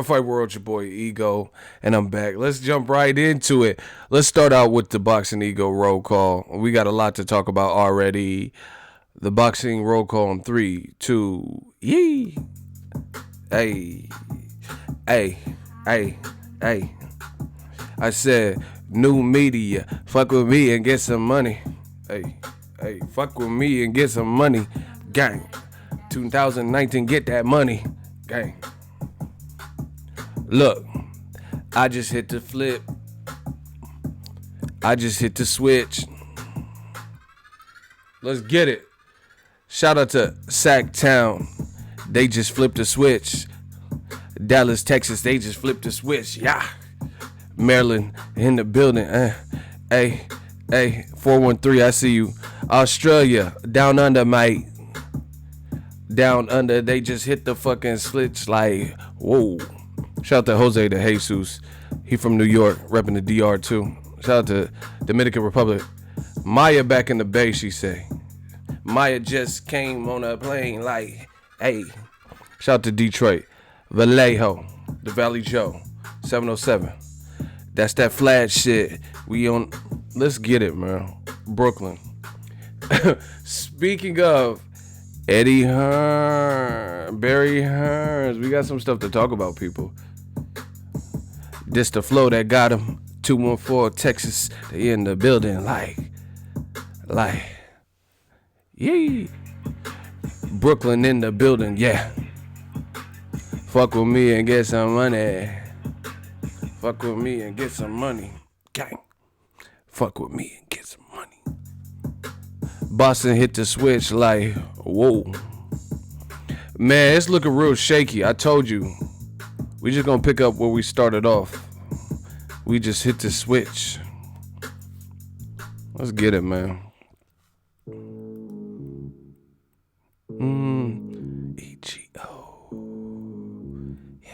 Fight World? Your boy Ego, and I'm back. Let's jump right into it. Let's start out with the Boxingego roll call. We got a lot to talk about already. The boxing roll call in 3, 2, yee. Hey, hey, hey, hey. I said, new media, fuck with me and get some money. Hey, hey, fuck with me and get some money. Gang. 2019, get that money. Gang. Look, I just hit the flip. I just hit the switch. Let's get it. Shout out to Sacktown. They just flipped the switch. Dallas, Texas, they just flipped the switch. Yeah. Maryland in the building. Hey, 413, I see you. Australia, down under, mate. Down under, they just hit the fucking switch like, whoa. Shout out to Jose de Jesus. He from New York, repping the DR too. Shout out to Dominican Republic. Maya back in the Bay, she say. Maya just came on a plane like, hey. Shout out to Detroit. Vallejo, the Valley Joe, 707. That's that flat shit. We on, let's get it, man. Brooklyn. Speaking of Eddie Hearn, Barry Hearns, we got some stuff to talk about, people. This the flow that got him. 214 Texas, they in the building like, yee. Brooklyn in the building, yeah. Fuck with me and get some money. Fuck with me and get some money. Gang. Fuck with me and get some money. Boston hit the switch like, whoa. Man, it's looking real shaky. I told you. We just gonna pick up where we started off. We just hit the switch. Let's get it, man. EGO.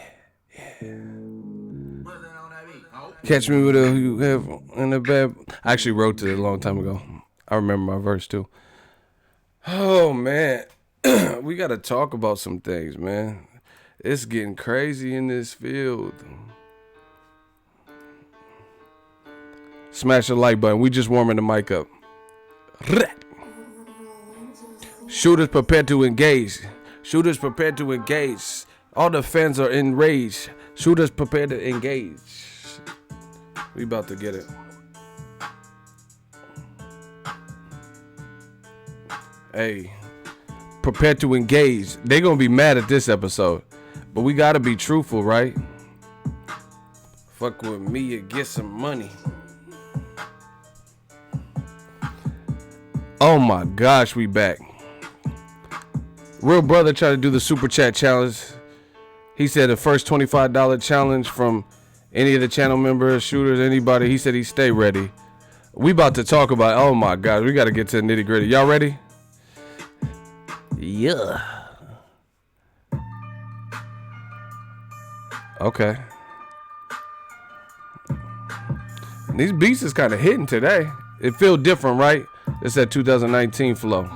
Yeah. Catch me with a you have in the bed. I actually wrote it a long time ago. I remember my verse too. Oh man. We gotta talk about some things, man. It's getting crazy in this field. Smash the like button. We just warming the mic up. Shooters prepared to engage. Shooters prepared to engage. All the fans are enraged. Shooters prepared to engage. We about to get it. Hey, prepared to engage. They gonna be mad at this episode, but we gotta be truthful, right? Fuck with me and get some money. Oh my gosh, we back. Real brother tried to do the super chat challenge. He said the first $25 challenge from any of the channel members, shooters, anybody. He said he stay ready. We about to talk about, oh my God, we got to get to the nitty gritty. Y'all ready? Yeah. Okay. These beats is kind of hitting today. It feel different, right? It's that 2019 flow.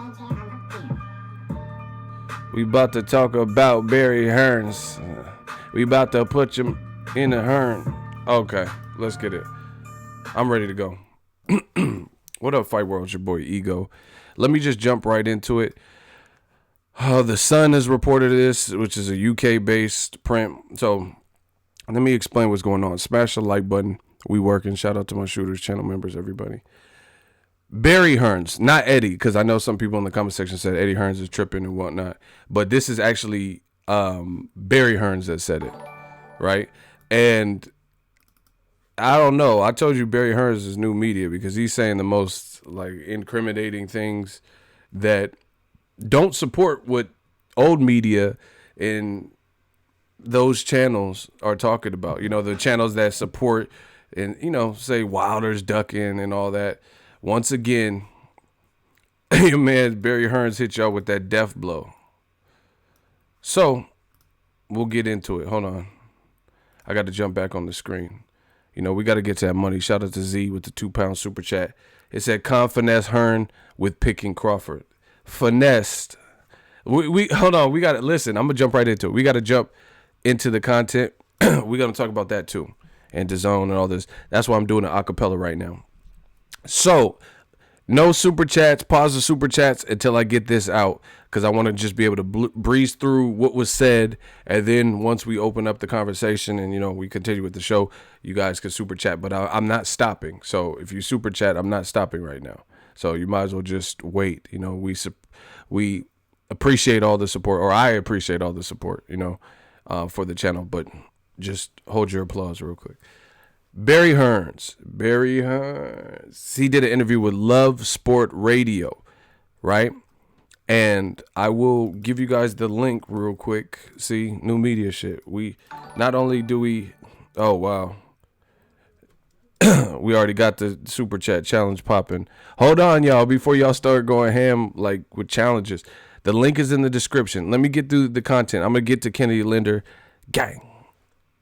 We about to talk about Barry Hearns. We about to put him in a Hearn. Okay, let's get it. I'm ready to go. What up, Fight World? It's your boy Ego. Let me just jump right into it. The Sun has reported this, which is a UK-based print. So let me explain what's going on. Smash the like button. We working. Shout out to my shooters, channel members, everybody. Barry Hearns, not Eddie, because I know some people in the comment section said Eddie Hearns is tripping and whatnot. But this is actually Barry Hearns that said it, right? And I don't know. I told you Barry Hearns is new media because he's saying the most like incriminating things that don't support what old media and those channels are talking about. You know, the channels that support and, you know, say Wilder's ducking and all that. Once again, your man Barry Hearns hit y'all with that death blow. So, we'll get into it. Hold on. I got to jump back on the screen. You know, we got to get to that money. Shout out to Z with the £2 super chat. It said, finesse Hearn with picking Crawford. Finessed. We hold on. We got to listen. I'm going to jump right into it. We got to jump into the content We're going to talk about that too. And DAZN and all this. That's why I'm doing an acapella right now. So, no super chats. Pause the super chats until I get this out, because I want to just be able to breeze through what was said, and then once we open up the conversation and we continue with the show, you guys can super chat. But I'm not stopping. So if you super chat, I'm not stopping right now. So you might as well just wait. We appreciate all the support, or I appreciate all the support, for the channel. But just hold your applause real quick. Barry Hearns. He did an interview with Love Sport Radio, right? And I will give you guys the link real quick. See, new media shit. Not only do we, oh wow, we already got the super chat challenge popping. Hold on, y'all, before y'all start going ham like with challenges. The link is in the description. Let me get through the content. I'm gonna get to Kennedy Linder. Gang,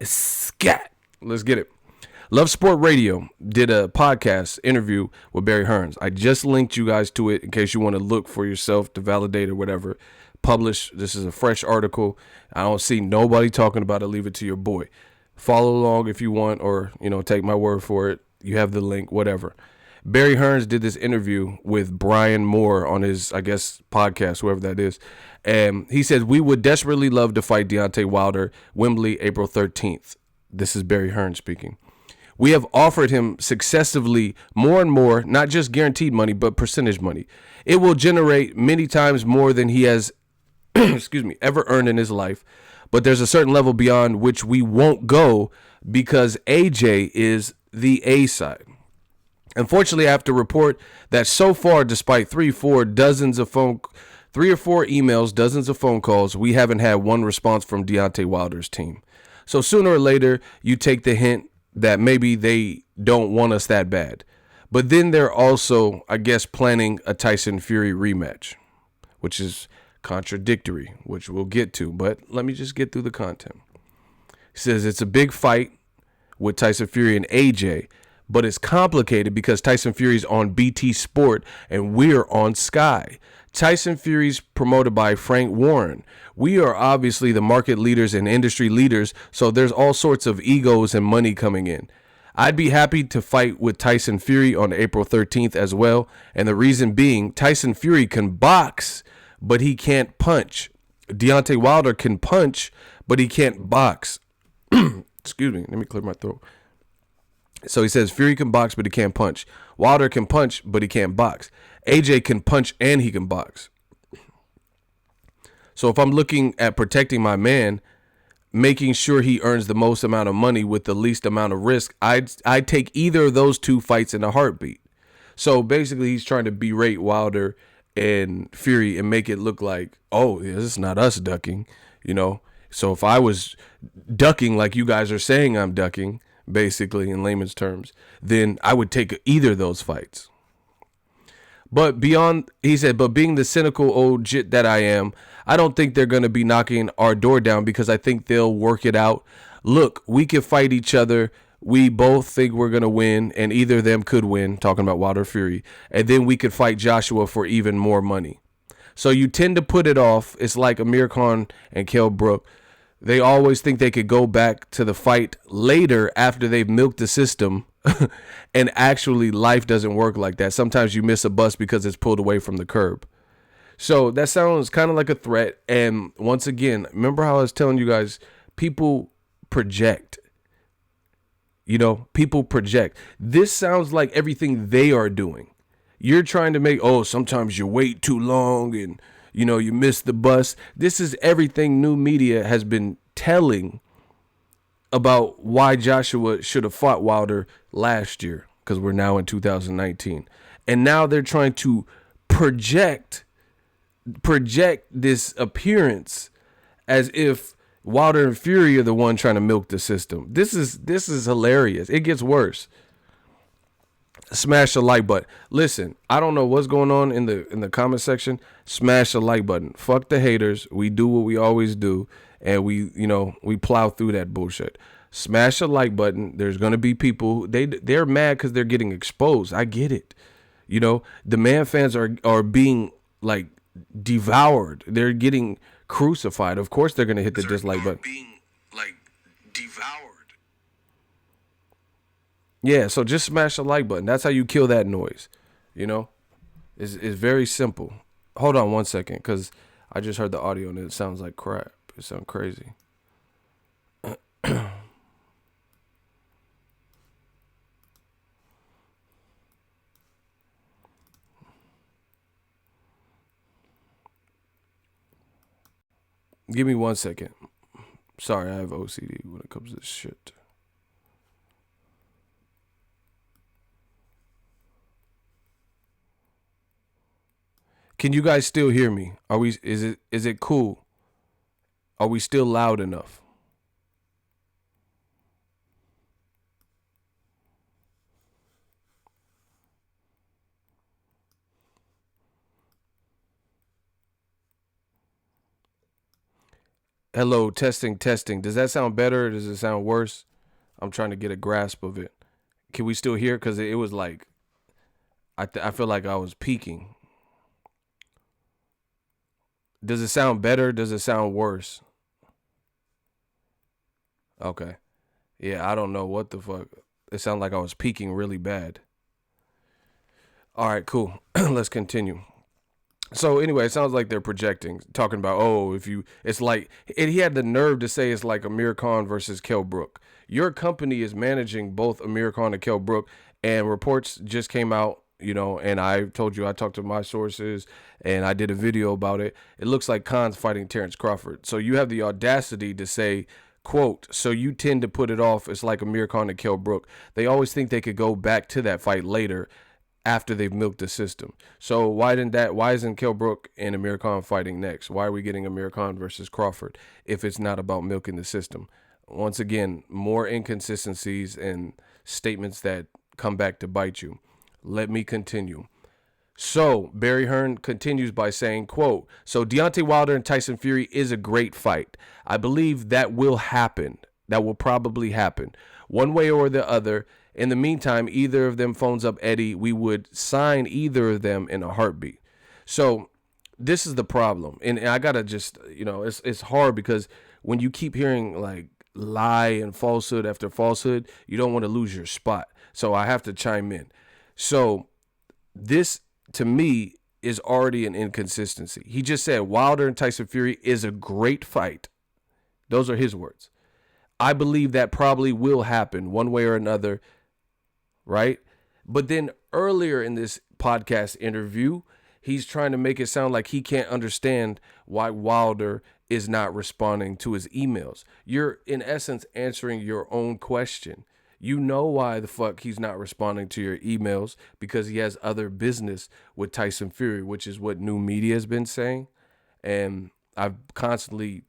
scat. Let's get it. Love Sport Radio did a podcast interview with Barry Hearns. I just linked you guys to it in case you want to look for yourself to validate or whatever. Publish. This is a fresh article. I don't see nobody talking about it. Leave it to your boy. Follow along if you want, or, take my word for it. You have the link, whatever. Barry Hearns did this interview with Brian Moore on his, I guess, podcast, whoever that is. And he said, "We would desperately love to fight Deontay Wilder, Wembley, April 13th. This is Barry Hearns speaking. "We have offered him successively more and more, not just guaranteed money, but percentage money. It will generate many times more than he has ever earned in his life. But there's a certain level beyond which we won't go because AJ is the A side. Unfortunately, I have to report that so far, despite 3 or 4 emails, dozens of phone calls, we haven't had one response from Deontay Wilder's team. So sooner or later, you take the hint that maybe they don't want us that bad. But then they're also, I guess, planning a Tyson Fury rematch, which is contradictory, which we'll get to. But let me just get through the content. He says it's a big fight with Tyson Fury and AJ, but it's complicated because Tyson Fury's on BT Sport and we're on Sky. Tyson Fury's promoted by Frank Warren. We are obviously the market leaders and industry leaders, so there's all sorts of egos and money coming in. I'd be happy to fight with Tyson Fury on April 13th as well, and the reason being, Tyson Fury can box, but he can't punch. Deontay Wilder can punch, but he can't box." Excuse me, let me clear my throat. So he says Fury can box, but he can't punch. Wilder can punch, but he can't box. AJ can punch and he can box. So if I'm looking at protecting my man, making sure he earns the most amount of money with the least amount of risk, I'd take either of those 2 fights in a heartbeat. So basically he's trying to berate Wilder and Fury and make it look like, oh, this is not us ducking, So if I was ducking like you guys are saying I'm ducking, basically in layman's terms, then I would take either of those fights. But he said, but being the cynical old jit that I am, I don't think they're going to be knocking our door down because I think they'll work it out. Look, we can fight each other. We both think we're going to win, and either of them could win, talking about Wilder Fury, and then we could fight Joshua for even more money. So you tend to put it off. It's like Amir Khan and Kell Brook. They always think they could go back to the fight later after they've milked the system. And actually, life doesn't work like that. Sometimes you miss a bus because it's pulled away from the curb. So that sounds kind of like a threat. And once again, remember how I was telling you guys, people project. People project. This sounds like everything they are doing. You're trying to make, sometimes you wait too long and, you miss the bus. This is everything new media has been telling about why Joshua should have fought Wilder last year, because we're now in 2019. And now they're trying to project this appearance as if Wilder and Fury are the one trying to milk the system. This is hilarious. It gets worse. Smash the like button. Listen, I don't know what's going on in the comment section. Smash the like button. Fuck the haters. We do what we always do, and we plow through that bullshit. Smash the like button. There's gonna be people they're mad because they're getting exposed. I get it. The man fans are being like devoured. They're getting crucified. Of course they're gonna hit the dislike button. Being like devoured. Yeah, so just smash the like button. That's how you kill that noise. You know? It's very simple. Hold on 1 second, because I just heard the audio and it sounds like crap. It sounds crazy. Give me 1 second. Sorry, I have OCD when it comes to this shit. Can you guys still hear me? Is it cool? Are we still loud enough? Hello, testing, testing. Does that sound better or does it sound worse? I'm trying to get a grasp of it. Can we still hear? Because it was like, I feel like I was peaking. Does it sound better? Does it sound worse? Okay. Yeah, I don't know what the fuck. It sounded like I was peaking really bad. All right, cool. Let's continue. So anyway, it sounds like they're projecting, talking about, it's like, he had the nerve to say it's like Amir Khan versus Kell Brook. Your company is managing both Amir Khan and Kell Brook, and reports just came out, and I told you I talked to my sources and I did a video about it. It looks like Khan's fighting Terrence Crawford. So you have the audacity to say, quote, so you tend to put it off. It's like Amir Khan and Kell Brook. They always think they could go back to that fight later after they've milked the system. So why isn't Kell Brook and Amir Khan fighting next? Why are we getting Amir Khan versus Crawford if it's not about milking the system? Once again, more inconsistencies and statements that come back to bite you. Let me continue. So Barry Hearn continues by saying, quote, so Deontay Wilder and Tyson Fury is a great fight. I believe that will happen. That will probably happen one way or the other. In the meantime, either of them phones up Eddie, we would sign either of them in a heartbeat. So this is the problem. And I got to just, it's hard because when you keep hearing like lie and falsehood after falsehood, you don't want to lose your spot. So I have to chime in. So this, to me, is already an inconsistency. He just said Wilder and Tyson Fury is a great fight. Those are his words. I believe that probably will happen one way or another. Right? But then earlier in this podcast interview, he's trying to make it sound like he can't understand why Wilder is not responding to his emails. You're, in essence, answering your own question. You know why the fuck he's not responding to your emails, because he has other business with Tyson Fury, which is what new media has been saying. And I've constantly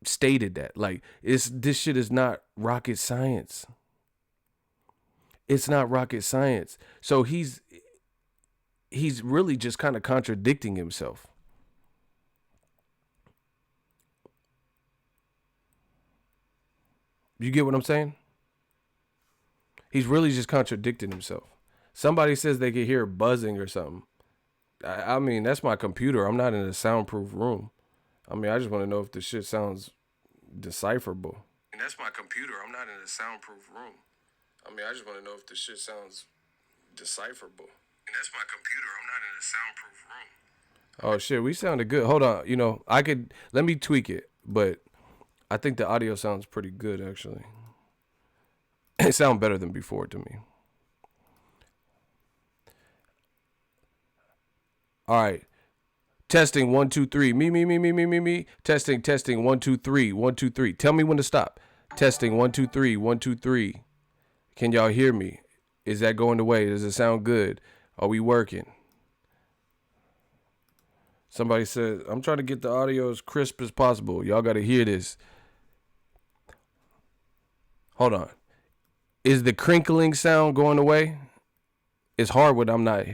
stated that. Like, this shit is not rocket science. It's not rocket science. So he's really just kind of contradicting himself. You get what I'm saying? He's really just contradicting himself. Somebody says they could hear buzzing or something. I mean, that's my computer. I'm not in a soundproof room. I mean, I just want to know if the shit sounds decipherable. And that's my computer. I'm not in a soundproof room. I mean, I just want to know if the shit sounds decipherable. And that's my computer. I'm not in a soundproof room. Oh, shit. We sounded good. Hold on. Let me tweak it. But I think the audio sounds pretty good, actually. It sounds better than before to me. All right. Testing 1 2 3. Me. Testing 1 2 3. 1 2 3. Tell me when to stop. Testing 1 2 3. 1 2 3. Can y'all hear me? Is that going away? Does it sound good? Are we working? Somebody said, I'm trying to get the audio as crisp as possible. Y'all got to hear this. Hold on. Is the crinkling sound going away? It's hard when I'm not.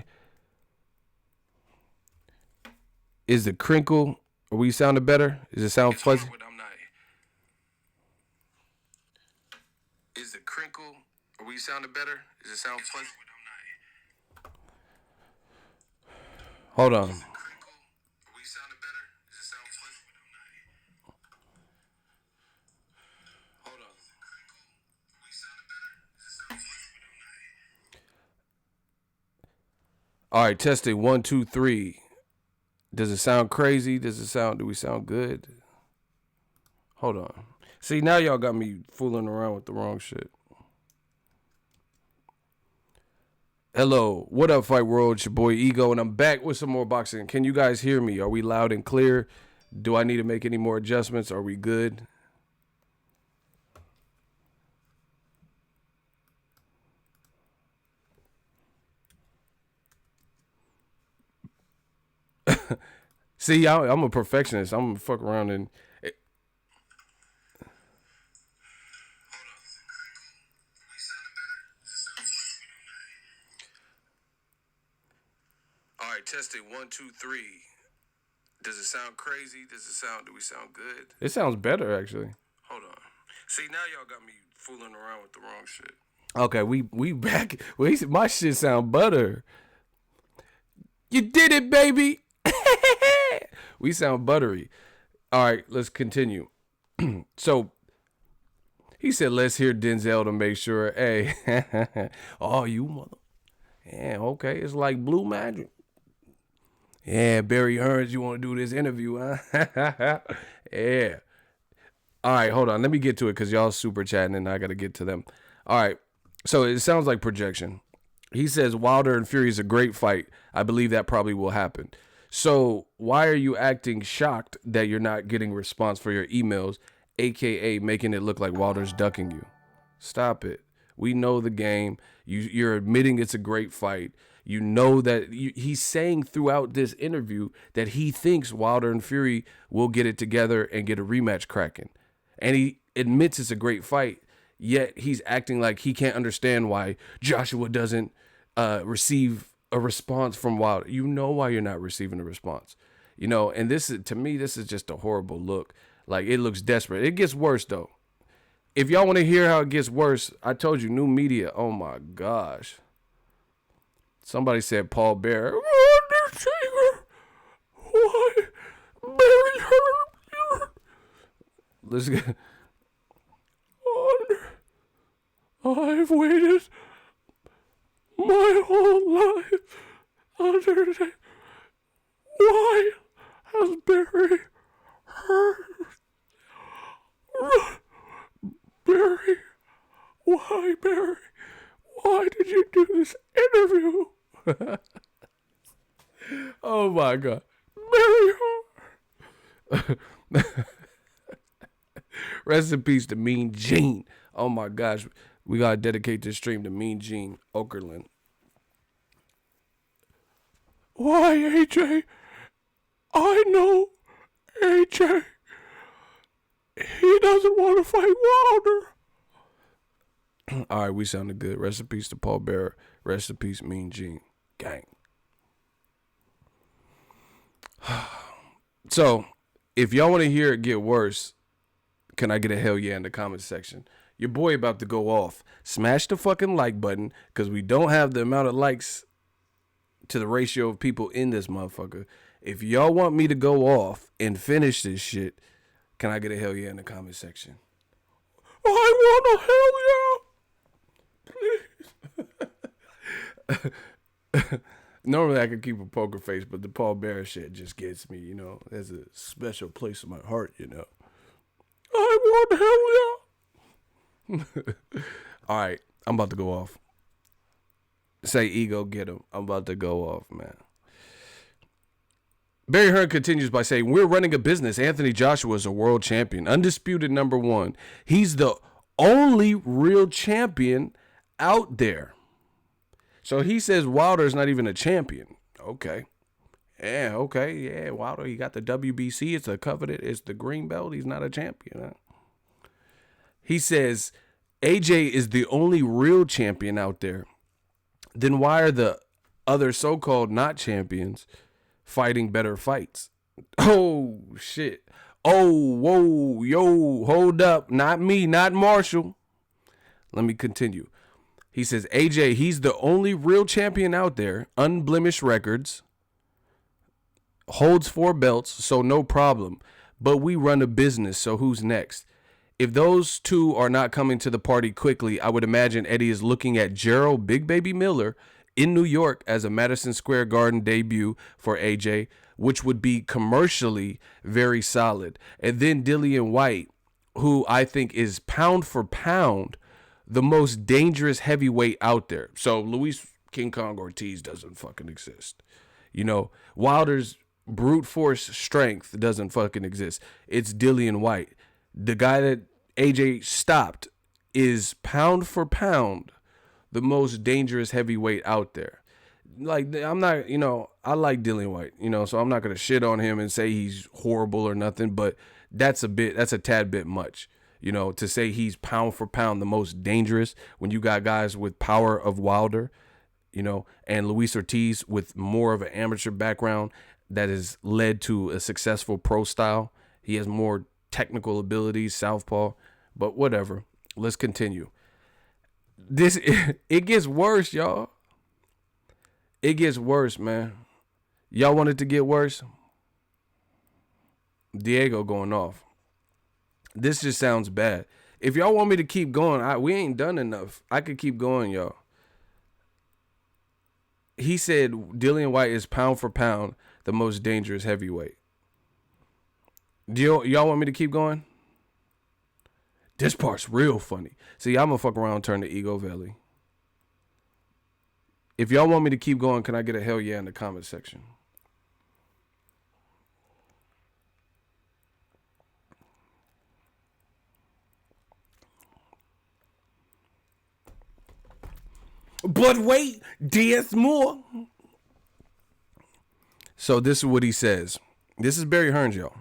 Is the crinkle, are we sounding better? Does it sound fuzzy? Is the crinkle, are we sounding better? Does it sound fuzzy? Hold on. Hold on. All right, testing 1, 2, 3. Does it sound crazy? Do we sound good? Hold on. See, now y'all got me fooling around with the wrong shit. Hello, what up, Fight World? It's your boy Ego, and I'm back with some more boxing. Can you guys hear me? Are we loud and clear? Do I need to make any more adjustments? Are we good? See, I'm a perfectionist. I'm gonna fuck around and. All right, testing 1, 2, 3. Does it sound crazy? Do we sound good? It sounds better, actually. Hold on. See, now y'all got me fooling around with the wrong shit. Okay, we back. My shit sound butter. You did it, baby. We sound buttery. All right, let's continue. So he said, let's hear Denzel to make sure. Hey, oh, you mother. Yeah, okay. It's like blue magic. Yeah, Barry Hearns, you want to do this interview, huh? Yeah. All right, hold on. Let me get to it because y'all super chatting and I got to get to them. All right. So it sounds like projection. He says Wilder and Fury is a great fight. I believe that probably will happen. So why are you acting shocked that you're not getting response for your emails, a.k.a. making it look like Wilder's ducking you? Stop it. We know the game. You're admitting it's a great fight. You know that he's saying throughout this interview that he thinks Wilder and Fury will get it together and get a rematch cracking. And he admits it's a great fight, yet he's acting like he can't understand why Joshua doesn't receive a response from Wilder. You know why you're not receiving a response. You know, and this is, to me, this is just a horrible look. Like, it looks desperate. It gets worse, though. If y'all want to hear how it gets worse, I told you, new media. Oh, my gosh. Somebody said Paul Bear. Undertaker. Why? Barry Hearn. Let's get. I've waited my whole life. Undertaker. Why has Barry Hearn? Barry. Why, Barry? Why did you do this interview? Oh my God. Barry Hearn. Rest in peace to Mean Gene. Oh my gosh. We gotta dedicate this stream to Mean Gene Okerlund. Why, AJ? I know AJ. He doesn't want to fight Wilder. All right, we sounded good. Rest in peace to Paul Bearer. Rest in peace, Mean Gene. Gang. So, if y'all want to hear it get worse, can I get a hell yeah in the comment section? Your boy about to go off. Smash the fucking like button, because we don't have the amount of likes to the ratio of people in this motherfucker. If y'all want me to go off and finish this shit, can I get a hell yeah in the comment section? I want a hell yeah. Please. Normally I could keep a poker face, but the Paul Bear shit just gets me, you know. There's a special place in my heart, you know. I want hell yeah. All right, I'm about to go off. Say ego, get him. I'm about to go off, man. Barry Hearn continues by saying, we're running a business. Anthony Joshua is a world champion, undisputed number one. He's the only real champion out there. So he says Wilder's not even a champion. Okay. Yeah, okay. Yeah, Wilder, he got the WBC. It's a coveted. It's the green belt. He's not a champion. Huh? He says AJ is the only real champion out there. Then why are the other so-called not champions fighting better fights? Oh, shit. Oh, whoa, yo, hold up. Not me, not Marshall. Let me continue. He says, AJ, he's the only real champion out there. Unblemished records. Holds 4 belts, so no problem. But we run a business, so who's next? If those two are not coming to the party quickly, I would imagine Eddie is looking at Gerald Big Baby Miller in New York as a Madison Square Garden debut for AJ, which would be commercially very solid. And then Dillian Whyte, who I think is pound for pound the most dangerous heavyweight out there. So Luis King Kong Ortiz doesn't fucking exist. You know, Wilder's brute force strength doesn't fucking exist. It's Dillian Whyte. The guy that AJ stopped is pound for pound the most dangerous heavyweight out there. Like, I'm not, you know, I like Dillian Whyte, you know, so I'm not going to shit on him and say he's horrible or nothing, but that's a tad bit much, you know, to say he's pound for pound the most dangerous when you got guys with power of Wilder, you know, and Luis Ortiz with more of an amateur background that has led to a successful pro style. He has more technical abilities, southpaw, but whatever. Let's continue. It gets worse, y'all. It gets worse, man. Y'all want it to get worse? Diego going off. This just sounds bad. If y'all want me to keep going, we ain't done enough. I could keep going, y'all. He said Dillian Whyte is pound for pound the most dangerous heavyweight. Y'all want me to keep going? This part's real funny. See, I'm gonna fuck around and turn to Ego Valley. If y'all want me to keep going, can I get a hell yeah in the comment section? But wait, there's more. So this is what he says. This is Barry Hearns, y'all.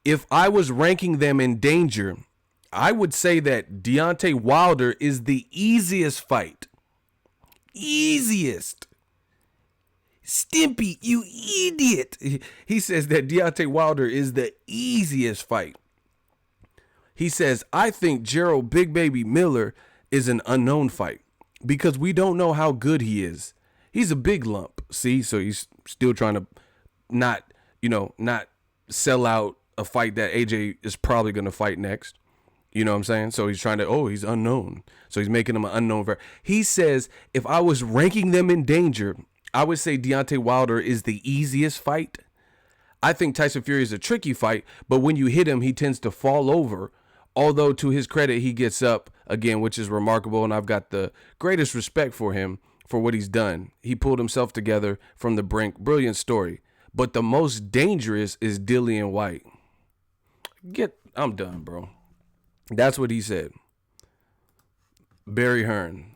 If I was ranking them in danger, I would say that Deontay Wilder is the easiest fight. Easiest. Stimpy, you idiot. He says that Deontay Wilder is the easiest fight. He says, I think Gerald Big Baby Miller is an unknown fight because we don't know how good he is. He's a big lump. See, so he's still trying to not sell out a fight that AJ is probably going to fight next. You know what I'm saying? So he's trying to, he's unknown. So he's making him an unknown. He says, if I was ranking them in danger, I would say Deontay Wilder is the easiest fight. I think Tyson Fury is a tricky fight, but when you hit him, he tends to fall over. Although to his credit, he gets up again, which is remarkable. And I've got the greatest respect for him for what he's done. He pulled himself together from the brink. Brilliant story. But the most dangerous is Dillian Whyte. I'm done, bro. That's what he said. Barry Hearn.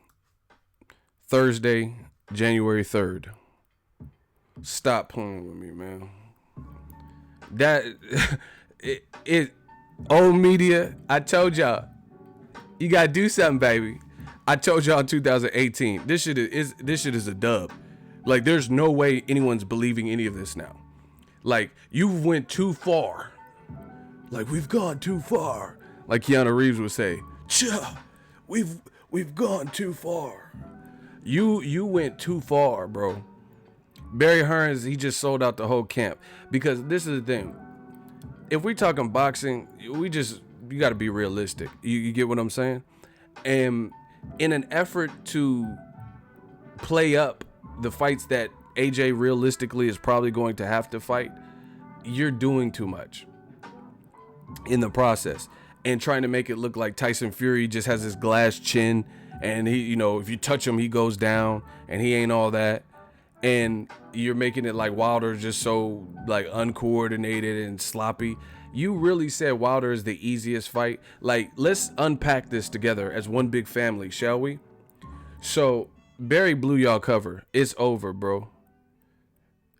Thursday, January 3rd. Stop playing with me, man. Old media, I told y'all. You gotta do something, baby. I told y'all in 2018. This shit is a dub. Like, there's no way anyone's believing any of this now. Like, you went too far. Like, we've gone too far. Like Keanu Reeves would say, we've gone too far. You went too far, bro. Barry Hearns, he just sold out the whole camp. Because this is the thing. If we talking boxing, you got to be realistic. You get what I'm saying? And in an effort to play up the fights that AJ realistically is probably going to have to fight, you're doing too much in the process. And trying to make it look like Tyson Fury just has this glass chin and he, if you touch him, he goes down and he ain't all that. And you're making it like Wilder's just so like uncoordinated and sloppy. You really said Wilder is the easiest fight. Like, let's unpack this together as one big family, shall we? So Barry blew y'all cover. It's over, bro.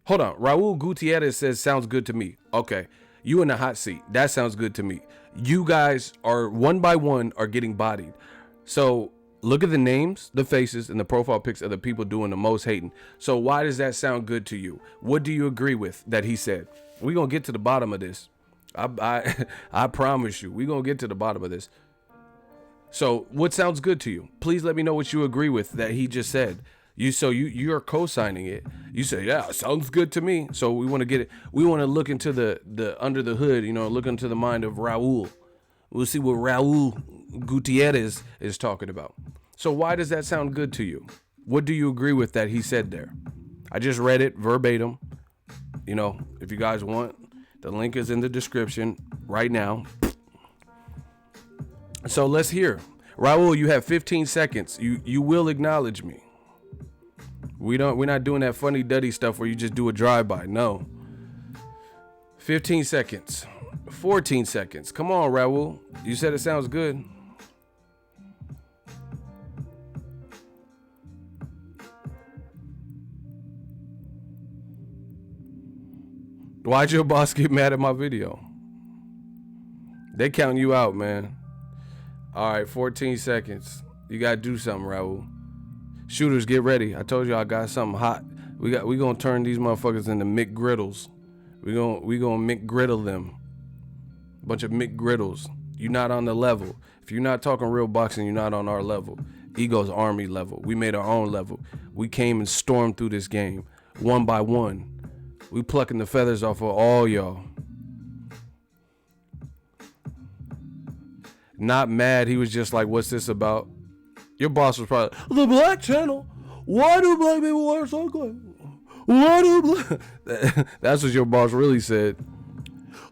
Hold on. Raul Gutierrez says, sounds good to me. Okay. You in the hot seat. That sounds good to me. You guys are one by one are getting bodied. So look at the names, the faces, and the profile pics of the people doing the most hating. So why does that sound good to you? What do you agree with that he said? We're going to get to the bottom of this. I promise you. We're going to get to the bottom of this. So what sounds good to you? Please let me know what you agree with that he just said. You're co-signing it. You say, yeah, sounds good to me. So we want to get it. We want to look into the under the hood, look into the mind of Raul. We'll see what Raul Gutierrez is talking about. So why does that sound good to you? What do you agree with that he said there? I just read it verbatim. You know, if you guys want, the link is in the description right now. So let's hear. Raul, you have 15 seconds. You will acknowledge me. We're not doing that funny duddy stuff where you just do a drive-by. No. 15 seconds. 14 seconds. Come on, Raul. You said it sounds good. Why'd your boss get mad at my video? They counting you out, man. All right, 14 seconds. You gotta do something, Raul. Shooters, get ready. I told you I got something hot. We gonna turn these motherfuckers into McGriddles. We gonna McGriddle them. Bunch of McGriddles. You're not on the level. If you're not talking real boxing, you're not on our level. Ego's army level. We made our own level. We came and stormed through this game one by one. We plucking the feathers off of all y'all. Not mad. He was just like, what's this about? Your boss was probably, the black channel. Why do black people wear sunglasses? Why do black... That's what your boss really said.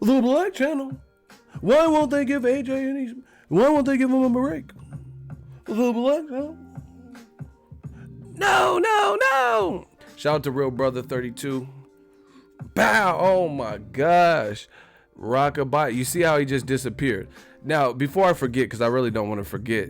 The black channel. Why won't they give AJ any... Why won't they give him a break? The black channel. No. Shout out to Real Brother 32. Bow. Oh my gosh. Rockabye. You see how he just disappeared. Now, before I forget, because I really don't want to forget,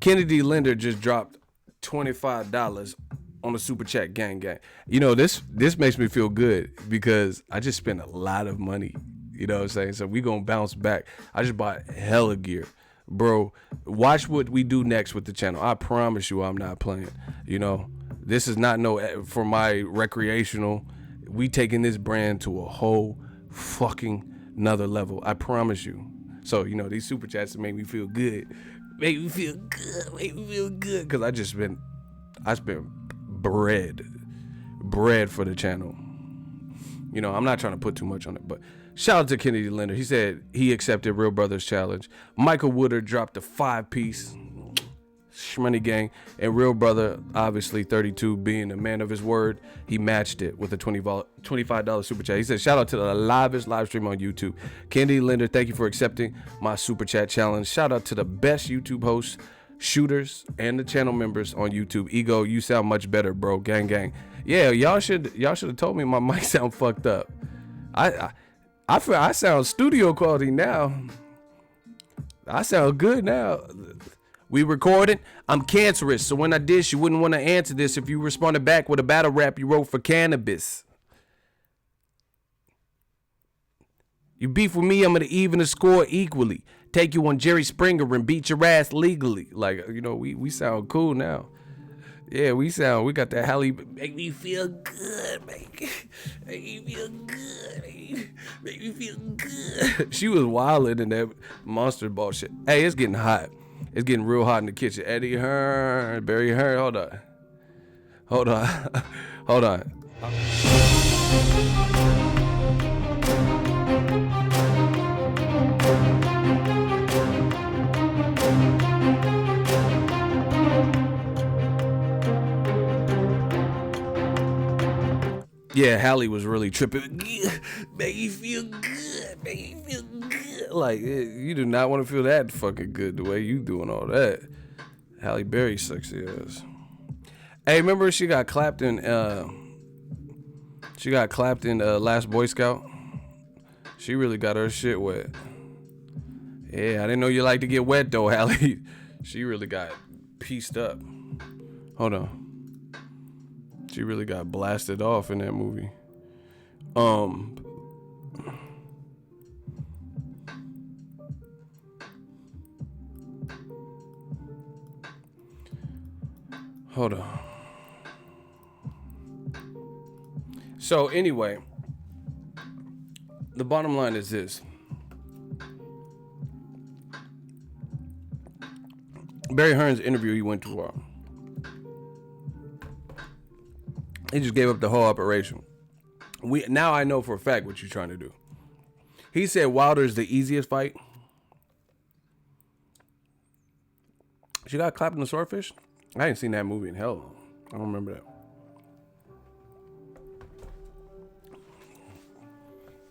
Kennedy Linder just dropped $25 on the super chat, gang. You know, this makes me feel good because I just spent a lot of money. You know what I'm saying? So we gonna bounce back. I just bought hella gear. Bro, watch what we do next with the channel. I promise you I'm not playing. You know, this is not for my recreational. We taking this brand to a whole fucking another level. I promise you. So, you know, these super chats make me feel good. Make me feel good. Because I spent bread for the channel. You know, I'm not trying to put too much on it, but shout out to Kennedy Linder. He said he accepted Real Brothers challenge. Michael Woodard dropped a 5-piece. Shmoney gang. And Real Brother, obviously 32, being a man of his word, he matched it with a $25 super chat. He said, shout out to the livest live stream on YouTube. Kennedy Linder, thank you for accepting my super chat challenge. Shout out to the best YouTube hosts, shooters, and the channel members on YouTube. Ego, you sound much better, bro. Gang. Yeah, y'all should have told me my mic sound fucked up. I feel I sound studio quality now. I sound good now. We recorded. I'm cancerous, so when I dish, you wouldn't want to answer this if you responded back with a battle rap you wrote for cannabis. You beef with me, I'm gonna even the score equally. Take you on Jerry Springer and beat your ass legally. Like, you know, we sound cool now. Yeah, we got that Halle. Make me feel good, make me feel good, make me feel good. She was wilding in that monster ball shit. Hey, it's getting hot. It's getting real hot in the kitchen. Eddie Hearn, Barry Hearn. Hold on. Yeah, Halle was really tripping. Make you feel good. Like, you do not want to feel that fucking good the way you doing all that. Halle Berry sexy ass. Hey, remember she got clapped in Last Boy Scout? She really got her shit wet. Yeah, I didn't know you like to get wet though, Halle. She really got pieced up. Hold on. She really got blasted off in that movie. Hold on. So anyway, the bottom line is this. Barry Hearns interview he went to, he just gave up the whole operation. Now I know for a fact what you're trying to do. He said Wilder's the easiest fight. She got clapped in the swordfish? I ain't seen that movie in hell. I don't remember that.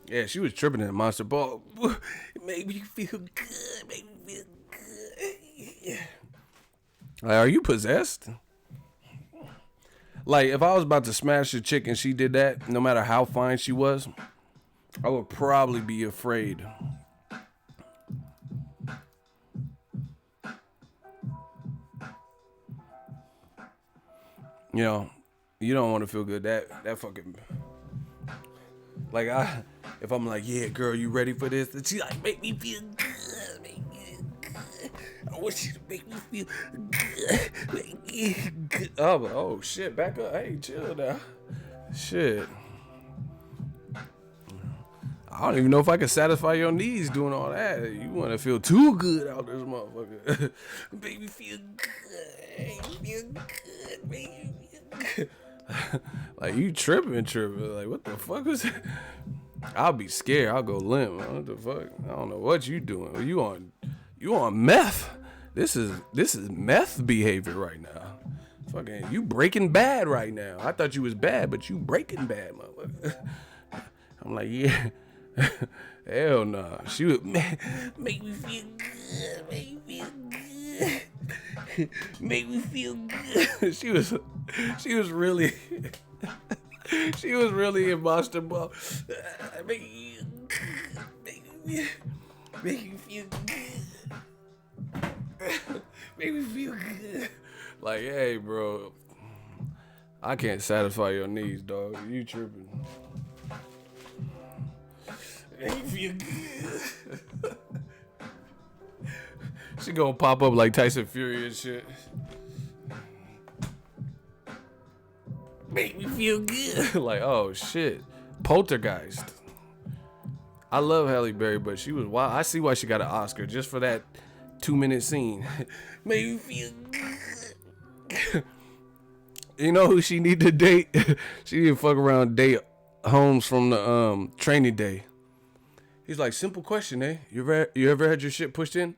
Yeah, she was tripping in the Monster Ball. It made me feel good. Made me feel good. Like, are you possessed? Like, if I was about to smash a chick and she did that, no matter how fine she was, I would probably be afraid. You know, you don't want to feel good. That fucking, like, if I'm like, yeah, girl, you ready for this? And she like, make me feel good, make me feel good. I want you to make me feel good, make me good. Oh shit, back up. Hey, chill now. Shit. I don't even know if I can satisfy your needs doing all that. You want to feel too good out this motherfucker. Make me feel good. Make me feel good. Make me feel good. Like, you tripping. Like, what the fuck was that? I'll be scared. I'll go limp. What the fuck? I don't know what you doing. You on meth. This is meth behavior right now. Fucking, you Breaking Bad right now. I thought you was bad, but you Breaking Bad, motherfucker. I'm like, yeah. Hell no. She would make me feel good. Make me feel good. Make me feel good. She was really she was really in Monster Ball. Make me feel good. Make me feel good. Like, hey, bro, I can't satisfy your needs, dog. You tripping. Make me feel good. She gonna pop up like Tyson Fury and shit. Make me feel good. Like, oh shit. Poltergeist. I love Halle Berry, but she was wild. I see why she got an Oscar just for that 2-minute scene. Make me feel good. You know who she need to date? She need to fuck around and date Holmes from the Training Day. He's like, simple question, eh? You ever had your shit pushed in?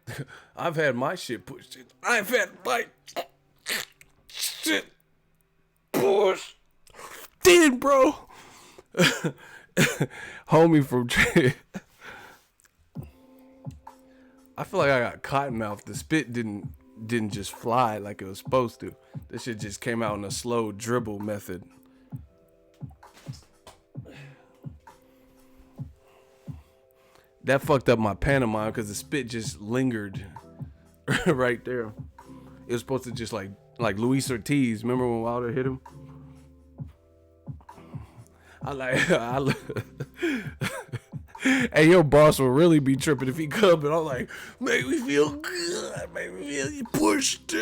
I've had my shit pushed in. I've had my shit pushed in, bro. Homie from I feel like I got cotton mouth. The spit didn't just fly like it was supposed to. This shit just came out in a slow dribble method. That fucked up my pantomime because the spit just lingered right there. It was supposed to just like Luis Ortiz. Remember when Wilder hit him? Hey, your boss will really be tripping if he come, and I'm like, make me feel good, make me feel you pushed.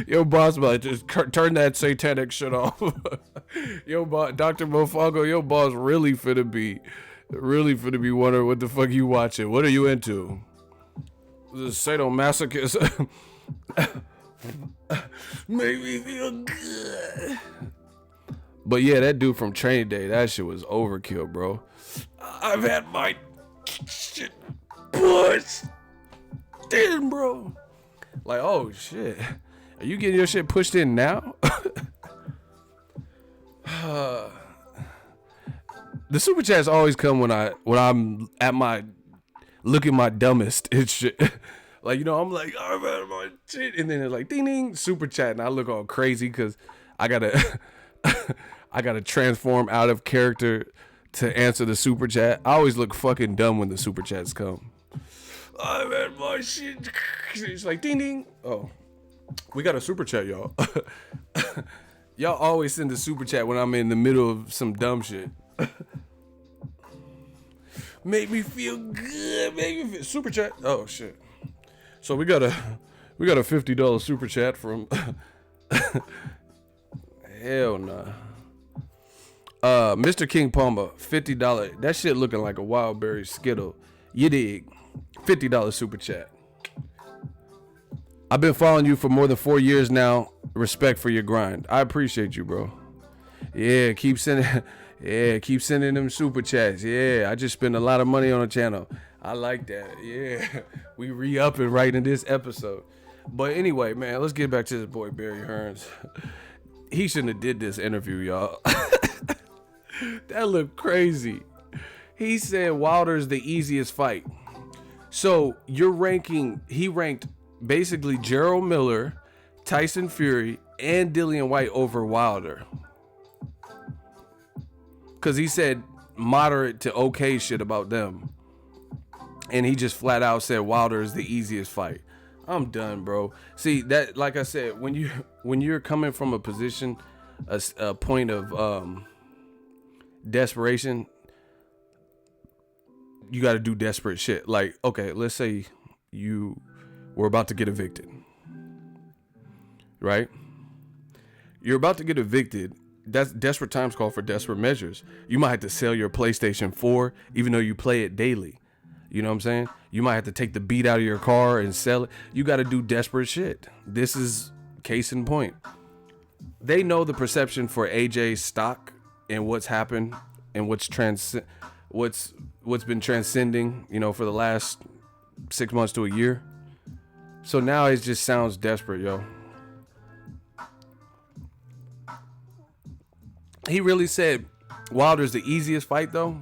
Your boss be like, just turn that satanic shit off. Your boss, Dr. Mofongo, your boss really finna be wondering what the fuck you watching. What are you into? This sadomasochist. Make me feel good. But yeah, that dude from Training Day, that shit was overkill, bro. I've had my shit pushed in, bro. Like, oh shit. Are you getting your shit pushed in now? The super chats always come when I'm at my looking my dumbest and shit. Like, you know, I'm like, I've had my shit, and then it's like ding ding super chat, and I look all crazy because I gotta transform out of character to answer the super chat. I always look fucking dumb when the super chats come. I've had my shit. It's like ding ding. Oh, we got a super chat, y'all. Y'all always send a super chat when I'm in the middle of some dumb shit. Make me feel good. Make me feel super chat. Oh shit. So we got a $50 super chat from. Hell nah. Mr. King Palmer, $50. That shit looking like a wild berry skittle. You dig? $50 super chat. I've been following you for more than 4 years now. Respect for your grind. I appreciate you, bro. Yeah, keep sending them super chats. Yeah, I just spent a lot of money on the channel. I like that. Yeah, we re-upping right in this episode. But anyway, man, let's get back to this boy Barry Hearns. He shouldn't have did this interview, y'all. That looked crazy. He said Wilder's the easiest fight. So you're ranking, he ranked basically Gerald Miller, Tyson Fury, and Dillian Whyte over Wilder. Because he said moderate to okay shit about them. And he just flat out said Wilder is the easiest fight. I'm done, bro. See, that, like I said, when you're coming from a position, a point of desperation, you got to do desperate shit. Like, okay, let's say you were about to get evicted, right? You're about to get evicted. That's desperate times call for desperate measures. You might have to sell your PlayStation 4, even though you play it daily. You know what I'm saying? You might have to take the beat out of your car and sell it. You got to do desperate shit. This is case in point. They know the perception for AJ's stock and what's happened and what's been transcending, you know, for the last 6 months to a year. So now it just sounds desperate, yo. He really said Wilder's the easiest fight, though.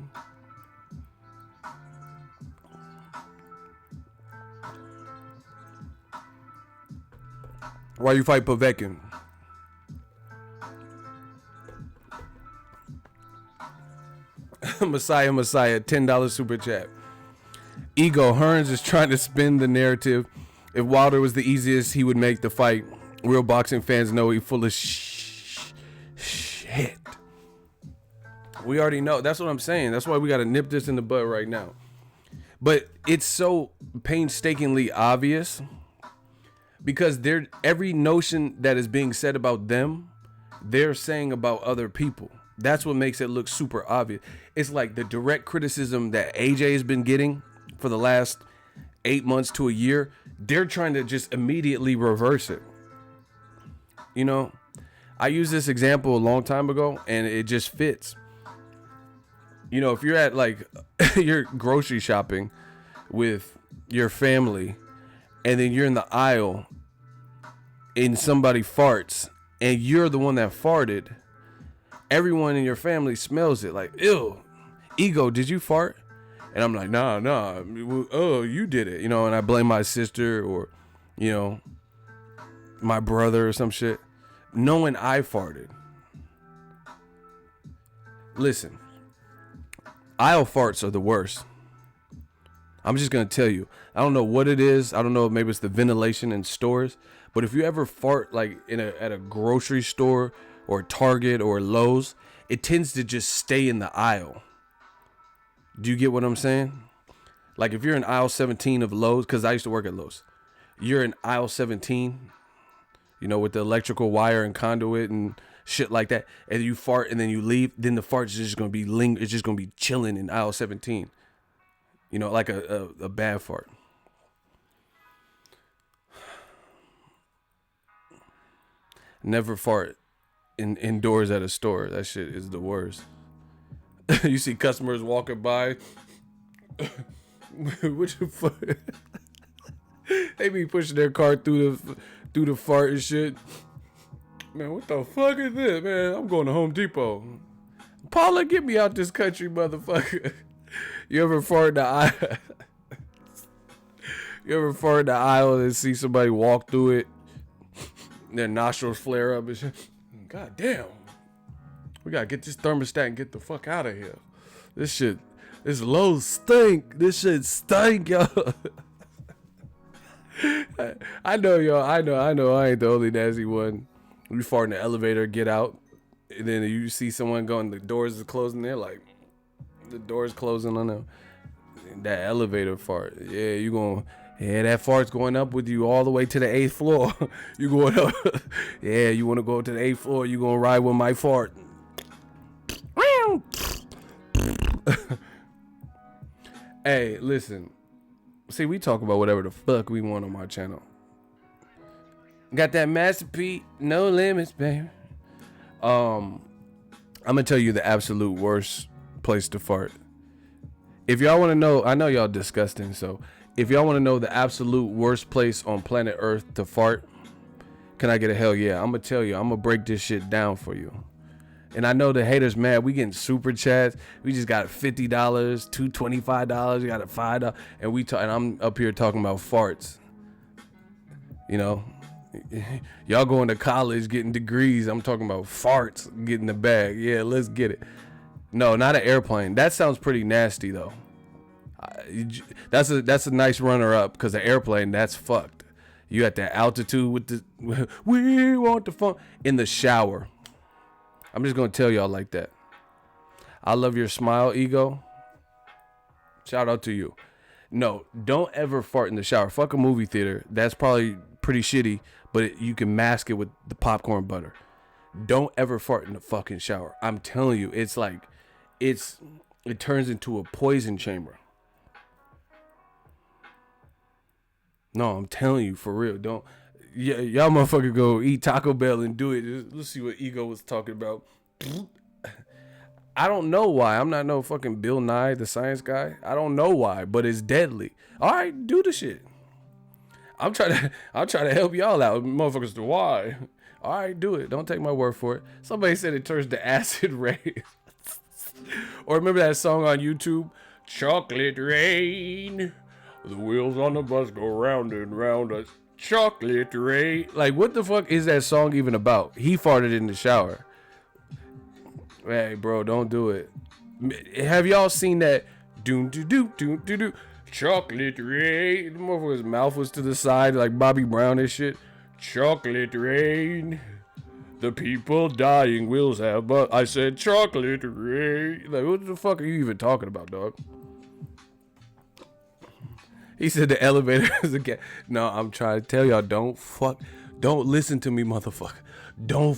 Why you fight Povetkin? Messiah, $10 super chat. Ego, Hearns is trying to spin the narrative. If Wilder was the easiest, he would make the fight. Real boxing fans know he's full of shit. We already know. That's what I'm saying. That's why we got to nip this in the bud right now. But it's so painstakingly obvious because every notion that is being said about them, they're saying about other people. That's what makes it look super obvious. It's like the direct criticism that AJ has been getting for the last 8 months to a year. They're trying to just immediately reverse it. You know, I used this example a long time ago and it just fits. You know, if you're at like you're grocery shopping with your family and then you're in the aisle and somebody farts and you're the one that farted, everyone in your family smells it like, ew, Ego, did you fart? And I'm like, nah, oh, you did it, you know, and I blame my sister or, you know, my brother or some shit, knowing I farted. Listen, aisle farts are the worst. I'm just going to tell you. I don't know what it is. I don't know, maybe it's the ventilation in stores. But if you ever fart like at a grocery store or Target or Lowe's, it tends to just stay in the aisle. Do you get what I'm saying? Like if you're in aisle 17 of Lowe's, because I used to work at Lowe's. You're in aisle 17, you know, with the electrical wire and conduit and shit like that. And you fart and then you leave. Then the fart's just going to be it's just going to be chilling in aisle 17. You know, like a bad fart. Never fart indoors at a store. That shit is the worst. You see customers walking by. What the fuck? They be pushing their car through the fart and shit. Man, what the fuck is this, man? I'm going to Home Depot. Paula, get me out this country, motherfucker. You ever fart in the aisle? You ever fart in the aisle and see somebody walk through it? Their nostrils flare up and shit. God damn. We gotta get this thermostat and get the fuck out of here. This low stink. This shit stink, yo. I know, yo. I know. I ain't the only nasty one. We fart in the elevator, get out, and then you see someone going, the doors are closing. They're like, the doors closing on them. That elevator fart. Yeah, you going. Yeah, that fart's going up with you all the way to the 8th floor. You going up. Yeah, you want to go to the 8th floor. You going to ride with my fart. Hey, listen. See, we talk about whatever the fuck we want on my channel. Got that masterpiece, no limits, baby. I'm going to tell you the absolute worst place to fart. If y'all want to know, I know y'all disgusting, so If y'all want to know the absolute worst place on planet Earth to fart, can I get a hell yeah? I'm going to tell you. I'm going to break this shit down for you. And I know the haters mad. We getting super chats. We just got $50, $225. We got a $5. And I'm up here talking about farts. You know, y'all going to college getting degrees. I'm talking about farts, getting the bag. Yeah, let's get it. No, not an airplane. That sounds pretty nasty though. That's a nice runner up because the airplane, that's fucked. You at that altitude with the we want the fun in the shower. I'm just gonna tell y'all like that. I love your smile, ego. Shout out to you. No, don't ever fart in the shower. Fuck a movie theater. That's probably pretty shitty, but you can mask it with the popcorn butter. Don't ever fart in the fucking shower. I'm telling you, it's like, it turns into a poison chamber. No, I'm telling you, for real. Don't, y'all motherfucker go eat Taco Bell and do it. Let's see what ego was talking about. I don't know why. I'm not no fucking Bill Nye, the science guy. I don't know why, but it's deadly. All right, do the shit. I'll try to help y'all out, motherfuckers. To why? All right, do it. Don't take my word for it. Somebody said it turns to acid rain. Or remember that song on YouTube, Chocolate Rain. The wheels on the bus go round and round. A chocolate rain. Like, what the fuck is that song even about? He farted in the shower. Hey, bro, don't do it. Have y'all seen that? Doom do do do do do. Chocolate rain. The motherfucker's mouth was to the side like Bobby Brown and shit. Chocolate rain. The people dying wills have, but I said chocolate rain. Like, what the fuck are you even talking about, dog? He said the elevator is a gas. No, I'm trying to tell y'all, don't listen to me, motherfucker. Don't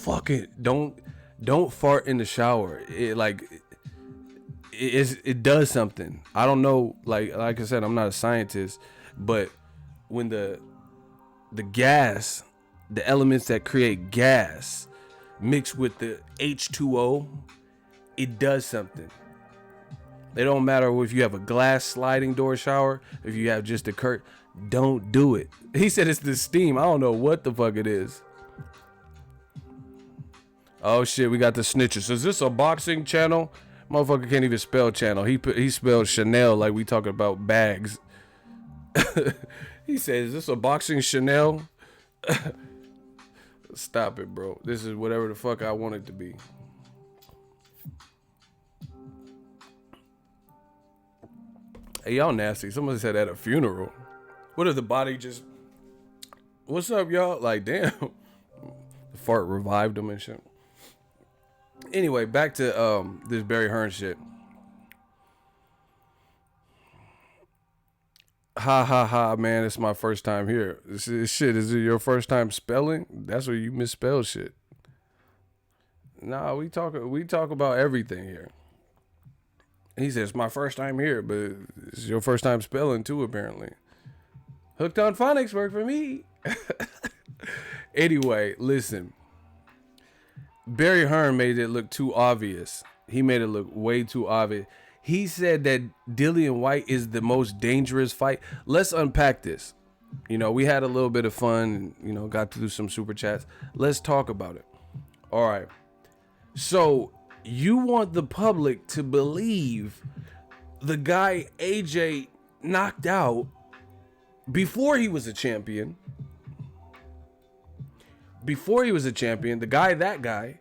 fart in the shower. It does something. I don't know, like I said, I'm not a scientist, but when the gas, the elements that create gas mixed with the H2O, it does something. It don't matter if you have a glass sliding door shower, if you have just a curtain, don't do it. He said it's the steam. I don't know what the fuck it is. Oh shit, we got the snitches. Is this a boxing channel? Motherfucker can't even spell channel. He spelled Chanel like we talking about bags. He said, is this a boxing Chanel? Stop it, bro. This is whatever the fuck I want it to be. Hey, y'all nasty. Somebody said at a funeral. What if the body just... What's up, y'all? Like, damn. The fart revived him and shit. Anyway, back to this Barry Hearns shit. Ha ha ha, man. It's my first time here. This shit, is it your first time spelling? That's where you misspell shit. Nah, we talk about everything here. He says, it's my first time here, but it's your first time spelling too, apparently. Hooked on phonics work for me. Anyway, listen. Barry Hearn made it look too obvious. He made it look way too obvious. He said that Dillian Whyte is the most dangerous fight. Let's unpack this. You know, we had a little bit of fun, you know, got to do some super chats. Let's talk about it. All right. So you want the public to believe the guy AJ knocked out before he was a champion. Before he was a champion, that guy,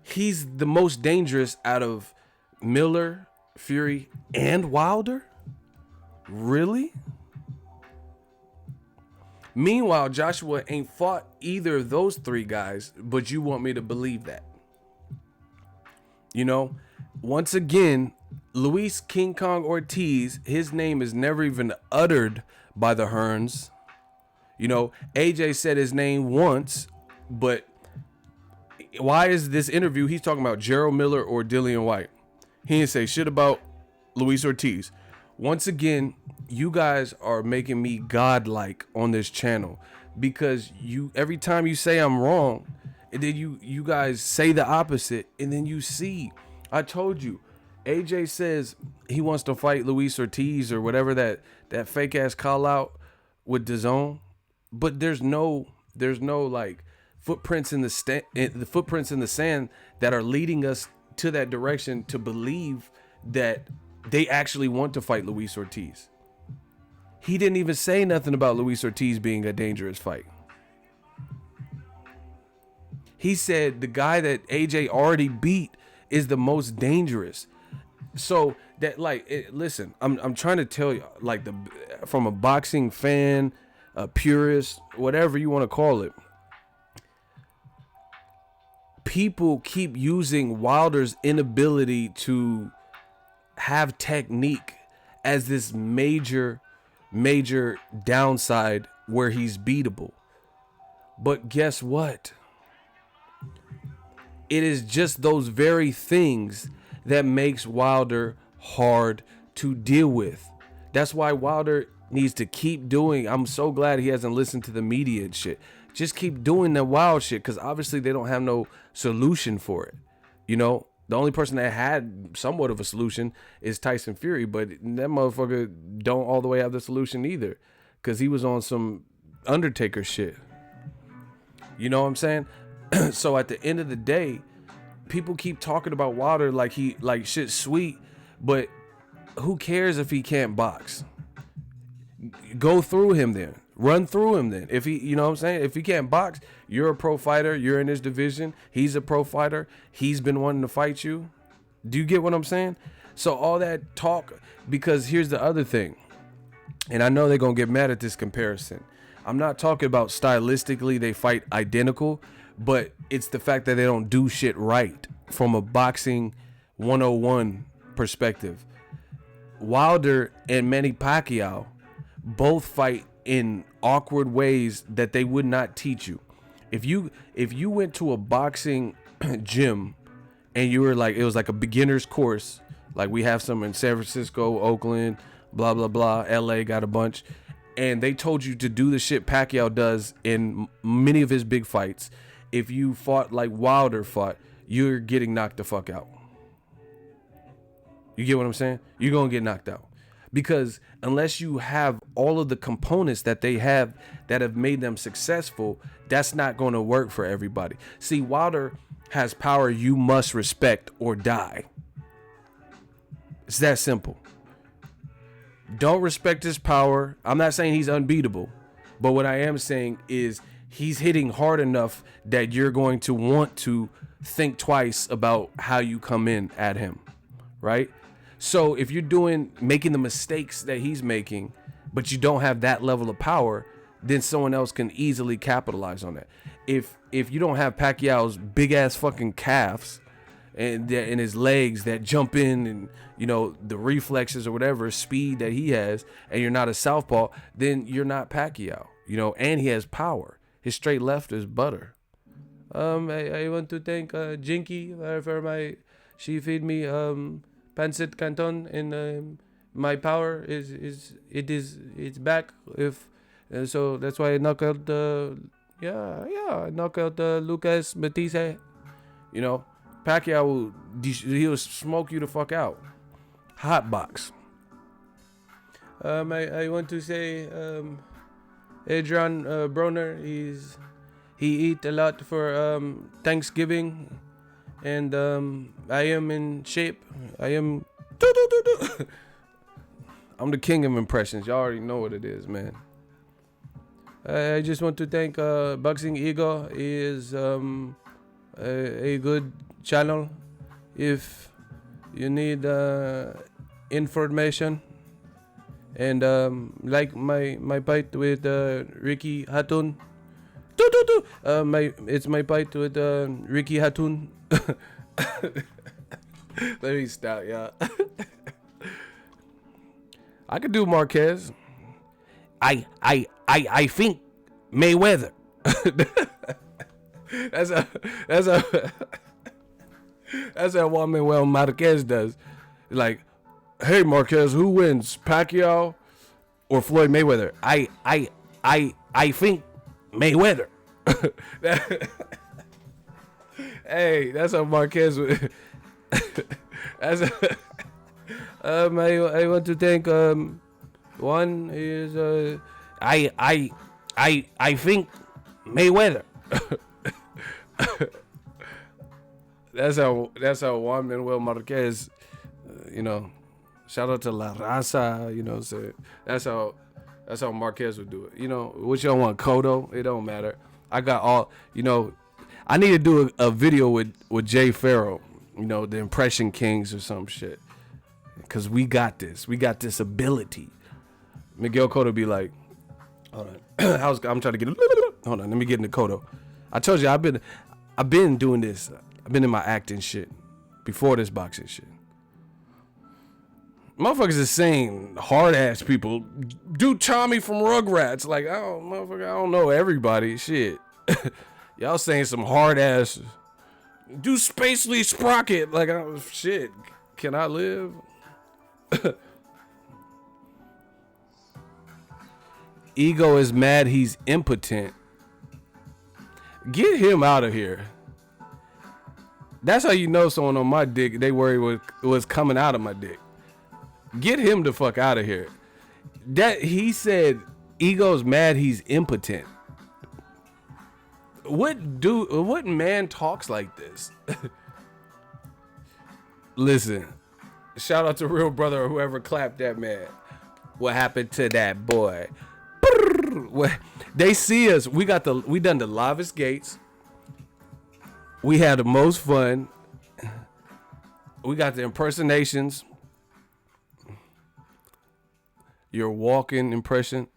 he's the most dangerous out of Miller, Fury, and Wilder? Really? Meanwhile, Joshua ain't fought either of those three guys, but you want me to believe that. You know, once again, Luis King Kong Ortiz, his name is never even uttered by the Hearns. You know, AJ said his name once, but why is this interview, he's talking about Gerald Miller or Dillian Whyte? He didn't say shit about Luis Ortiz. Once again, you guys are making me godlike on this channel because every time you say I'm wrong, and then you guys say the opposite, and then you see. I told you, AJ says he wants to fight Luis Ortiz or whatever that fake ass call out with DAZN, but there's no like footprints in the footprints in the sand that are leading us to that direction to believe that they actually want to fight Luis Ortiz. He didn't even say nothing about Luis Ortiz being a dangerous fight. He said the guy that AJ already beat is the most dangerous. So that listen, I'm trying to tell you, like, from a boxing fan, a purist, whatever you want to call it, people keep using Wilder's inability to have technique as this major downside where he's beatable. But guess what? It is just those very things that makes Wilder hard to deal with. That's why Wilder needs to keep doing. I'm so glad he hasn't listened to the media and shit. Just keep doing that wild shit, because obviously they don't have no solution for it. You know, the only person that had somewhat of a solution is Tyson Fury, but that motherfucker don't all the way have the solution either, because he was on some Undertaker shit. You know what I'm saying? So at the end of the day, people keep talking about Wilder like shit's sweet, but who cares if he can't box? Go through him then. Run through him then. If he, you know what I'm saying? If he can't box, you're a pro fighter. You're in his division. He's a pro fighter. He's been wanting to fight you. Do you get what I'm saying? So all that talk, because here's the other thing, and I know they're going to get mad at this comparison. I'm not talking about stylistically they fight identical, but it's the fact that they don't do shit right from a boxing 101 perspective. Wilder and Manny Pacquiao both fight in awkward ways that they would not teach you. If you went to a boxing gym and you were like, it was like a beginner's course, like we have some in San Francisco, Oakland, blah blah blah, LA got a bunch, and they told you to do the shit Pacquiao does in many of his big fights. If you fought like Wilder fought, you're getting knocked the fuck out. You get what I'm saying? You're gonna get knocked out. Because unless you have all of the components that they have that have made them successful, that's not going to work for everybody. See, Wilder has power you must respect or die. It's that simple. Don't respect his power. I'm not saying he's unbeatable, but what I am saying is he's hitting hard enough that you're going to want to think twice about how you come in at him, right? So if you're making the mistakes that he's making, but you don't have that level of power, then someone else can easily capitalize on that. If you don't have Pacquiao's big ass fucking calves and his legs that jump in, and you know the reflexes or whatever speed that he has, and you're not a southpaw, then you're not Pacquiao. You know, and he has power. His straight left is butter. I want to thank Jinky for she feed me pancit canton, and my power is back. So that's why I knock out Lucas Matisse. You know, Pacquiao he'll smoke you the fuck out. Hot box. I want to say Adrian Broner, he eat a lot for Thanksgiving. And I am in shape. I am. I'm the king of impressions. Y'all already know what it is, man. I just want to thank Boxingego. He is a good channel. If you need information, and like my fight with Ricky Hatun. It's my fight with Ricky Hatun. Let me stop, y'all. I could do Marquez. I think Mayweather. that's a Juan Manuel Marquez does. Like, hey Marquez, who wins, Pacquiao or Floyd Mayweather? I think Mayweather. Hey, that's how Marquez would. I want to thank one is I think Mayweather. That's how Juan Manuel Marquez, shout out to La Raza, what I'm saying? That's how Marquez would do it. Which y'all want, Cotto? It don't matter. I got all, I need to do a video with Jay Farrell, the Impression Kings or some shit. Cause we got this. We got this ability. Miguel Cotto be like, hold on. I'm trying to get hold on, let me get into Cotto. I told you I've been doing this. I've been in my acting shit before this boxing shit. Motherfuckers is saying hard ass people. Do Tommy from Rugrats. Like, I don't know everybody. Shit. Y'all saying some hard ass. Do Spacely Sprocket. Like, shit. Can I live? Ego is mad he's impotent. Get him out of here. That's how you know someone on my dick, they worry was coming out of my dick. Get him the fuck out of here. That he said Ego's mad he's impotent. What man talks like this? Listen, shout out to Real Brother or whoever clapped that man. What happened to that boy? They see us. We done the livest gates. We had the most fun. We got the impersonations. Your walking impression.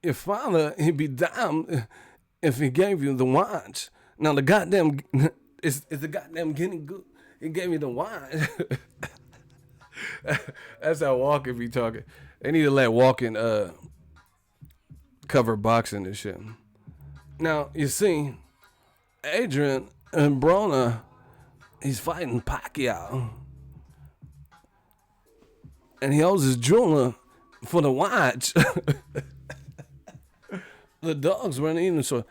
Your father, he'd be damned if he gave you the watch. Now the goddamn is the goddamn getting good. He gave me the watch. That's how Walken be talking. They need to let Walken cover boxing and shit. Now you see, Adrian and Broner, he's fighting Pacquiao, and he owes his jeweler for the watch. The dogs weren't eating, so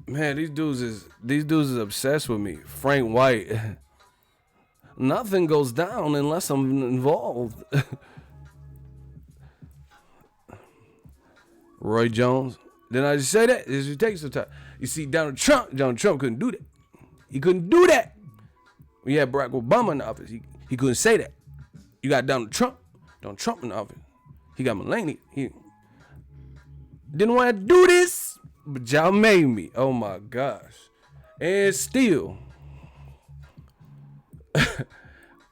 man, these dudes is obsessed with me. Frank Whyte. Nothing goes down unless I'm involved. Roy Jones. Didn't I just say that? It just takes some time. You see, Donald Trump couldn't do that. He couldn't do that. We had Barack Obama in the office. He couldn't say that. You got Donald Trump in the office. He got Melania. He didn't want to do this, but y'all made me. Oh my gosh. And still.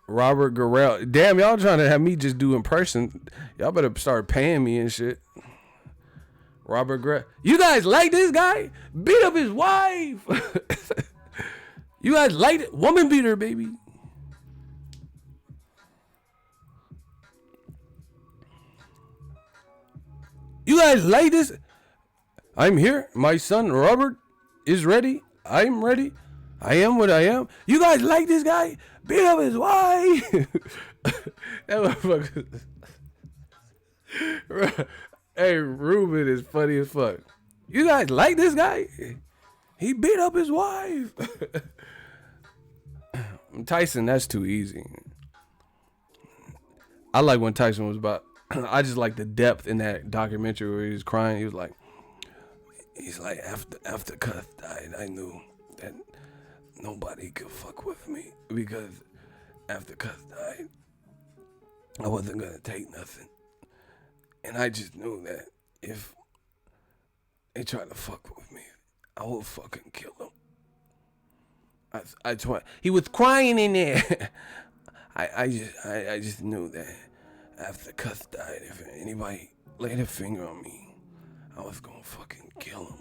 Robert Guerrero. Damn, y'all trying to have me just do in person. Y'all better start paying me and shit. Robert Guerrero. You guys like this guy? Beat up his wife. You guys like it? Woman beater, baby. You guys like this? I'm here. My son Robert is ready. I'm ready. I am what I am. You guys like this guy? Beat up his wife. That motherfucker. Hey, Ruben is funny as fuck. You guys like this guy? He beat up his wife. Tyson, that's too easy. I like when Tyson was about. I just like the depth in that documentary where he was crying. He was like, after Cuff died, I knew that nobody could fuck with me because after Cuff died, I wasn't gonna take nothing, and I just knew that if they tried to fuck with me, I would fucking kill them. I swear, he was crying in there. I just knew that after Cuff died, if anybody laid a finger on me, I was gonna fucking kill him.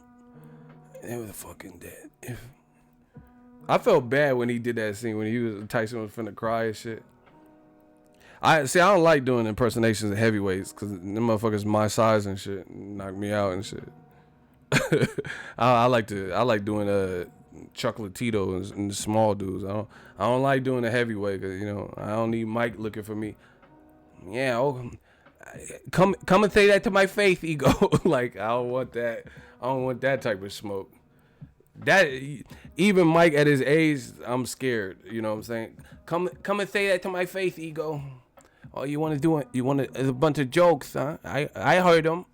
And they was fucking dead. I felt bad when he did that scene when Tyson was finna cry and shit. I don't like doing impersonations of heavyweights because them motherfuckers my size and shit knock me out and shit. I like doing Chocolatito and the small dudes. I don't like doing the heavyweight because I don't need Mike looking for me. Yeah, come and say that to my face, Ego. Like I don't want that type of smoke. That even Mike at his age, I'm scared. You know what I'm saying? Come and say that to my face, ego. Oh, you want to do it? You want to? It's a bunch of jokes, huh? I heard them.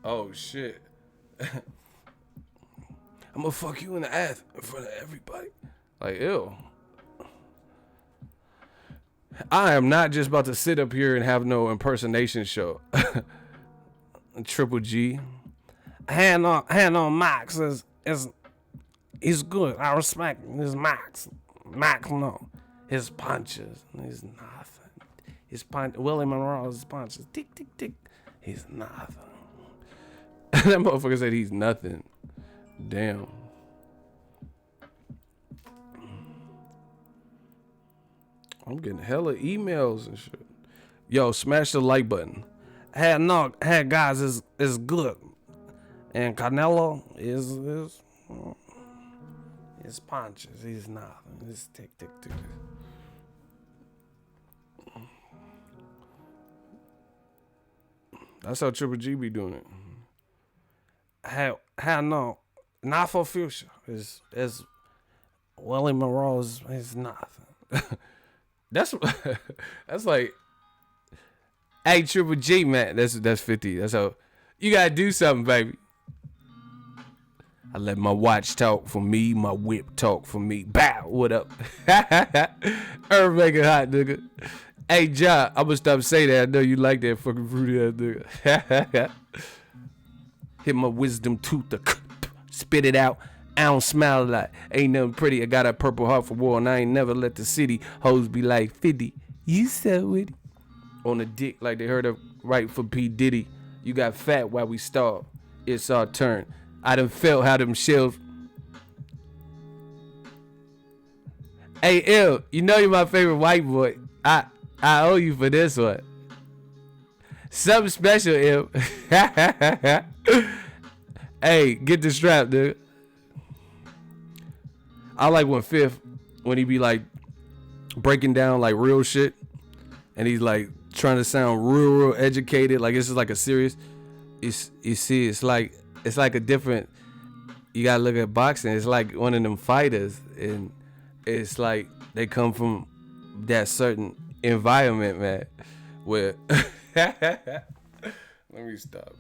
Oh shit. I'm gonna fuck you in the ass in front of everybody. Like, ew. I am not just about to sit up here and have no impersonation show. Triple G. Hand on Max is good. I respect his Max. Max, no. His punches. He's nothing. His punch. Willie Monroe's punches. Tick, tick, tick. He's nothing. That motherfucker said he's nothing. Damn. I'm getting hella emails and shit. Yo, smash the like button. Head guys is good. And Canelo is his punches. He's nothing. He's tick, tick, tick. That's how Triple G be doing it. No, not for future. Is Willie Monroe's is nothing. That's like, hey, Triple G, man. That's 50. That's how you gotta do something, baby. I let my watch talk for me, my whip talk for me. Bow, what up? Herb make it hot, nigga. Hey, Ja, I'm gonna stop saying that. I know you like that fucking fruity ass nigga. Hit my wisdom tooth, spit it out. I don't smile a lot. Ain't nothing pretty. I got a purple heart for war, and I ain't never let the city hoes be like 50. You so witty. On the dick like they heard of right for P. Diddy. You got fat while we starve. It's our turn. I done felt how them shells. Hey, Ill, you know you're my favorite white boy. I owe you for this one. Something special, Ill. Hey, get the strap, dude. I like when Fifth, when he be like breaking down like real shit, and he's like trying to sound real educated, like this is like a serious. You see, it's like a different. You gotta look at boxing. It's like one of them fighters, and it's like they come from that certain environment, man. Where let me stop.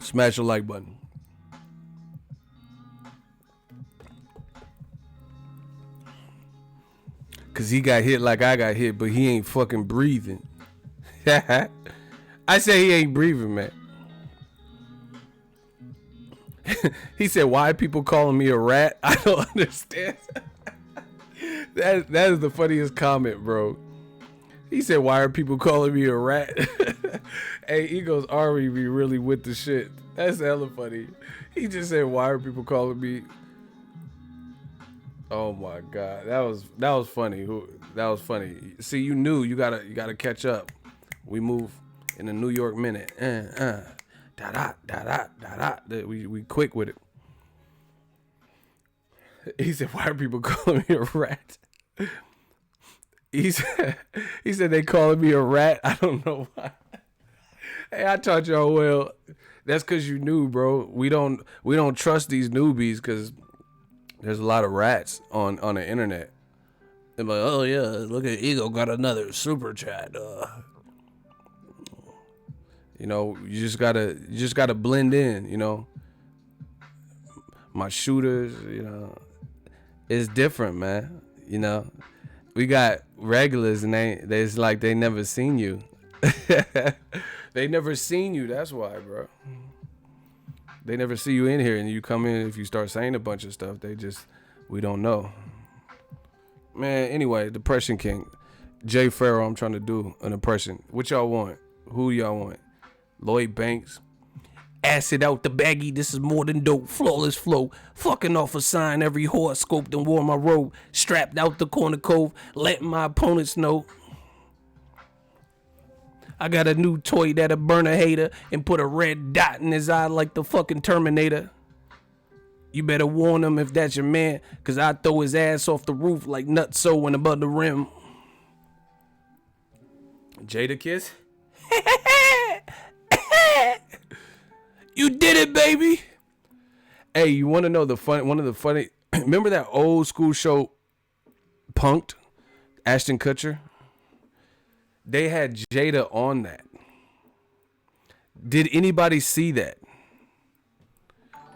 Smash the like button. Cause he got hit like I got hit, but he ain't fucking breathing. I say he ain't breathing, man. He said, why are people calling me a rat? I don't understand. That is the funniest comment, bro. He said, why are people calling me a rat? Hey, Eagles Ari be really with the shit. That's hella funny. He just said, why are people calling me? Oh my God. That was funny. That was funny. See, you knew you gotta catch up. We move in a New York minute. We quick with it. He said, why are people calling me a rat? He said they calling me a rat. I don't know why. Hey, I taught y'all well. That's because you knew, bro. We don't trust these newbies because there's a lot of rats on the internet. They're like, oh yeah, look at Ego got another super chat. You know, you just gotta blend in. You know, my shooters. You know, it's different, man. You know. We got regulars and it's like they never seen you. They never seen you. That's why, bro. They never see you in here, and you come in. If you start saying a bunch of stuff, we don't know. Man, anyway, Depression King, Jay Farrell. I'm trying to do an impression. What y'all want? Who y'all want? Lloyd Banks. Acid out the baggie, this is more than dope. Flawless flow, fucking off a sign. Every horoscope done wore my robe. Strapped out the corner cove, letting my opponents know I got a new toy that'll burn a hater and put a red dot in his eye like the fucking Terminator. You better warn him if that's your man, cause I throw his ass off the roof like Nutso and above the rim. Jada kiss. You did it, baby. Hey, you want to know one of the funny? Remember that old school show, Punk'd? Ashton Kutcher. They had Jada on that. Did anybody see that?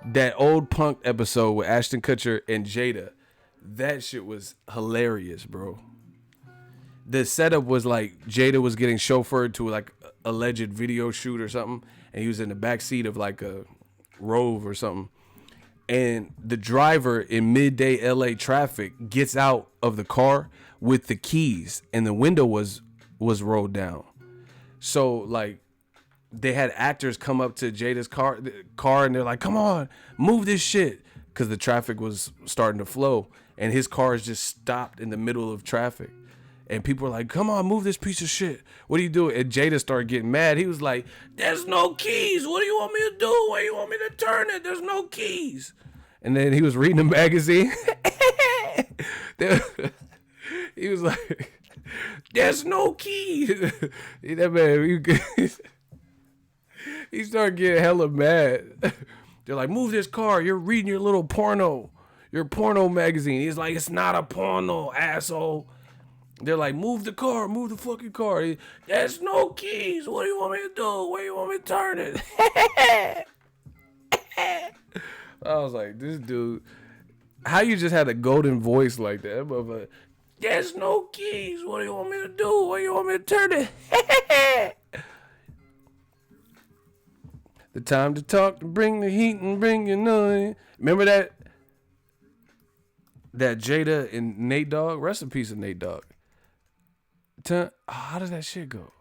That old Punk'd episode with Ashton Kutcher and Jada. That shit was hilarious, bro. The setup was like Jada was getting chauffeured to like alleged video shoot or something, and he was in the back seat of like a Rove or something. And the driver in midday LA traffic gets out of the car with the keys, and the window was rolled down. So like they had actors come up to Jada's car and they're like, "Come on, move this shit," because the traffic was starting to flow, and his car is just stopped in the middle of traffic. And people were like, "Come on, move this piece of shit. What are you doing?" And Jada started getting mad. He was like, "There's no keys. What do you want me to do? Where you want me to turn it? There's no keys." And then he was reading a magazine. He was like, "There's no keys." That man, he started getting hella mad. They're like, "Move this car. You're reading your little your porno magazine." He's like, "It's not a porno, asshole." They're like, "Move the car, move the fucking car." "There's no keys. What do you want me to do? Where you want me to turn it?" I was like, this dude, how you just had a golden voice like that? But "There's no keys. What do you want me to do? Where you want me to turn it?" The time to talk, to bring the heat and bring your noise. Remember that Jada and Nate Dogg? Rest in peace of Nate Dogg. How does that shit go?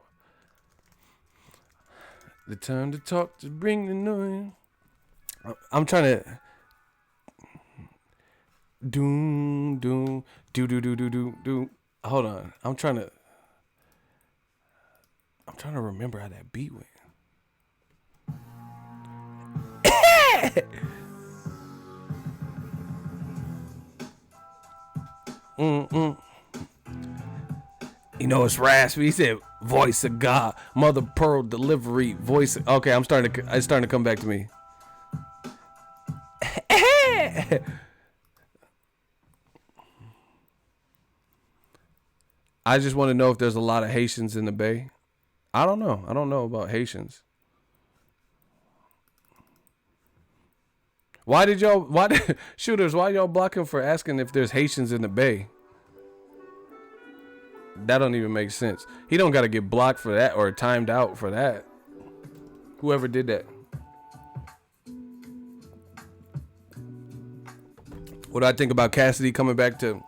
The time to talk, to bring the noise. I'm trying to do. Hold on. I'm trying to remember how that beat went. You know, it's raspy. He said, "Voice of God, Mother Pearl delivery, voice." Okay, it's starting to come back to me. I just want to know if there's a lot of Haitians in the Bay. I don't know. I don't know about Haitians. Shooters, why y'all blocking for asking if there's Haitians in the Bay? That don't even make sense. He don't got to get blocked for that or timed out for that. Whoever did that. What do I think about Cassidy coming back to?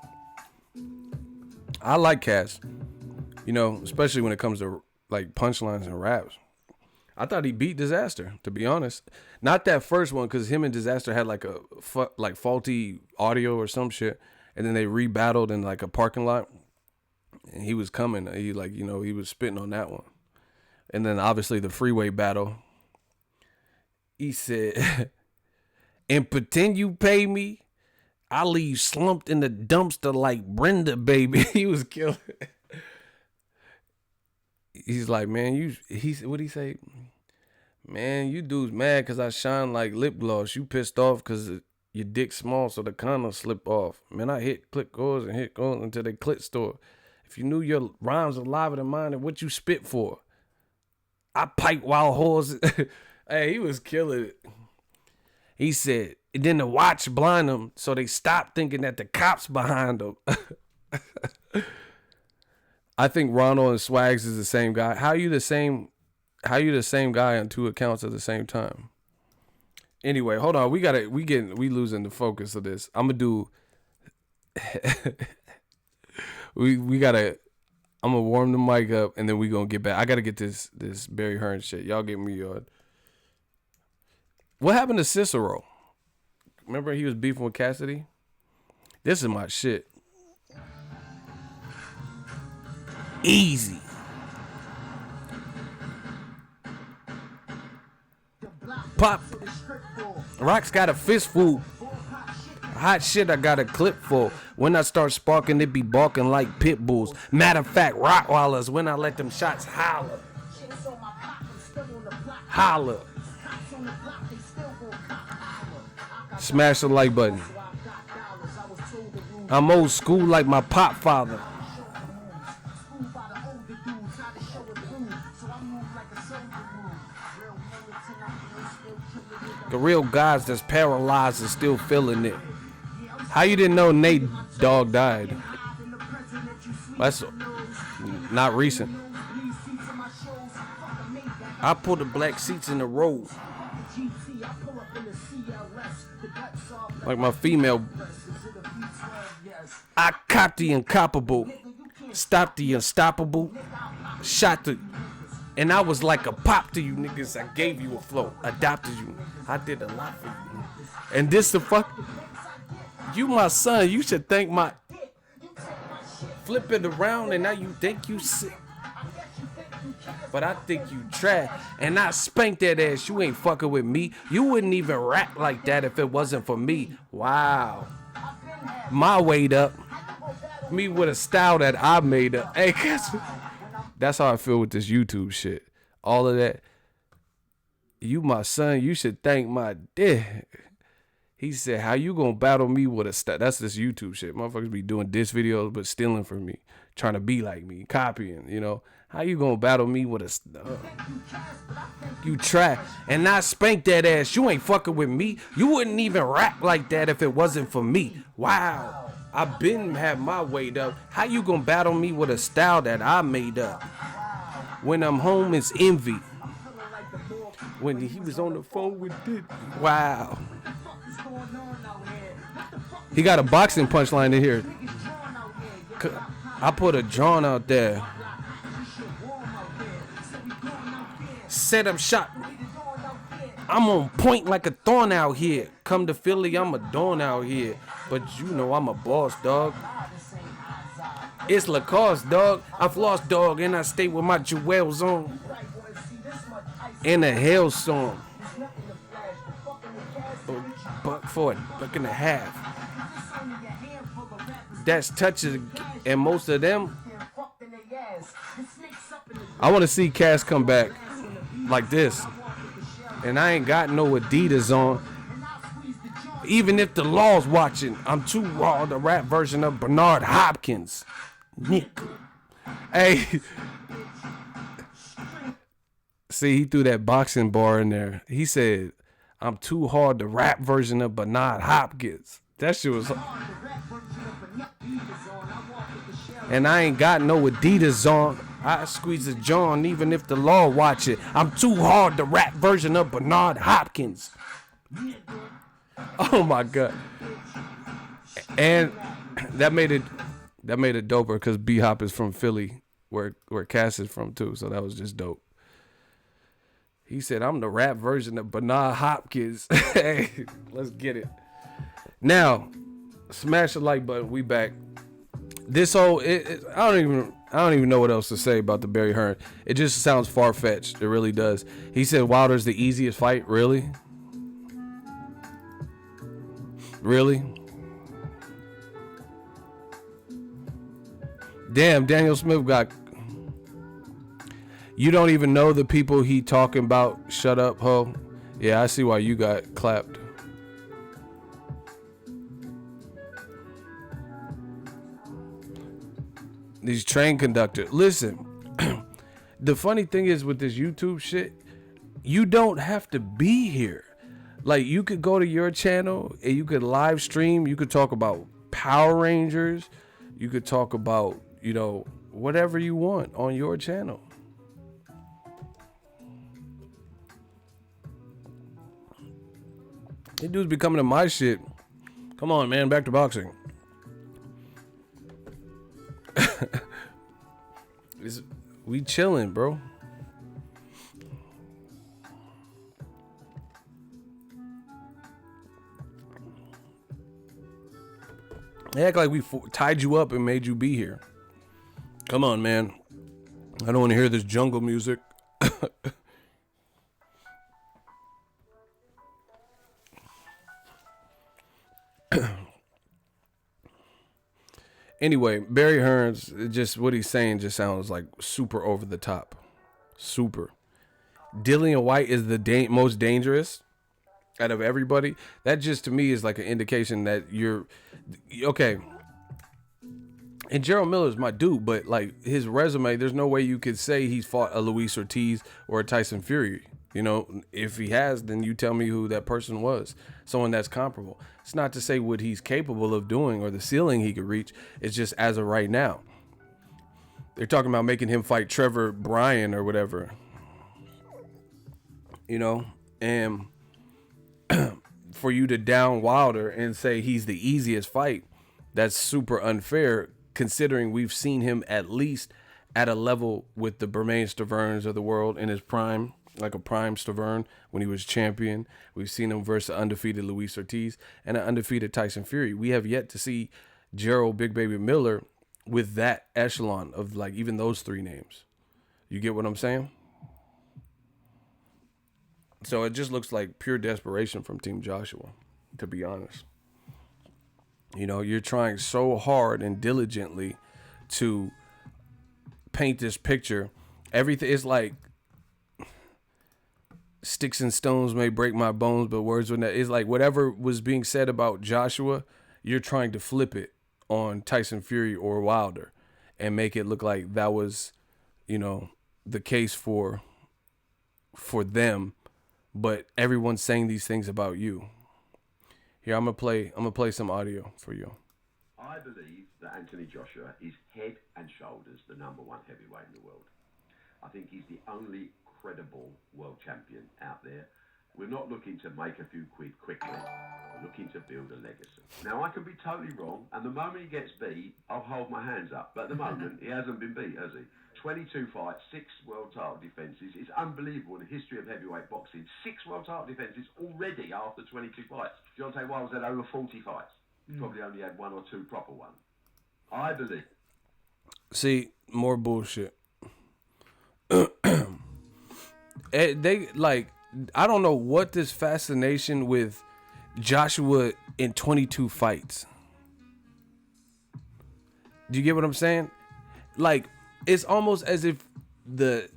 I like Cass. You know, especially when it comes to like punchlines and raps. I thought he beat Disaster, to be honest. Not that first one, because him and Disaster had like a faulty audio or some shit, and then they rebattled in like a parking lot. And he was coming. He he was spitting on that one. And then obviously the freeway battle. He said, "And pretend you pay me, I leave slumped in the dumpster like Brenda, baby." He was killing. He's like, "Man, what'd he say? Man, you dudes mad because I shine like lip gloss. You pissed off because your dick small, so the condom slip off. Man, I hit click goals and hit goals until they clit store. If you knew your rhymes are liver than mine, and what you spit for? I pipe wild horses." Hey, he was killing it. He said, and then the watch blind them, so they stopped thinking that the cops behind them. I think Ronald and Swags is the same guy. How you the same guy on two accounts at the same time? Anyway, hold on. We losing the focus of this. I'm gonna do. I'm gonna warm the mic up and then we gonna get back. I gotta get this Barry Hearns shit. Y'all get me on. What happened to Cicero? Remember he was beefing with Cassidy? This is my shit. Easy. Pop. Rock's got a fistful. Hot shit I got a clip for. When I start sparking, it be barking like pit bulls. Matter of fact, Rottweilers, when I let them shots holler. Holler. Smash the like button. I'm old school like my pop father. The real guys that's paralyzed and still feeling it. How you didn't know Nate Dogg died? That's not recent. I put the black seats in the road. Like my female. I caught the incapable. Stopped the unstoppable. Shot the. And I was like a pop to you niggas. I gave you a flow. Adopted you. I did a lot for you. And this the fuck. You my son. You should thank my. Flip it around and now you think you sick. But I think you trash. And I spanked that ass. You ain't fucking with me. You wouldn't even rap like that if it wasn't for me. Wow. My weight up. Me with a style that I made up. Hey, that's how I feel with this YouTube shit. All of that. You my son, you should thank my dad. He said, how you gonna battle me with a style? That's this YouTube shit. Motherfuckers be doing diss videos but stealing from me. Trying to be like me. Copying, you know. How you gonna battle me with a you try and I spank that ass. You ain't fucking with me. You wouldn't even rap like that if it wasn't for me. Wow. I been had my weight up. How you gonna battle me with a style that I made up? When I'm home, it's envy. When he was on the phone with it. Wow. He got a boxing punchline in here. I put a drawn out there. Set up shot. I'm on point like a thorn out here. Come to Philly, I'm a dawn out here. But you know I'm a boss, dog. It's Lacoste, dog. I've lost, dog, and I stay with my jewels on. In a hell song. Buck for $1.50. That's touches, and most of them. I want to see Cass come back like this. And I ain't got no Adidas on. Even if the law's watching, I'm too raw. The rap version of Bernard Hopkins. Nick. Hey. See, he threw that boxing bar in there. He said, I'm too hard. The rap version of Bernard Hopkins. That shit was. And I ain't got no Adidas on. I squeeze a John even if the law watch it. I'm too hard. The rap version of Bernard Hopkins. Oh my God. And that made it doper because B Hop is from Philly, where Cass is from too. So that was just dope. He said, I'm the rap version of Bernard Hopkins. Hey, let's get it. Now, smash the like button. We back. This whole I don't even know what else to say about the Barry Hearn. It just sounds far-fetched. It really does. He said Wilder's the easiest fight. Really? Really? Damn, Daniel Smith got. You don't even know the people he talking about. Shut up, ho. Yeah, I see why you got clapped. These train conductors. Listen, the funny thing is with this YouTube shit, you don't have to be here. Like, you could go to your channel and you could live stream. You could talk about Power Rangers. You could talk about, you know, whatever you want on your channel. This dude's becoming to my shit. Come on, man. Back to boxing. We chilling, bro. They act like we tied you up and made you be here. Come on, man. I don't want to hear this jungle music. Anyway, Barry Hearns, just what he's saying just sounds like super over the top. Super. Dillian Whyte is the most dangerous out of everybody. That just to me is like an indication that you're okay. And Gerald Miller's my dude, but like his resume, there's no way you could say he's fought a Luis Ortiz or a Tyson Fury. You know, if he has, then you tell me who that person was. Someone that's comparable. It's not to say what he's capable of doing or the ceiling he could reach. It's just as of right now. They're talking about making him fight Trevor Bryan or whatever. You know, and for you to down Wilder and say he's the easiest fight, that's super unfair considering we've seen him at least at a level with the Bermain Steverns of the world in his prime, like a prime Stevern when he was champion. We've seen him versus an undefeated Luis Ortiz and an undefeated Tyson Fury. We have yet to see Gerald Big Baby Miller with that echelon of like even those three names. You get what I'm saying? So it just looks like pure desperation from Team Joshua, to be honest. You know, you're trying so hard and diligently to paint this picture. Everything is like sticks and stones may break my bones, but words will not. It's like whatever was being said about Joshua, you're trying to flip it on Tyson Fury or Wilder and make it look like that was, you know, the case for them. But everyone's saying these things about you. Here, I'm gonna play some audio for you. I believe that Anthony Joshua is head and shoulders the #1 heavyweight in the world. I think he's the only credible world champion out there. We're not looking to make a few quid quickly. We're looking to build a legacy. Now, I could be totally wrong, and the moment he gets beat, I'll hold my hands up. But at the moment, he hasn't been beat, has he? 22 fights, 6 world title defences. It's unbelievable in the history of heavyweight boxing. 6 world title defences already after 22 fights. Deontay Wilder's had over 40 fights. Probably only had 1 or 2 proper ones. I believe. See, more bullshit. They like, I don't know what this fascination with Joshua in 22 fights. Do you get what I'm saying? Like, it's almost as if the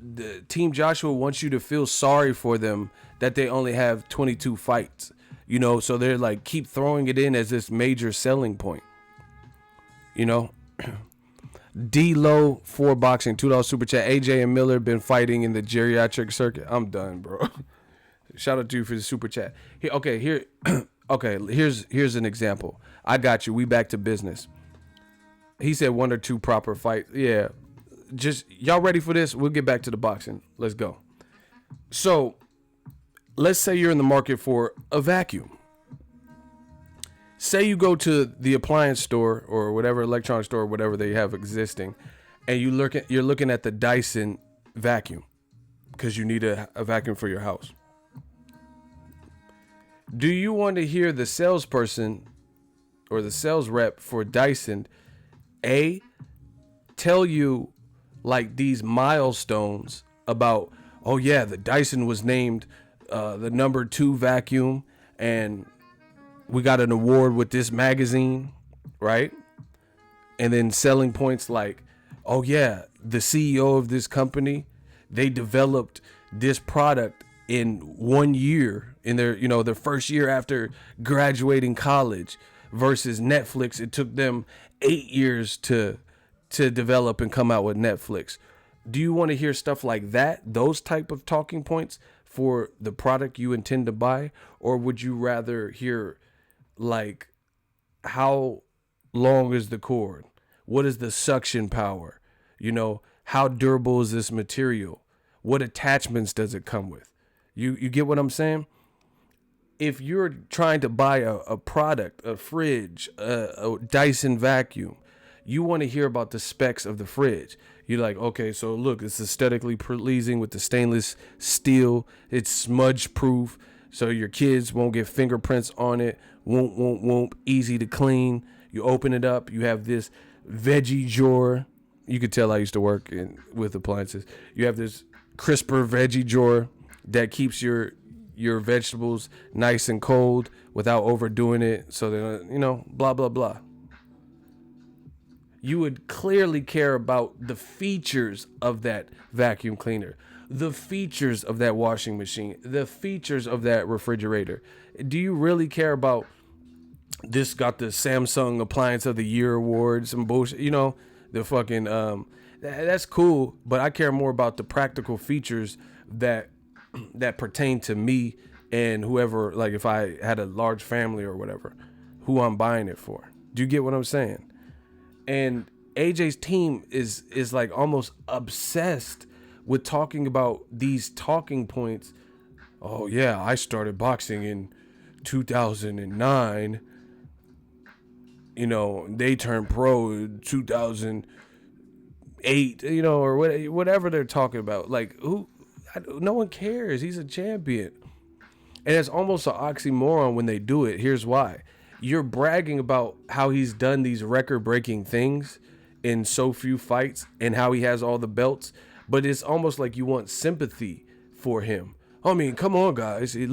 Team Joshua wants you to feel sorry for them that they only have 22 fights. You know, so they're like keep throwing it in as this major selling point. You know? D-Low for boxing, $2 super chat. AJ and Miller been fighting in the geriatric circuit. I'm done, bro. Shout out to you for the super chat. Here's an example. I got you. We back to business. He said 1 or 2 proper fights. Yeah. Just y'all ready for this? We'll get back to the boxing. Let's go. So let's say you're in the market for a vacuum. Say you go to the appliance store or whatever electronic store, whatever they have existing, and you're looking at the Dyson vacuum because you need a vacuum for your house. Do you want to hear the salesperson or the sales rep for Dyson tell you like these milestones about, oh yeah, the Dyson was named the #2 vacuum and we got an award with this magazine, right? And then selling points like, oh yeah, the CEO of this company, they developed this product in 1 year in their, you know, their first year after graduating college versus Netflix. It took them 8 years to develop and come out with Netflix. Do you want to hear stuff like that? Those type of talking points for the product you intend to buy? Or would you rather hear like, how long is the cord? What is the suction power? You know, how durable is this material? What attachments does it come with? You get what I'm saying? If you're trying to buy a product, a fridge, a Dyson vacuum, you want to hear about the specs of the fridge. You're like, okay, so look, it's aesthetically pleasing with the stainless steel. It's smudge proof, so your kids won't get fingerprints on it. Won't. Easy to clean. You open it up. You have this veggie drawer. You could tell I used to work with appliances. You have this crisper veggie drawer that keeps your vegetables nice and cold without overdoing it. So that, you know, blah, blah, blah. you would clearly care about the features of that vacuum cleaner, the features of that washing machine, the features of that refrigerator. Do you really care about this got the Samsung Appliance of the Year award, some bullshit, you know, the fucking, that's cool, but I care more about the practical features that pertain to me and whoever, like if I had a large family or whatever, who I'm buying it for. Do you get what I'm saying? And AJ's team is like almost obsessed with talking about these talking points. Oh yeah, I started boxing in 2009. You know, they turned pro in 2008, you know, or whatever they're talking about. Like, no one cares. He's a champion. And it's almost an oxymoron when they do it. Here's why. You're bragging about how he's done these record-breaking things in so few fights and how he has all the belts, but it's almost like you want sympathy for him. I mean, come on, guys. He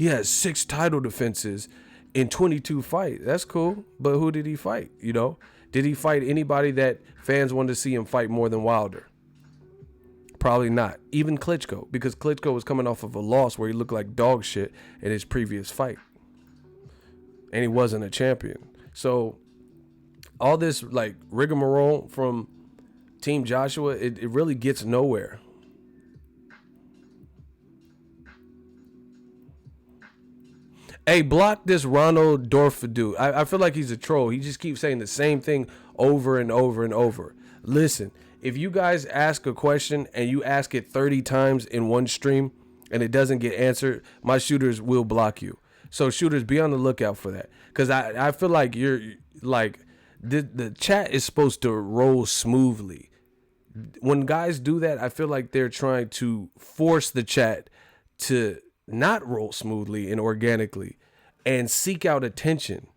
has 6 title defenses in 22 fights. That's cool, but who did he fight, you know? Did he fight anybody that fans wanted to see him fight more than Wilder? Probably not. Even Klitschko, because Klitschko was coming off of a loss where he looked like dog shit in his previous fight. And he wasn't a champion. So all this like rigmarole from Team Joshua, it really gets nowhere. Hey, block this Ronald Dorf dude. I feel like he's a troll. He just keeps saying the same thing over and over and over. Listen, if you guys ask a question and you ask it 30 times in one stream and it doesn't get answered, my shooters will block you. So shooters, be on the lookout for that. Because I feel like you're like, the chat is supposed to roll smoothly. When guys do that, I feel like they're trying to force the chat to not roll smoothly and organically and seek out attention.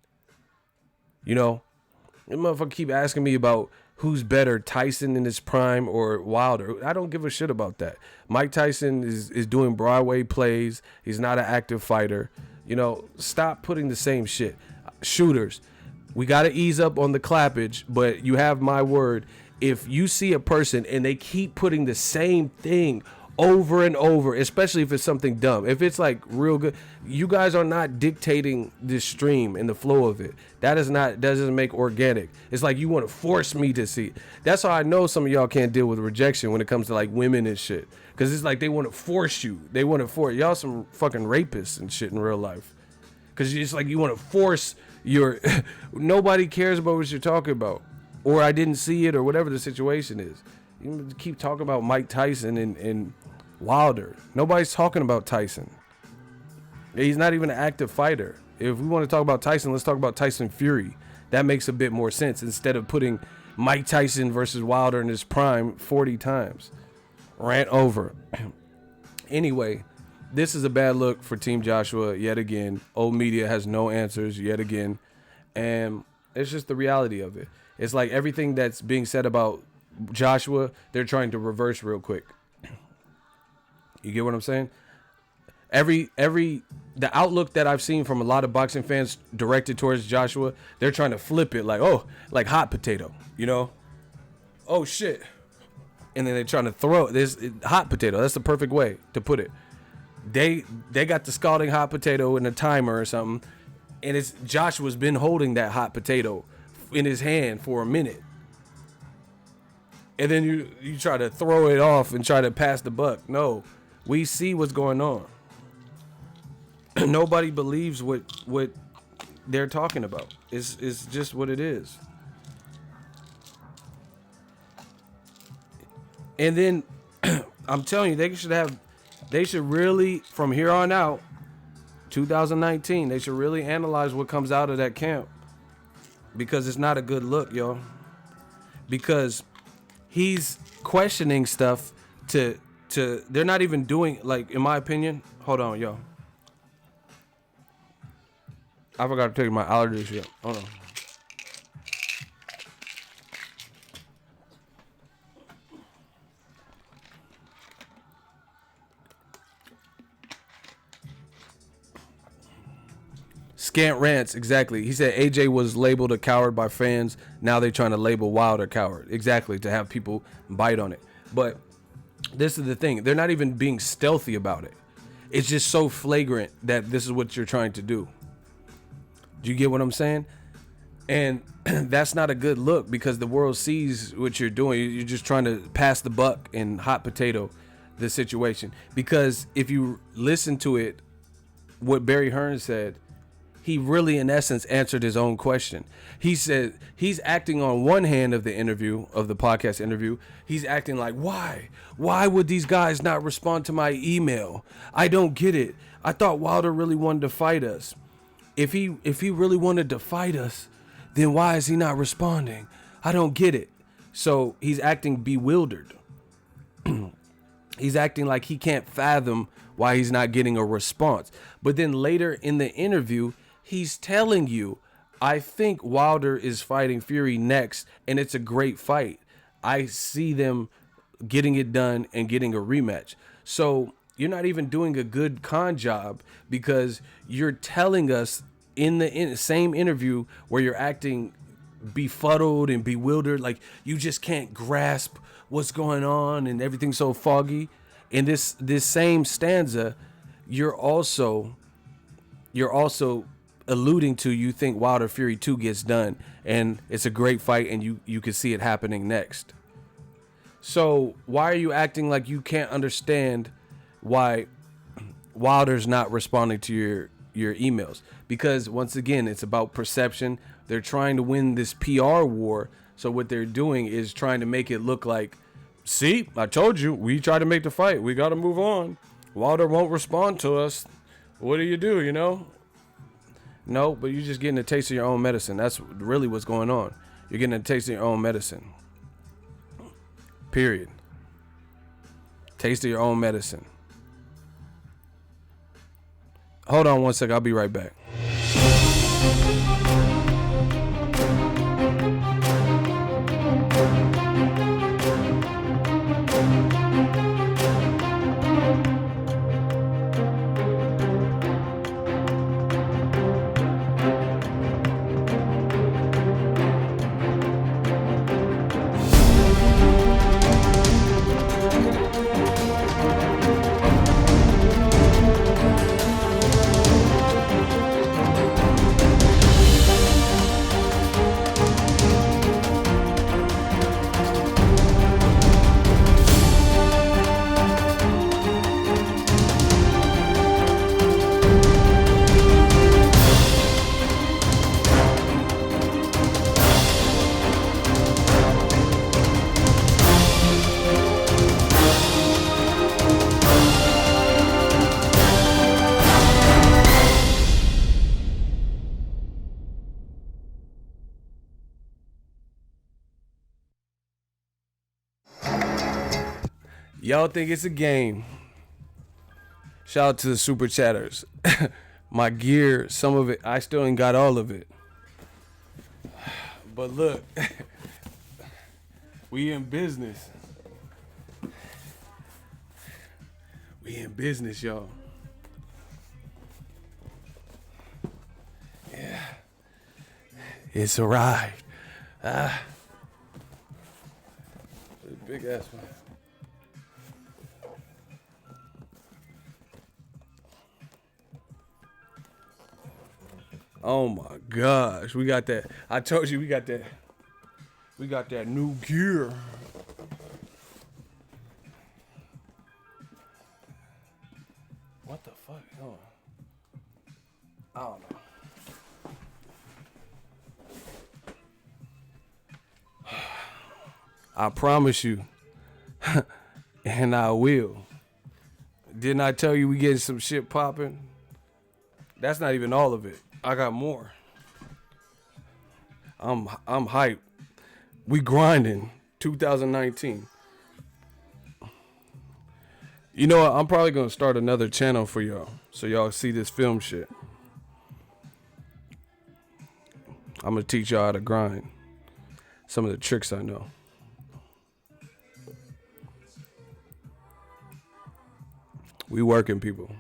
You know, the motherfucker keep asking me about who's better, Tyson in his prime or Wilder. I don't give a shit about that. Mike Tyson is doing Broadway plays. He's not an active fighter. You know, stop putting the same shit. Shooters, we got to ease up on the clappage, but you have my word. If you see a person and they keep putting the same thing over and over, especially if it's something dumb, if it's like real good, you guys are not dictating this stream and the flow of it. That doesn't make organic. It's like you want to force me to see. That's how I know some of y'all can't deal with rejection when it comes to like women and shit. Cause it's like they want to force you. They want to force y'all some fucking rapists and shit in real life. Cause it's like you want to force your. Nobody cares about what you're talking about, or I didn't see it, or whatever the situation is. You keep talking about Mike Tyson and Wilder. Nobody's talking about Tyson. He's not even an active fighter. If we want to talk about Tyson, let's talk about Tyson Fury. That makes a bit more sense instead of putting Mike Tyson versus Wilder in his prime 40 times. Rant over. Anyway, this is a bad look for Team Joshua yet again. Old media has no answers yet again. And it's just the reality of it. It's like everything that's being said about Joshua, they're trying to reverse real quick. You get what I'm saying? The outlook that I've seen from a lot of boxing fans directed towards Joshua, they're trying to flip it like, oh, like hot potato, you know? Oh shit. And then they're trying to throw this hot potato. That's the perfect way to put it. They got the scalding hot potato in a timer or something, and it's Joshua's been holding that hot potato in his hand for a minute. And then you try to throw it off and try to pass the buck. No, we see what's going on. Nobody believes what they're talking about. It's just what it is. And then I'm telling you, they should really, from here on out, 2019, they should really analyze what comes out of that camp, because it's not a good look, yo. Because he's questioning stuff to they're not even doing, like, in my opinion. Hold on, yo. I forgot to take my allergy shit. Hold on. Scant rants, exactly. He said AJ was labeled a coward by fans. Now they're trying to label Wilder coward. Exactly, to have people bite on it. But this is the thing. They're not even being stealthy about it. It's just so flagrant that this is what you're trying to do. Do you get what I'm saying? And that's not a good look because the world sees what you're doing. You're just trying to pass the buck and hot potato the situation. Because if you listen to it, what Barry Hearns said, he really, in essence, answered his own question. He said he's acting on one hand of the interview, of the podcast interview. He's acting like, why? Why would these guys not respond to my email? I don't get it. I thought Wilder really wanted to fight us. If he really wanted to fight us, then why is he not responding? I don't get it. So he's acting bewildered. He's acting like he can't fathom why he's not getting a response. But then later in the interview, he's telling you, I think Wilder is fighting Fury next, and it's a great fight. I see them getting it done and getting a rematch. So you're not even doing a good con job because you're telling us in the same interview where you're acting befuddled and bewildered, like you just can't grasp what's going on and everything's so foggy. In this same stanza, you're also alluding to you think Wilder Fury 2 gets done and it's a great fight and you can see it happening next. So why are you acting like you can't understand why Wilder's not responding to your emails? Because once again, it's about perception. They're trying to win this PR war. So what they're doing is trying to make it look like, see, I told you, we tried to make the fight. We got to move on. Wilder won't respond to us. What do, you know? No, but you're just getting a taste of your own medicine. That's really what's going on. You're getting a taste of your own medicine. Period. Taste of your own medicine. Hold on one sec. I'll be right back. Y'all think it's a game. Shout out to the super chatters. My gear, some of it, I still ain't got all of it. But look, we in business. We in business, y'all. Yeah. It's arrived. Big ass one. Oh my gosh, we got that. I told you we got that. We got that new gear. What the fuck? Oh. I don't know. I promise you, and I will. Didn't I tell you we getting some shit popping? That's not even all of it. I got more. I'm hyped. We grinding. 2019. You know what? I'm probably gonna start another channel for y'all, so y'all see this film shit. I'm gonna teach y'all how to grind. Some of the tricks I know. We working, people.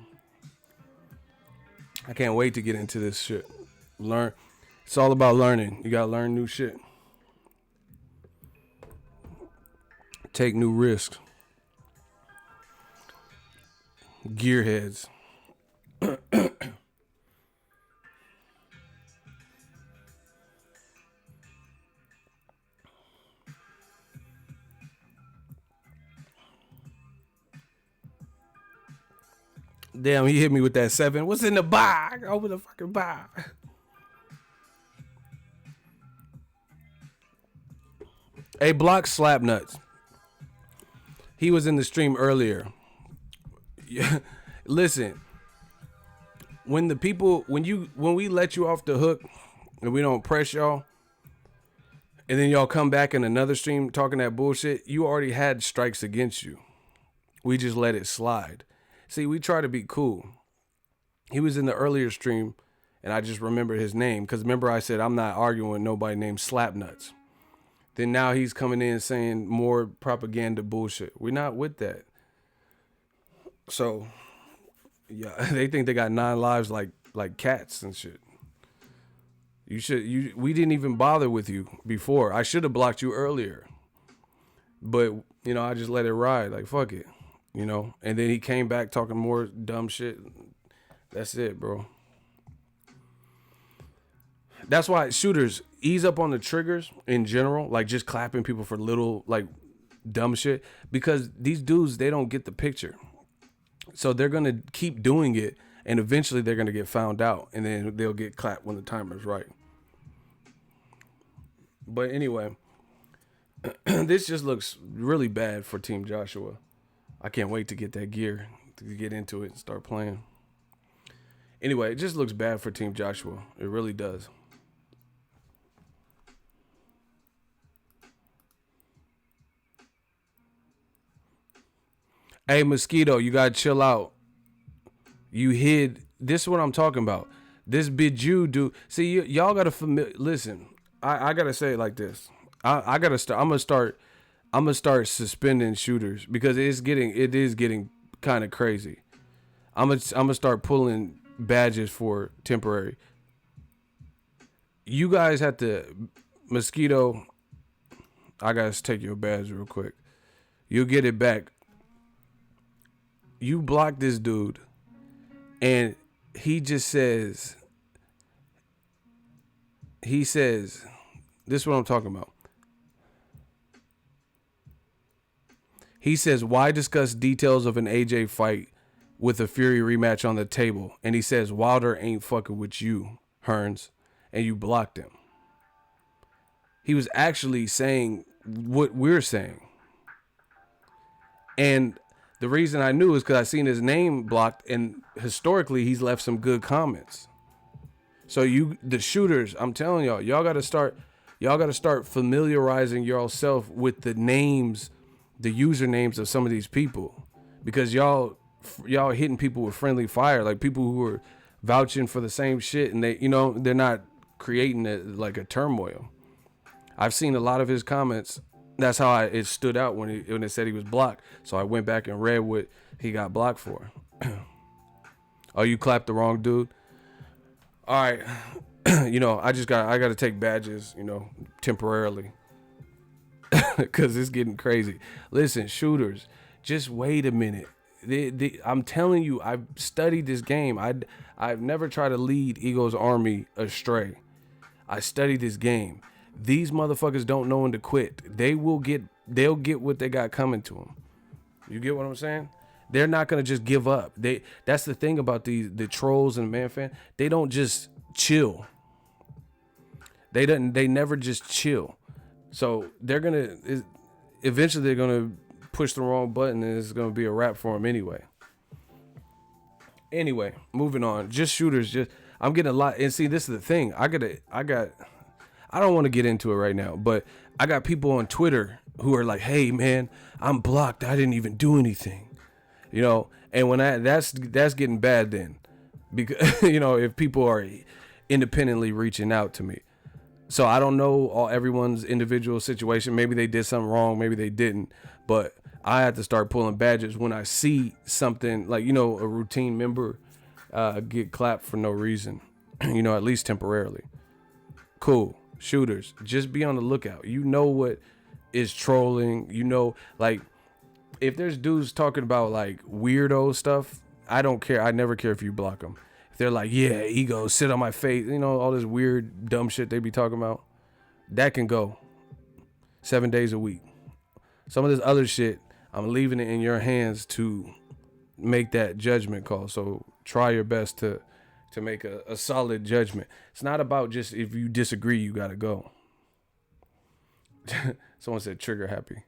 I can't wait to get into this shit. Learn. It's all about learning. You gotta learn new shit. Take new risks. Gearheads. Damn, he hit me with that 7. What's in the bag? Open the fucking bag. Hey, Block Slap Nuts. He was in the stream earlier. Yeah. Listen, when we let you off the hook and we don't press y'all, and then y'all come back in another stream talking that bullshit, you already had strikes against you. We just let it slide. See, we try to be cool. He was in the earlier stream, and I just remembered his name, because remember I said I'm not arguing with nobody named Slapnuts. Then now he's coming in saying more propaganda bullshit. We're not with that. So, yeah, they think they got 9 lives like cats and shit. We didn't even bother with you before. I should have blocked you earlier. But, I just let it ride. Like, fuck it. And then he came back talking more dumb shit. That's it, bro. That's why shooters ease up on the triggers in general, like just clapping people for little, like, dumb shit. Because these dudes, they don't get the picture. So they're going to keep doing it, and eventually they're going to get found out, and then they'll get clapped when the timer's right. But anyway, this just looks really bad for Team Joshua. I can't wait to get that gear, to get into it and start playing. Anyway, it just looks bad for Team Joshua. It really does. Hey, Mosquito, you gotta chill out. You hid. This is what I'm talking about. This Biju dude. See, y'all gotta listen. I gotta say it like this. I gotta start. I'm gonna start suspending shooters because it is getting kind of crazy. I'm gonna start pulling badges for temporary. You guys have to, Mosquito. I gotta take your badge real quick. You'll get it back. You block this dude, and he just says. He says, "This is what I'm talking about." He says, "Why discuss details of an AJ fight with a Fury rematch on the table?" And he says, "Wilder ain't fucking with you, Hearns," and you blocked him. He was actually saying what we're saying. And the reason I knew is because I seen his name blocked, and historically he's left some good comments. So the shooters, I'm telling y'all gotta start familiarizing yourself with the names, the usernames of some of these people, because y'all hitting people with friendly fire, like people who are vouching for the same shit, and they're not creating like a turmoil. I've seen a lot of his comments. That's how it stood out when it said he was blocked. So I went back and read what he got blocked for. Oh, you clapped the wrong dude. All right, I got to take badges, temporarily, because it's getting crazy. Listen, shooters, just wait a minute. I'm telling you, I've studied this game. I've never tried to lead Ego's army astray. I studied this game. These motherfuckers don't know when to quit. They'll get what they got coming to them. You get what I'm saying? They're not gonna just give up. That's the thing about the trolls and man fan. They don't just chill. They never just chill. So eventually they're gonna push the wrong button, and it's gonna be a wrap for them anyway. Anyway, moving on. Just shooters. I'm getting a lot. And see, this is the thing. I don't want to get into it right now, but I got people on Twitter who are like, "Hey man, I'm blocked. I didn't even do anything." And when that's getting bad then, because if people are independently reaching out to me. So I don't know everyone's individual situation. Maybe they did something wrong, maybe they didn't, but I have to start pulling badges when I see something like, a routine member get clapped for no reason. you know, at least temporarily. Cool. Shooters, just be on the lookout. You know what is trolling. You know, like, if there's dudes talking about like weirdo stuff, I don't care. I never care if you block them. If they're like, yeah, ego, sit on my face, you know, all this weird, dumb shit they be talking about, that can go 7 days a week. Some of this other shit, I'm leaving it in your hands to make that judgment call. So try your best to make a solid judgment. It's not about just if you disagree, you got to go. Someone said trigger happy.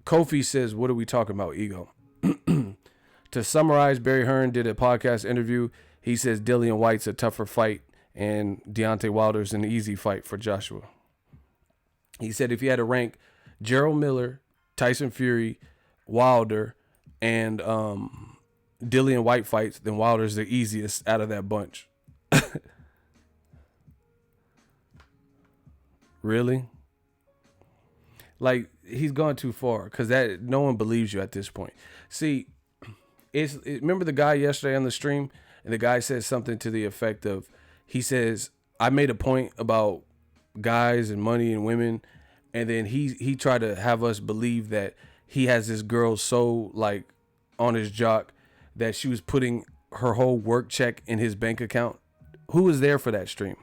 Kofi says, what are we talking about, ego? To summarize, Barry Hearn did a podcast interview. He says Dillian Whyte's a tougher fight and Deontay Wilder's an easy fight for Joshua. He said if he had to rank Gerald Miller, Tyson Fury, Wilder, and Dillian Whyte fights, then Wilder's the easiest out of that bunch. Really? Like, he's gone too far, because that no one believes you at this point. See, remember the guy yesterday on the stream, and the guy said something to the effect of, he says, I made a point about guys and money and women, and then he tried to have us believe that he has this girl so like on his jock that she was putting her whole work check in his bank account. Who was there for that stream?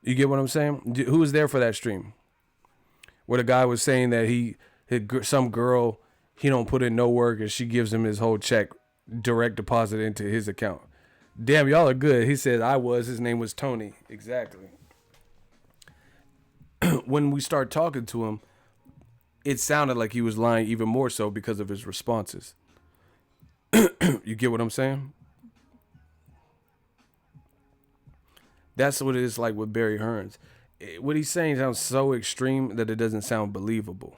You get what I'm saying? Who was there for that stream? Where the guy was saying that some girl, he don't put in no work and she gives him his whole check direct deposit into his account. Damn, y'all are good. He said his name was Tony. Exactly. When we start talking to him, it sounded like he was lying even more so because of his responses. You get what I'm saying? That's what it is like with Barry Hearns. What he's saying sounds so extreme that it doesn't sound believable.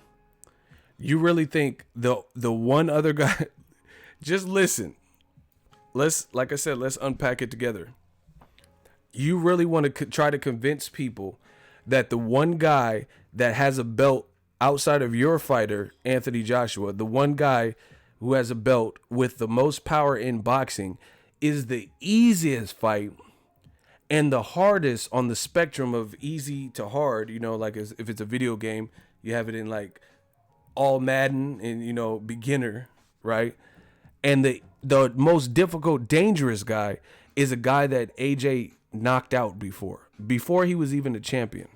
You really think the one other guy? Just listen. Like I said, let's unpack it together. You really want to try to convince people that the one guy that has a belt outside of your fighter, Anthony Joshua, the one guy who has a belt with the most power in boxing, is the easiest fight and the hardest on the spectrum of easy to hard, you know, like if it's a video game, you have it in like all Madden and, you know, beginner, right? And the most difficult, dangerous guy is a guy that AJ knocked out before he was even a champion.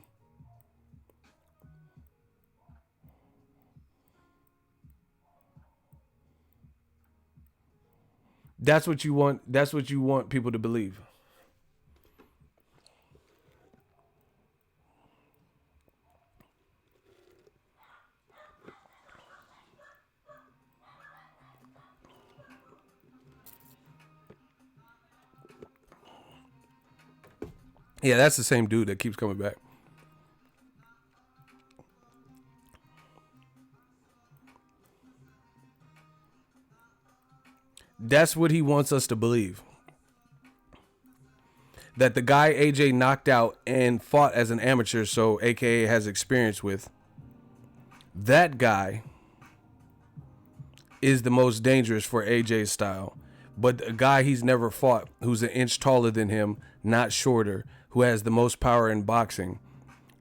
That's what you want. That's what you want people to believe. Yeah, that's the same dude that keeps coming back. That's what he wants us to believe. That the guy AJ knocked out and fought as an amateur, so AKA has experience with, that guy is the most dangerous for AJ's style. But a guy he's never fought, who's an inch taller than him, not shorter, who has the most power in boxing,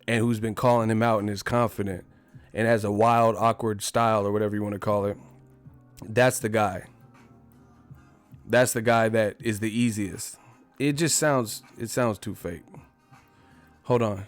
and who's been calling him out and is confident, and has a wild, awkward style, or whatever you want to call it, that's the guy. That's the guy that is the easiest. It sounds too fake. Hold on.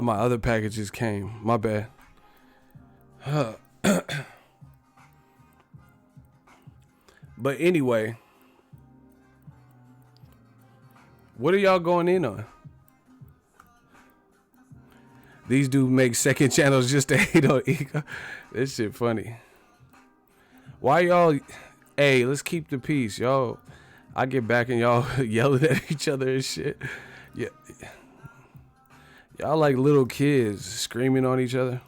my other packages came. My bad. But anyway, what are y'all going in on? These dudes make second channels just to hate on Ego. This shit funny. Why y'all? Hey, let's keep the peace, y'all. I get back and y'all yelling at each other and shit. Yeah, y'all like little kids screaming on each other.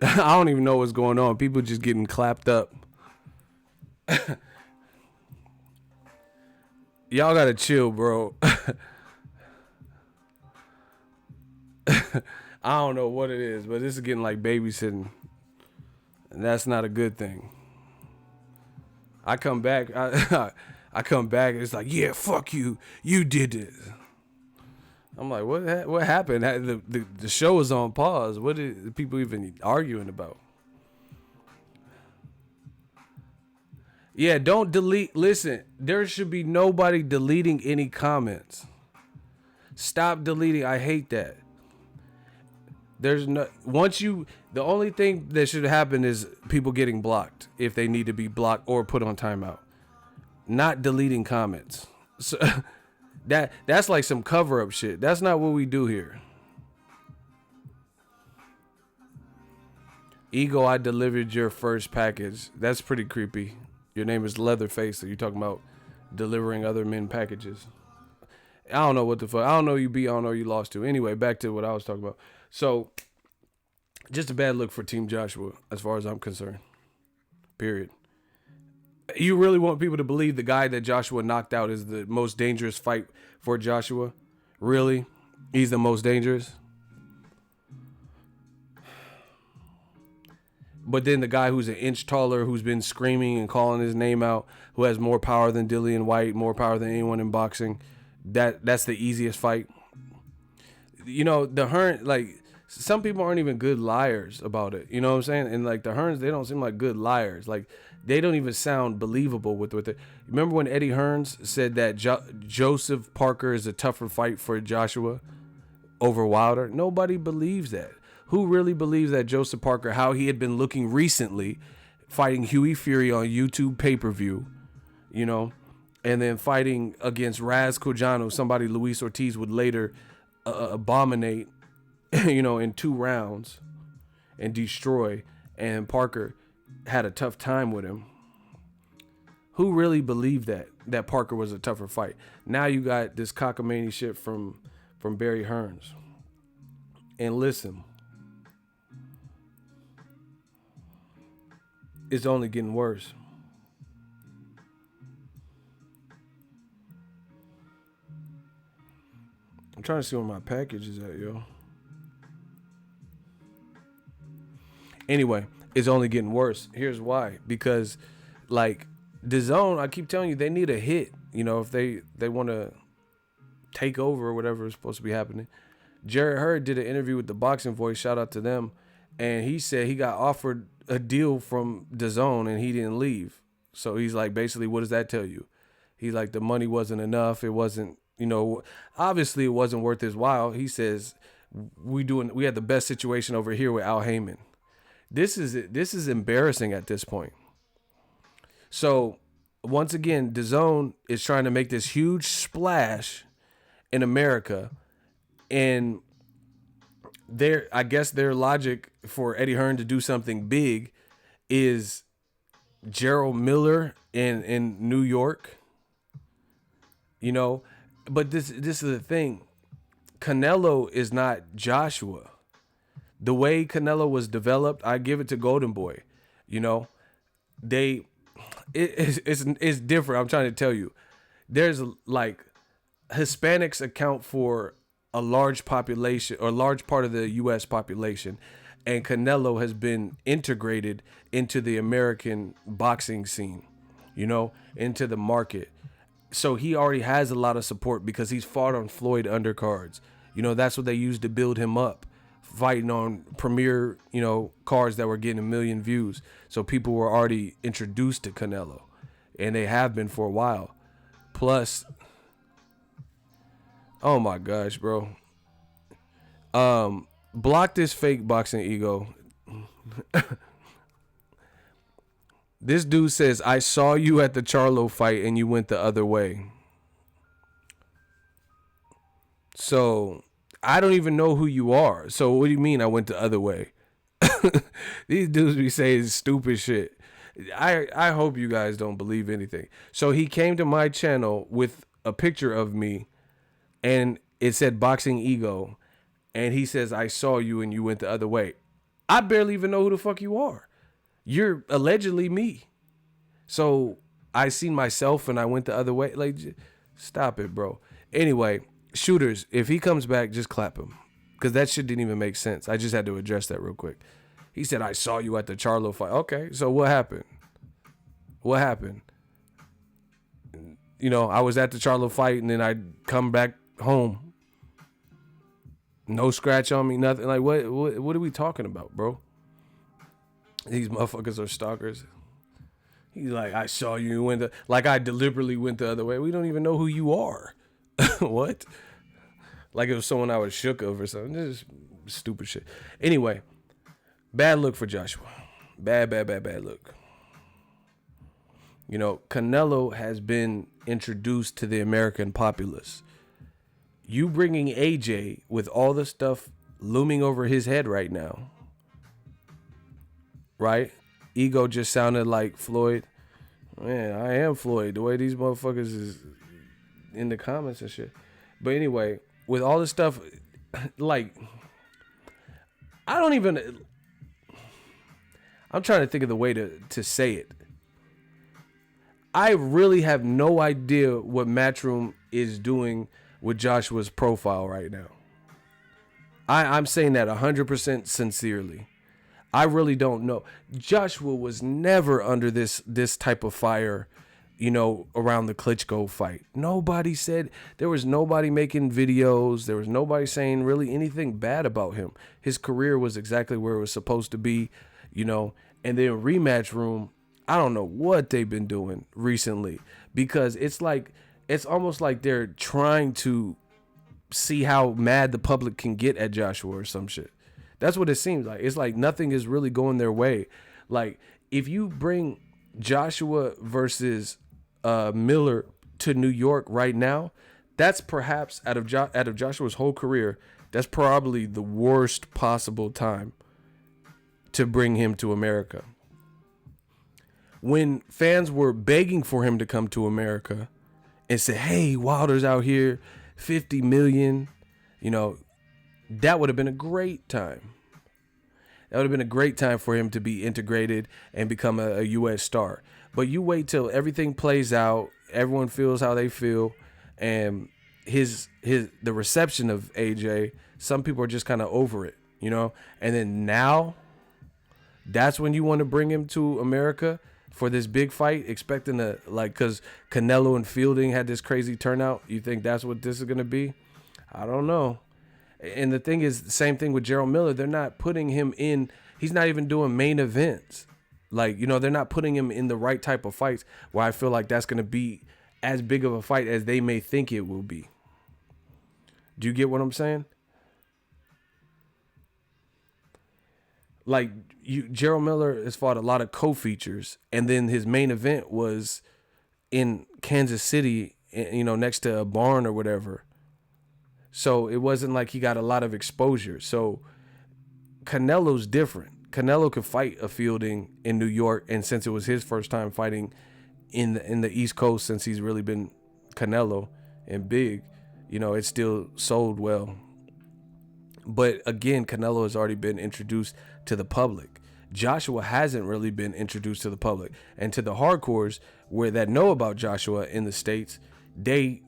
I don't even know what's going on. People just getting clapped up. Y'all gotta chill, bro. I don't know what it is, but this is getting like babysitting. And that's not a good thing. I come back, I come back, and it's like, yeah, fuck you. You did this. I'm like, what happened? The show is on pause. What are people even arguing about? Yeah, don't delete. Listen, there should be nobody deleting any comments. Stop deleting. I hate that. There's no, the only thing that should happen is people getting blocked if they need to be blocked or put on timeout. Not deleting comments. So that's like some cover up shit. That's not what we do here. Ego, I delivered your first package. That's pretty creepy. Your name is Leatherface, so you're talking about delivering other men packages. I don't know what the fuck. I don't know you beat, I don't know you lost to. Anyway, back to what I was talking about. So, just a bad look for Team Joshua, as far as I'm concerned. Period. You really want people to believe the guy that Joshua knocked out is the most dangerous fight for Joshua? Really? He's the most dangerous? But then the guy who's an inch taller, who's been screaming and calling his name out, who has more power than Dillian Whyte, more power than anyone in boxing, that's the easiest fight. You know, the Hearn, like, some people aren't even good liars about it. You know what I'm saying? And like the Hearns, they don't seem like good liars. Like, they don't even sound believable with it. Remember when Eddie Hearns said that Joseph Parker is a tougher fight for Joshua over Wilder? Nobody believes that. Who really believes that Joseph Parker, how he had been looking recently, fighting Huey Fury on YouTube pay-per-view, you know, and then fighting against Raz Cojano, somebody Luis Ortiz would later abominate, you know, in 2 rounds and destroy, and Parker had a tough time with him. Who really believed that Parker was a tougher fight? Now you got this cockamamie shit from Barry Hearns. And listen, it's only getting worse. I'm trying to see where my package is at, yo. Anyway, it's only getting worse. Here's why. Because, like, DAZN, I keep telling you, they need a hit. You know, if they want to take over or whatever is supposed to be happening. Jared Hurd did an interview with the Boxing Voice. Shout out to them. And he said he got offered a deal from DAZN and he didn't leave. So he's like, basically, what does that tell you? He's like, the money wasn't enough. It wasn't, you know, obviously it wasn't worth his while. He says, we had the best situation over here with Al Heyman. This is embarrassing at this point. So once again, DAZN is trying to make this huge splash in America, and I guess their logic for Eddie Hearn to do something big is Gerald Miller in New York. You know, but this is the thing. Canelo is not Joshua. The way Canelo was developed, I give it to Golden Boy. You know, it's different. I'm trying to tell you. There's like Hispanics account for a large population or a large part of the U.S. population, and Canelo has been integrated into the American boxing scene, you know, into the market. So he already has a lot of support because he's fought on Floyd undercards. You know, that's what they used to build him up, fighting on premier, you know, cards that were getting 1 million views. So people were already introduced to Canelo. and they have been for a while. Plus, oh my gosh, bro. Block this fake Boxingego. This dude says, I saw you at the Charlo fight and you went the other way. So, I don't even know who you are. So, what do you mean I went the other way? These dudes be saying stupid shit. I hope you guys don't believe anything. So, he came to my channel with a picture of me and it said Boxingego. And he says, I saw you and you went the other way. I barely even know who the fuck you are. You're allegedly me. So I seen myself and I went the other way. Like, stop it, bro. Anyway, shooters, if he comes back, just clap him. Because that shit didn't even make sense. I just had to address that real quick. He said, I saw you at the Charlo fight. Okay, so what happened? What happened? You know, I was at the Charlo fight and then I come back home. No scratch on me, nothing. Like, what are we talking about, bro? These motherfuckers are stalkers. He's like, I saw you went the, like I deliberately went the other way. We don't even know who you are. What? Like it was someone I was shook of or something. This is stupid shit. Anyway, bad look for Joshua. Bad look. You know, Canelo has been introduced to the American populace. You bringing AJ with all the stuff looming over his head right now, right? Ego just sounded like Floyd. Man, I am Floyd. The way these motherfuckers is in the comments and shit. But anyway, with all this stuff, like, I'm trying to think of the way to say it. I really have no idea what Matchroom is doing with Joshua's profile right now. I'm saying that 100% sincerely. I really don't know. Joshua was never under this type of fire, you know, around the Klitschko fight. Nobody said, there was nobody making videos. There was nobody saying really anything bad about him. His career was exactly where it was supposed to be, you know. And then Rematch Room, I don't know what they've been doing recently, because it's almost like they're trying to see how mad the public can get at Joshua or some shit. That's what it seems like. It's like nothing is really going their way. Like, if you bring Joshua versus Miller to New York right now, that's perhaps out of Joshua's whole career, that's probably the worst possible time to bring him to America. When fans were begging for him to come to America and say, hey, Wilder's out here, 50 million, you know, that would have been a great time. That would have been a great time for him to be integrated and become a U.S. star. But you wait till everything plays out, everyone feels how they feel, and the reception of AJ, some people are just kind of over it, you know? And then now, that's when you want to bring him to America for this big fight, expecting to, like, because Canelo and Fielding had this crazy turnout. You think that's what this is going to be? I don't know. And the thing is, the same thing with Gerald Miller. They're not putting him in. He's not even doing main events. Like, you know, they're not putting him in the right type of fights where I feel like that's going to be as big of a fight as they may think it will be. Do you get what I'm saying? Like, Gerald Miller has fought a lot of co-features, and then his main event was in Kansas City, you know, next to a barn or whatever. So it wasn't like he got a lot of exposure. So Canelo's different. Canelo could fight a Fielding in New York, and since it was his first time fighting in the East Coast, since he's really been Canelo and big, you know, it still sold well. But again, Canelo has already been introduced to the public. Joshua hasn't really been introduced to the public. And to the hardcores that know about Joshua in the States, a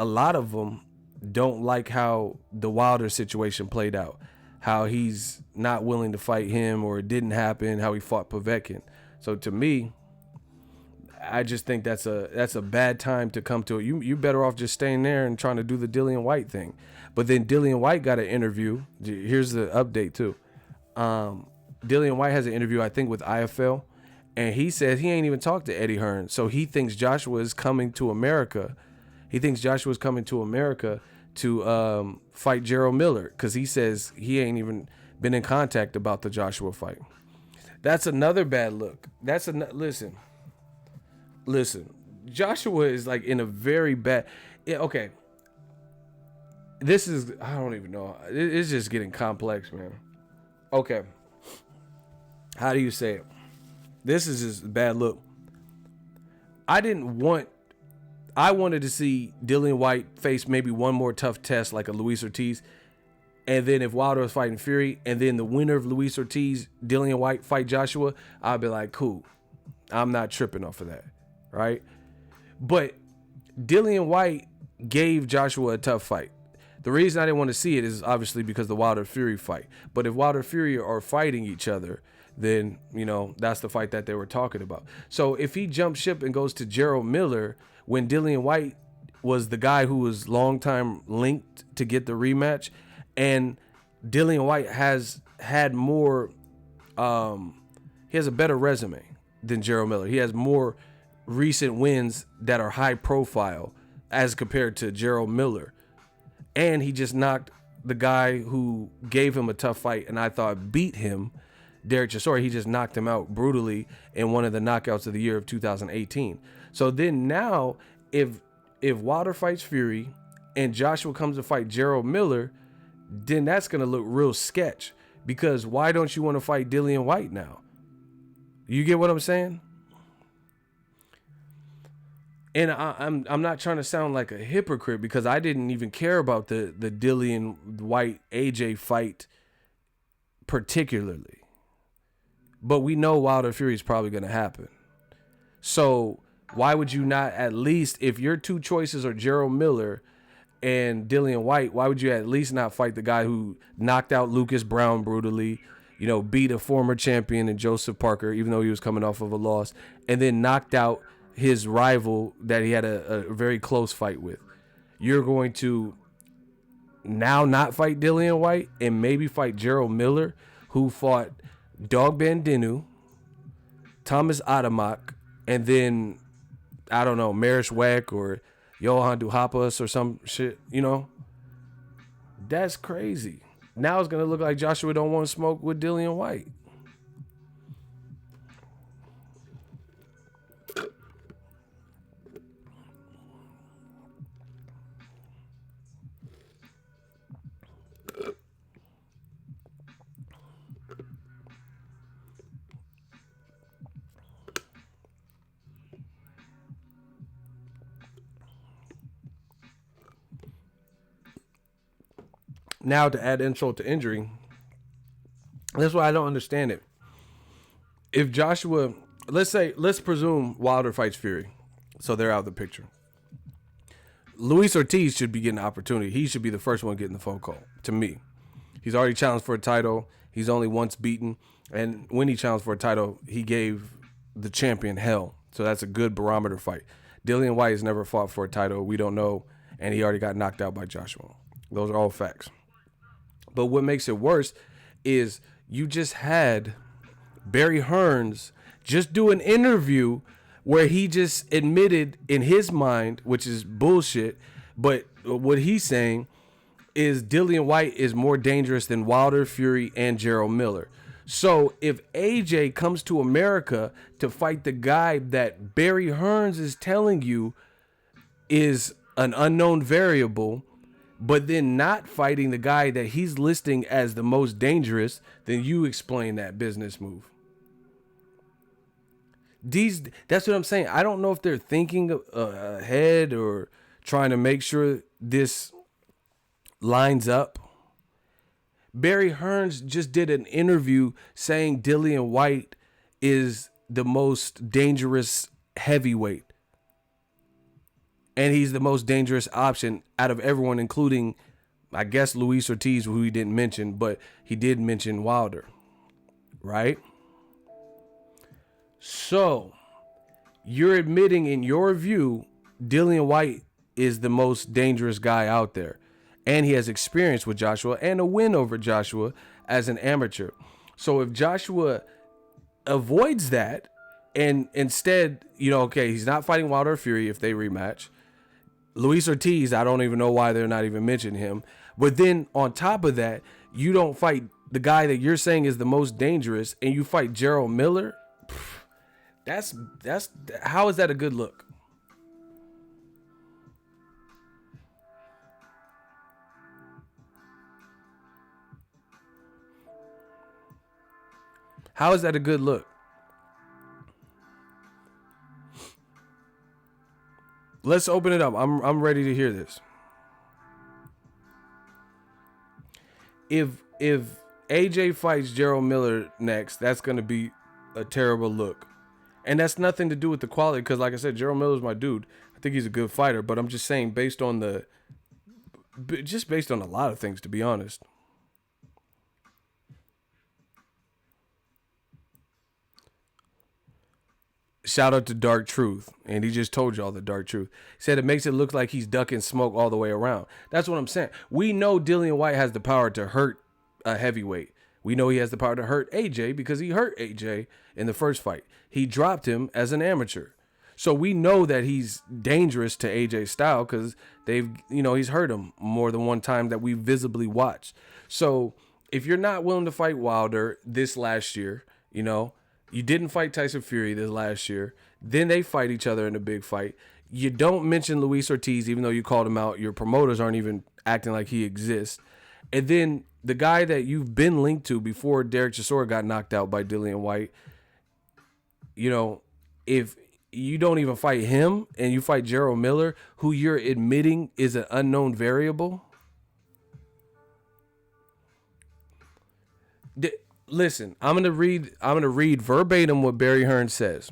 lot of them don't like how the Wilder situation played out, how he's not willing to fight him, or it didn't happen, how he fought Povetkin. So to me, I just think that's a bad time to come to it. You better off just staying there and trying to do the Dillian Whyte thing. But then Dillian Whyte got an interview. Here's the update too. Dillian Whyte has an interview, I think, with IFL, And he says he ain't even talked to Eddie Hearn. So he thinks Joshua is coming to America. He thinks Joshua's coming to America to fight Gerald Miller, because he says he ain't even been in contact about the Joshua fight. That's another bad look. Listen. Joshua is like in a very bad. Yeah, okay. This is, I don't even know. It's just getting complex, man. Okay. How do you say it? This is just a bad look. I wanted to see Dillian Whyte face maybe one more tough test like a Luis Ortiz. And then if Wilder was fighting Fury, and then the winner of Luis Ortiz, Dillian Whyte, fight Joshua, I'd be like, cool. I'm not tripping off of that, right? But Dillian Whyte gave Joshua a tough fight. The reason I didn't want to see it is obviously because the Wilder Fury fight. But if Wilder Fury are fighting each other, then, you know, that's the fight that they were talking about. So if he jumps ship and goes to Gerald Miller, when Dillian Whyte was the guy who was long time linked to get the rematch, and Dillian Whyte has had more, he has a better resume than Gerald Miller. He has more recent wins that are high profile as compared to Gerald Miller. And he just knocked the guy who gave him a tough fight and I thought beat him, Derek Chisora. He just knocked him out brutally in one of the knockouts of the year of 2018. So then now, if Wilder fights Fury and Joshua comes to fight Gerald Miller, then that's going to look real sketch, because why don't you want to fight Dillian Whyte now? You get what I'm saying? And I'm not trying to sound like a hypocrite, because I didn't even care about the Dillian Whyte AJ fight particularly. But we know Wilder Fury is probably going to happen. So why would you not at least, if your two choices are Gerald Miller and Dillian Whyte, why would you at least not fight the guy who knocked out Lucas Brown brutally, you know, beat a former champion in Joseph Parker, even though he was coming off of a loss, and then knocked out his rival that he had a very close fight with? You're going to now not fight Dillian Whyte and maybe fight Gerald Miller, who fought Dog Bandinu, Thomas Adamak, and then, I don't know, Marish Weck or Johan Duhaupas or some shit, you know? That's crazy. Now it's going to look like Joshua don't want to smoke with Dillian Whyte. Now, to add insult to injury, that's why I don't understand it. If Joshua, let's presume Wilder fights Fury, so they're out of the picture. Luis Ortiz should be getting an opportunity. He should be the first one getting the phone call, to me. He's already challenged for a title. He's only once beaten. And when he challenged for a title, he gave the champion hell. So that's a good barometer fight. Dillian Whyte has never fought for a title. We don't know. And he already got knocked out by Joshua. Those are all facts. But what makes it worse is you just had Barry Hearns just do an interview where he just admitted in his mind, which is bullshit, but what he's saying is Dillian Whyte is more dangerous than Wilder, Fury, and Gerald Miller. So if AJ comes to America to fight the guy that Barry Hearns is telling you is an unknown variable, but then not fighting the guy that he's listing as the most dangerous, then you explain that business move. That's what I'm saying. I don't know if they're thinking ahead or trying to make sure this lines up. Barry Hearns just did an interview saying Dillian Whyte is the most dangerous heavyweight. And he's the most dangerous option out of everyone, including, I guess, Luis Ortiz, who he didn't mention, but he did mention Wilder, right? So you're admitting, in your view, Dillian Whyte is the most dangerous guy out there. And he has experience with Joshua and a win over Joshua as an amateur. So if Joshua avoids that, And instead, okay, he's not fighting Wilder or Fury if they rematch. Luis Ortiz, I don't even know why they're not even mentioning him. But then on top of that, you don't fight the guy that you're saying is the most dangerous, and you fight Gerald Miller. That's how is that a good look? How is that a good look? Let's open it up. I'm ready to hear this. If AJ fights Gerald Miller next, that's going to be a terrible look. And that's nothing to do with the quality, because like I said, Gerald Miller's my dude. I think he's a good fighter, but I'm just saying based on a lot of things, to be honest. Shout out to Dark Truth, and he just told y'all the Dark Truth. He said it makes it look like he's ducking smoke all the way around. That's what I'm saying. We know Dillian Whyte has the power to hurt a heavyweight. We know he has the power to hurt AJ because he hurt AJ in the first fight. He dropped him as an amateur. So we know that he's dangerous to AJ's style because he's hurt him more than one time that we visibly watched. So if you're not willing to fight Wilder this last year, you didn't fight Tyson Fury this last year. Then they fight each other in a big fight. You don't mention Luis Ortiz, even though you called him out. Your promoters aren't even acting like he exists. And then the guy that you've been linked to before Derek Chisora got knocked out by Dillian Whyte, if you don't even fight him and you fight Gerald Miller, who you're admitting is an unknown variable. Listen, I'm gonna read verbatim what Barry Hearns says.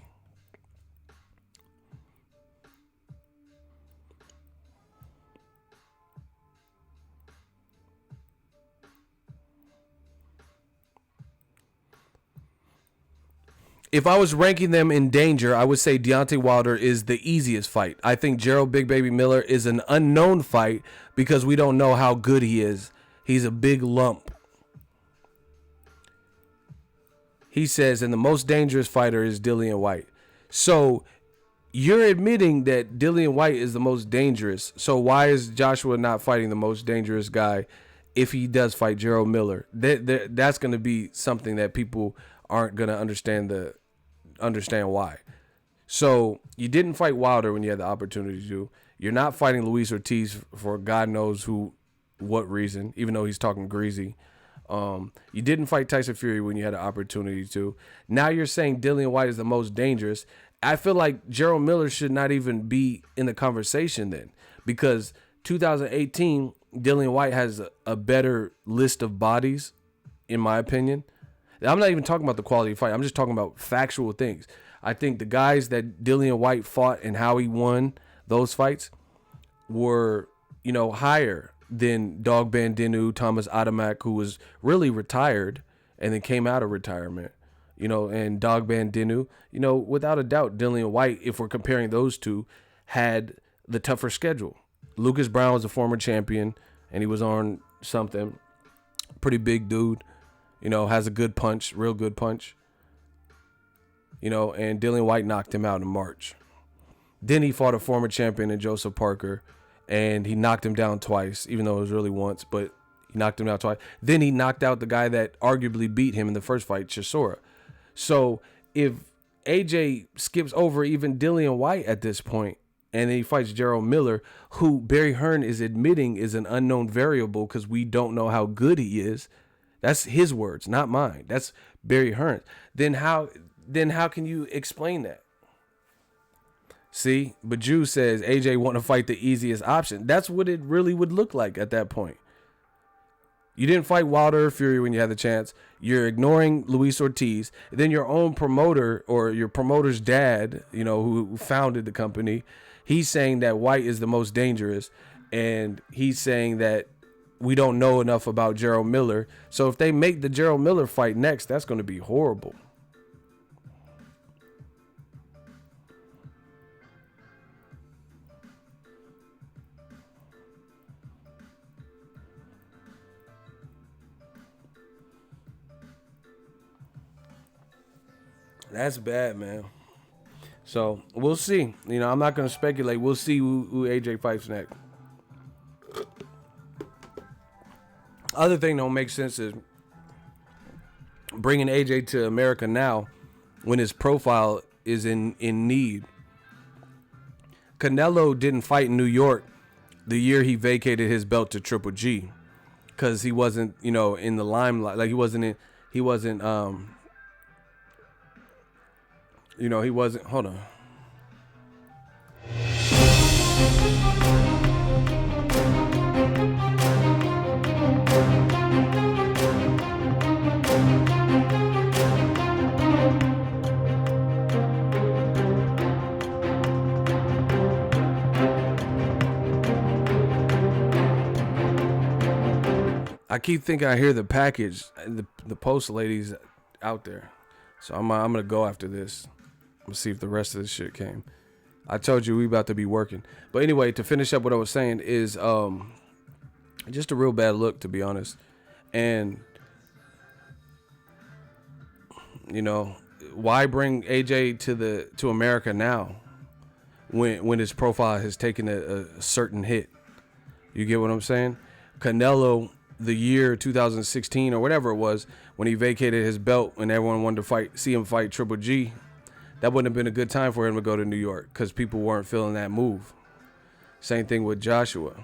If I was ranking them in danger, I would say Deontay Wilder is the easiest fight. I think Gerald Big Baby Miller is an unknown fight because we don't know how good he is. He's a big lump. He says, and the most dangerous fighter is Dillian Whyte. So you're admitting that Dillian Whyte is the most dangerous. So why is Joshua not fighting the most dangerous guy if he does fight Gerald Miller? That's going to be something that people aren't going to understand why. So you didn't fight Wilder when you had the opportunity to. You're not fighting Luis Ortiz for God knows what reason, even though he's talking greasy. You didn't fight Tyson Fury when you had an opportunity to. Now you're saying Dillian Whyte is the most dangerous. I feel like Gerald Miller should not even be in the conversation then, because 2018, Dillian Whyte has a better list of bodies, in my opinion. I'm not even talking about the quality of fight. I'm just talking about factual things. I think the guys that Dillian Whyte fought and how he won those fights were, higher than Dog Bandinu, Thomas Adamak, who was really retired and then came out of retirement, and Dog Bandinu, without a doubt, Dillian Whyte, if we're comparing those two, had the tougher schedule. Lucas Brown was a former champion and he was on something. Pretty big dude, has a good punch, real good punch, and Dillian Whyte knocked him out in March. Then he fought a former champion in Joseph Parker, and he knocked him down twice, even though it was really once, but he knocked him out twice. Then he knocked out the guy that arguably beat him in the first fight, Chisora. So if AJ skips over even Dillian Whyte at this point, and then he fights Gerald Miller, who Barry Hearn is admitting is an unknown variable because we don't know how good he is. That's his words, not mine. That's Barry Hearn. Then how can you explain that? See, but Drew says AJ want to fight the easiest option. That's what it really would look like at that point. You didn't fight Wilder or Fury when you had the chance. You're ignoring Luis Ortiz. Then your own promoter or your promoter's dad, who founded the company, he's saying that Whyte is the most dangerous. And he's saying that we don't know enough about Gerald Miller. So if they make the Gerald Miller fight next, that's going to be horrible. That's bad, man. So we'll see. You know, I'm not gonna speculate. We'll see who AJ fights next. Other thing that don't make sense is bringing AJ to America now when his profile is in need. Canelo didn't fight in New York the year he vacated his belt to Triple G because he wasn't, you know, in the limelight. Like he wasn't, hold on. I keep thinking I hear the package, the post ladies out there. So I'm gonna go after this. I'm gonna see if the rest of this shit came. I told you we about to be working. But anyway, to finish up what I was saying is just a real bad look, to be honest. And you know, why bring AJ to America now when his profile has taken a certain hit? You get what I'm saying? Canelo, the year 2016 or whatever it was, when he vacated his belt and everyone wanted to see him fight Triple G, that wouldn't have been a good time for him to go to New York because people weren't feeling that move. Same thing with Joshua.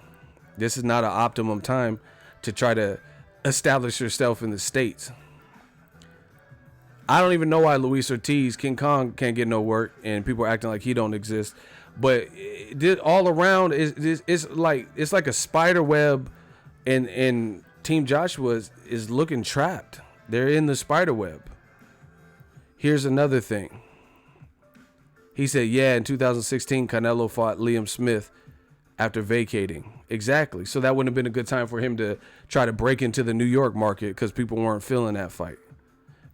This is not an optimum time to try to establish yourself in the States. I don't even know why Luis Ortiz, King Kong, can't get no work and people are acting like he don't exist. But all around it's like a spider web, and Team Joshua is looking trapped. They're in the spider web. Here's another thing. He said, yeah, in 2016, Canelo fought Liam Smith after vacating. Exactly. So that wouldn't have been a good time for him to try to break into the New York market because people weren't feeling that fight,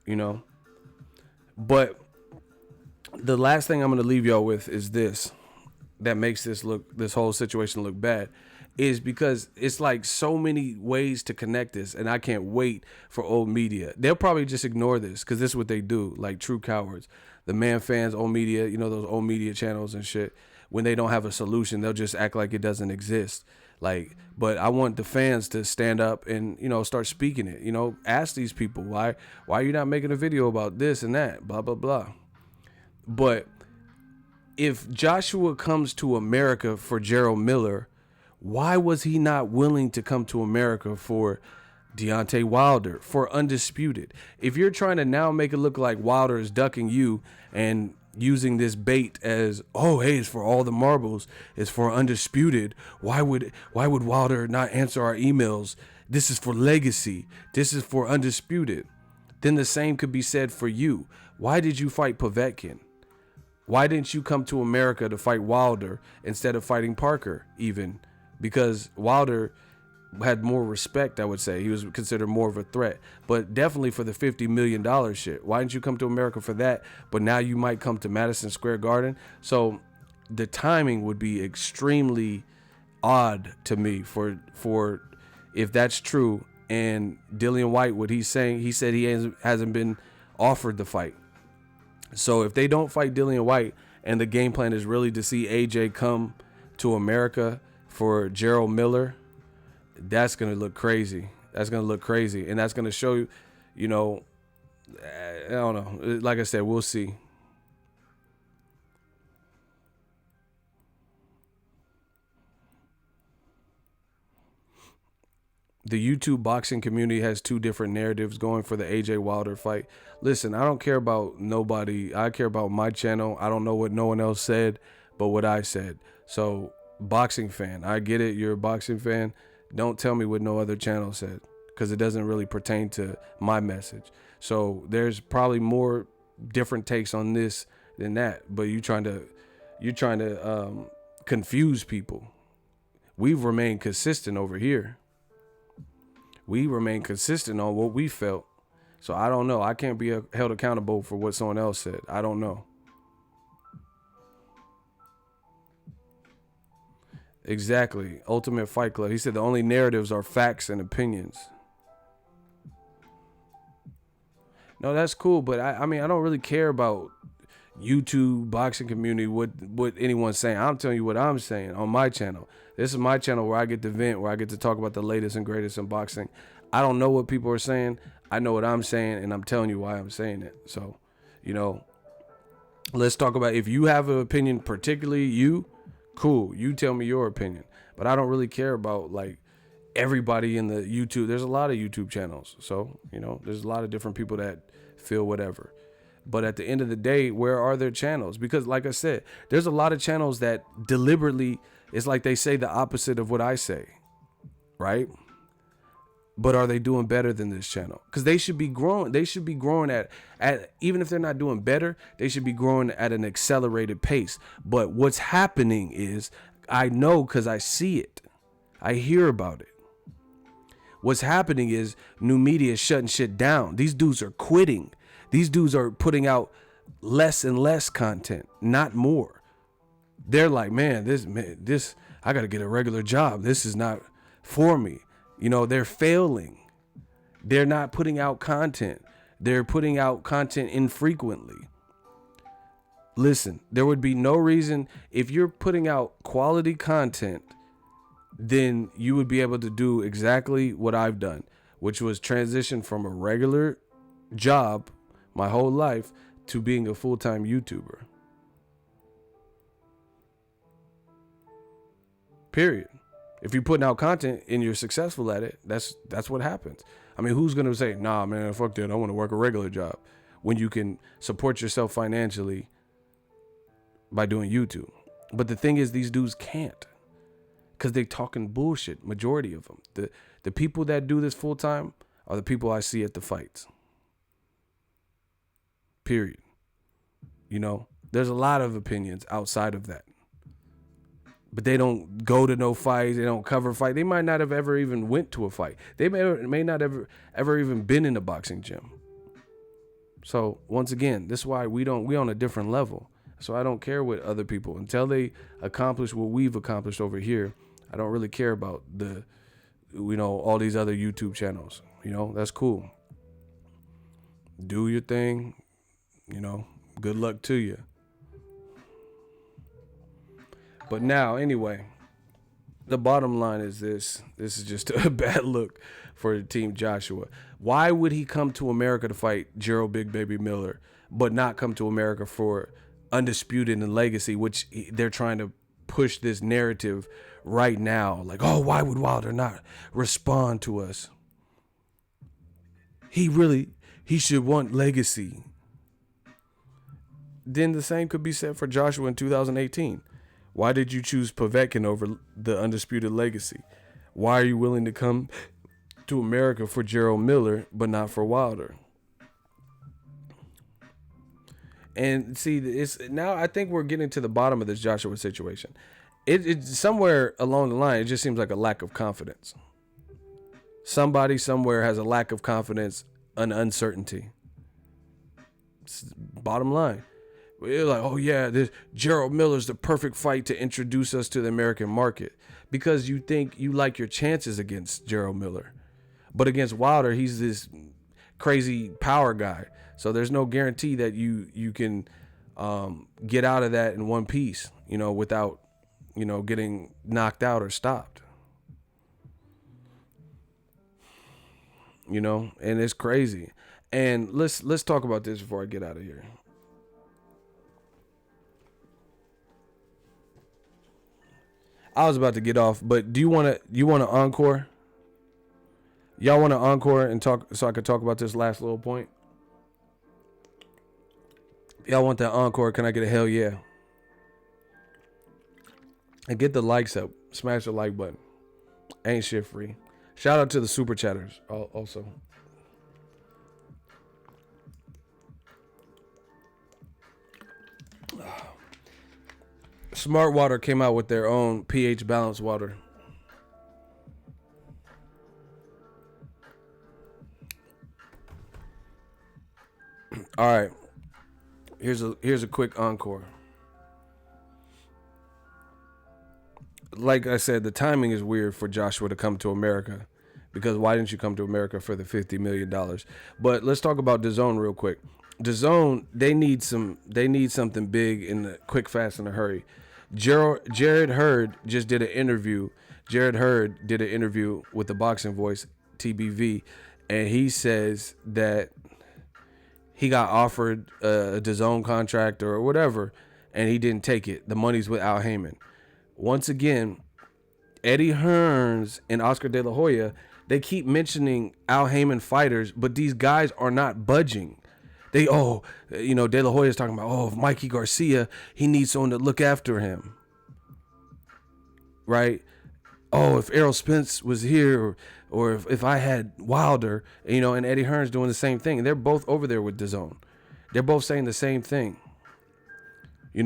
you know? But the last thing I'm going to leave y'all with is this, that makes this whole situation look bad, is because it's like so many ways to connect this, and I can't wait for old media. They'll probably just ignore this because this is what they do, like true cowards. The man fans, old media, you know, those old media channels and shit, when they don't have a solution, they'll just act like it doesn't exist. Like, but I want the fans to stand up and, you know, start speaking it. You know, ask these people, why are you not making a video about this and that, blah, blah, blah. But if Joshua comes to America for Gerald Miller, why was he not willing to come to America for Deontay Wilder, for Undisputed? If you're trying to now make it look like Wilder is ducking you and using this bait as, oh, hey, it's for all the marbles, it's for Undisputed, why would Wilder not answer our emails? This is for legacy. This is for Undisputed. Then the same could be said for you. Why did you fight Povetkin? Why didn't you come to America to fight Wilder instead of fighting Parker even? Because Wilder had more respect, I would say. He was considered more of a threat. But definitely for the $50 million shit. Why didn't you come to America for that? But now you might come to Madison Square Garden. So the timing would be extremely odd to me for if that's true. And Dillian Whyte, what he's saying, he said he hasn't been offered the fight. So if they don't fight Dillian Whyte and the game plan is really to see AJ come to America for Gerald Miller, that's going to look crazy. That's going to look crazy. And that's going to show you, you know, I don't know. Like I said, we'll see. The YouTube boxing community has two different narratives going for the AJ Wilder fight. Listen, I don't care about nobody. I care about my channel. I don't know what no one else said, but what I said. So, boxing fan, I get it. You're a boxing fan. Don't tell me what no other channel said, because it doesn't really pertain to my message. So there's probably more different takes on this than that. But you're trying to confuse people. We've remained consistent over here. We remain consistent on what we felt. So I don't know. I can't be held accountable for what someone else said. I don't know. Exactly. Ultimate Fight Club. He said the only narratives are facts and opinions. No, that's cool, but I mean, I don't really care about, YouTube boxing community, what anyone's saying. I'm telling you what I'm saying on my channel. This is my channel where I get to vent, where I get to talk about the latest and greatest in boxing. I don't know what people are saying. I know what I'm saying, and I'm telling you why I'm saying it. So, let's talk about, if you have an opinion, particularly you, cool. You tell me your opinion. But I don't really care about, like, everybody in the YouTube. There's a lot of YouTube channels. So, there's a lot of different people that feel whatever. But at the end of the day, where are their channels? Because like I said, there's a lot of channels that deliberately, it's like they say the opposite of what I say, right? But are they doing better than this channel? Because they should be growing. They should be growing at, even if they're not doing better, they should be growing at an accelerated pace. But what's happening is, I know because I see it. I hear about it. What's happening is new media is shutting shit down. These dudes are quitting. These dudes are putting out less and less content, not more. They're like, man, this, I got to get a regular job. This is not for me. They're failing. They're not putting out content. They're putting out content infrequently. Listen, there would be no reason, if you're putting out quality content, then you would be able to do exactly what I've done, which was transition from a regular job my whole life to being a full-time YouTuber. Period. If you're putting out content and you're successful at it, that's what happens. I mean, who's going to say, nah, man, fuck that, I want to work a regular job, when you can support yourself financially by doing YouTube? But the thing is, these dudes can't, because they're talking bullshit, majority of them. The people that do this full-time are the people I see at the fights. Period. There's a lot of opinions outside of that. But they don't go to no fights. They don't cover fight. They might not have ever even went to a fight. They may not ever even been in a boxing gym. So once again, this is why we on a different level. So I don't care what other people, until they accomplish what we've accomplished over here. I don't really care about all these other YouTube channels. That's cool. Do your thing. Good luck to you. But now, anyway, the bottom line is this. This is just a bad look for Team Joshua. Why would he come to America to fight Gerald Big Baby Miller, but not come to America for Undisputed and Legacy, which they're trying to push this narrative right now? Like, oh, why would Wilder not respond to us? He should want Legacy. Then the same could be said for Joshua in 2018. Why did you choose Povetkin over the Undisputed Legacy? Why are you willing to come to America for Gerald Miller, but not for Wilder? And see, it's now I think we're getting to the bottom of this Joshua situation. It's somewhere along the line, it just seems like a lack of confidence. Somebody somewhere has a lack of confidence, an uncertainty. It's bottom line. We're like, oh yeah, this Gerald Miller's the perfect fight to introduce us to the American market, because you think you like your chances against Gerald Miller. But against Wilder, he's this crazy power guy. So there's no guarantee that you can get out of that in one piece, without, getting knocked out or stopped. And it's crazy. And let's talk about this before I get out of here. I was about to get off, but you want to encore? Y'all want to encore and talk so I could talk about this last little point? Y'all want that encore? Can I get a hell yeah? And get the likes up. Smash the like button. Ain't shit free. Shout out to the super chatters also. Smart Water came out with their own pH balanced water. All right. Here's a quick encore. Like I said, the timing is weird for Joshua to come to America, because why didn't you come to America for the $50 million? But let's talk about DAZN real quick. DAZN, they need something big in the quick, fast, in a hurry. Jared Hurd just did an interview. Jared Hurd did an interview with the Boxing Voice, TBV, and he says that he got offered a DAZN contract or whatever, and he didn't take it. The money's with Al Heyman. Once again, Eddie Hearns and Oscar De La Hoya, they keep mentioning Al Heyman fighters, but these guys are not budging. De La Hoya's talking about, if Mikey Garcia, he needs someone to look after him. Right? If Errol Spence was here, or if I had Wilder, and Eddie Hearn's doing the same thing. And they're both over there with DAZN. They're both saying the same thing. We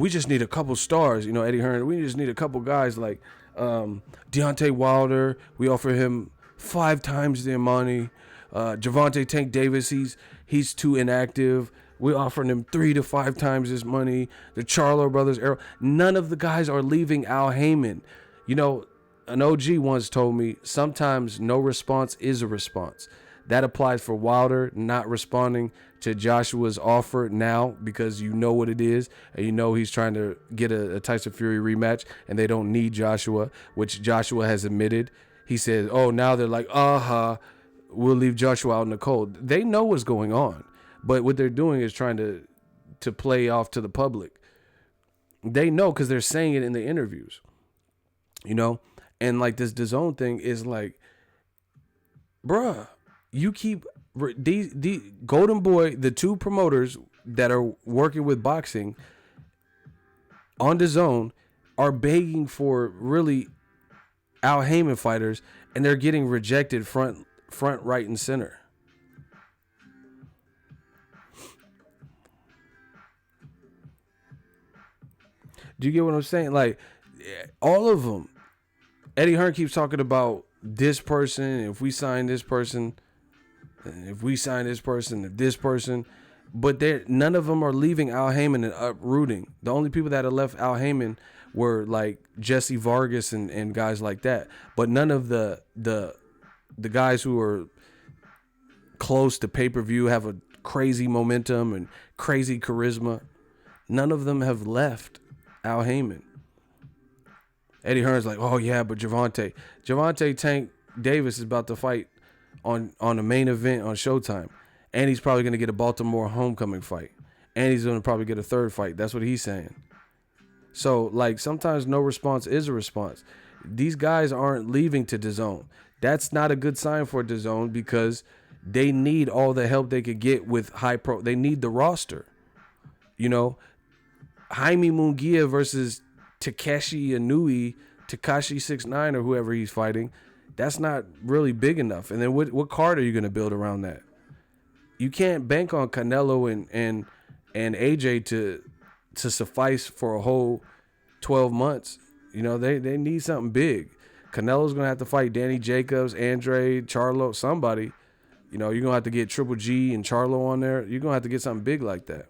just need a couple stars. Eddie Hearn, we just need a couple guys like Deontay Wilder. We offer him 5 times the money. Gervonta Tank Davis, he's too inactive. We're offering him 3 to 5 times his money. The Charlo brothers, none of the guys are leaving Al Heyman. An OG once told me, sometimes no response is a response. That applies for Wilder not responding to Joshua's offer now because you know what it is, and he's trying to get a Tyson Fury rematch, and they don't need Joshua, which Joshua has admitted. He said, now they're like, we'll leave Joshua out in the cold. They know what's going on, but what they're doing is trying to play off to the public. They know because they're saying it in the interviews, and like this DAZN thing is like, bruh, you keep the Golden Boy, the 2 promoters that are working with boxing on DAZN are begging for really Al Heyman fighters, and they're getting rejected front, right, and center. Do you get what I'm saying? Like, all of them. Eddie Hearn keeps talking about this person, if we sign this person, if this person, but none of them are leaving Al Heyman and uprooting. The only people that have left Al Heyman were like Jesse Vargas and guys like that, but none of the guys who are close to pay-per-view, have a crazy momentum and crazy charisma, none of them have left Al Heyman. Eddie Hearn's like, but Gervonta Tank Davis is about to fight on the main event on Showtime, and he's probably going to get a Baltimore homecoming fight, and he's going to probably get a 3rd fight. That's what he's saying. So, like, sometimes no response is a response. These guys aren't leaving to DAZN. That's not a good sign for DAZN because they need all the help they could get with they need the roster. Jaime Munguia versus Takashi Inoue, Tekashi 6ix9ine or whoever he's fighting, that's not really big enough. And then what card are you going to build around that? You can't bank on Canelo and AJ to suffice for a whole 12 months. They need something big. Canelo's going to have to fight Danny Jacobs, Andre, Charlo, somebody. You're going to have to get Triple G and Charlo on there. You're going to have to get something big like that.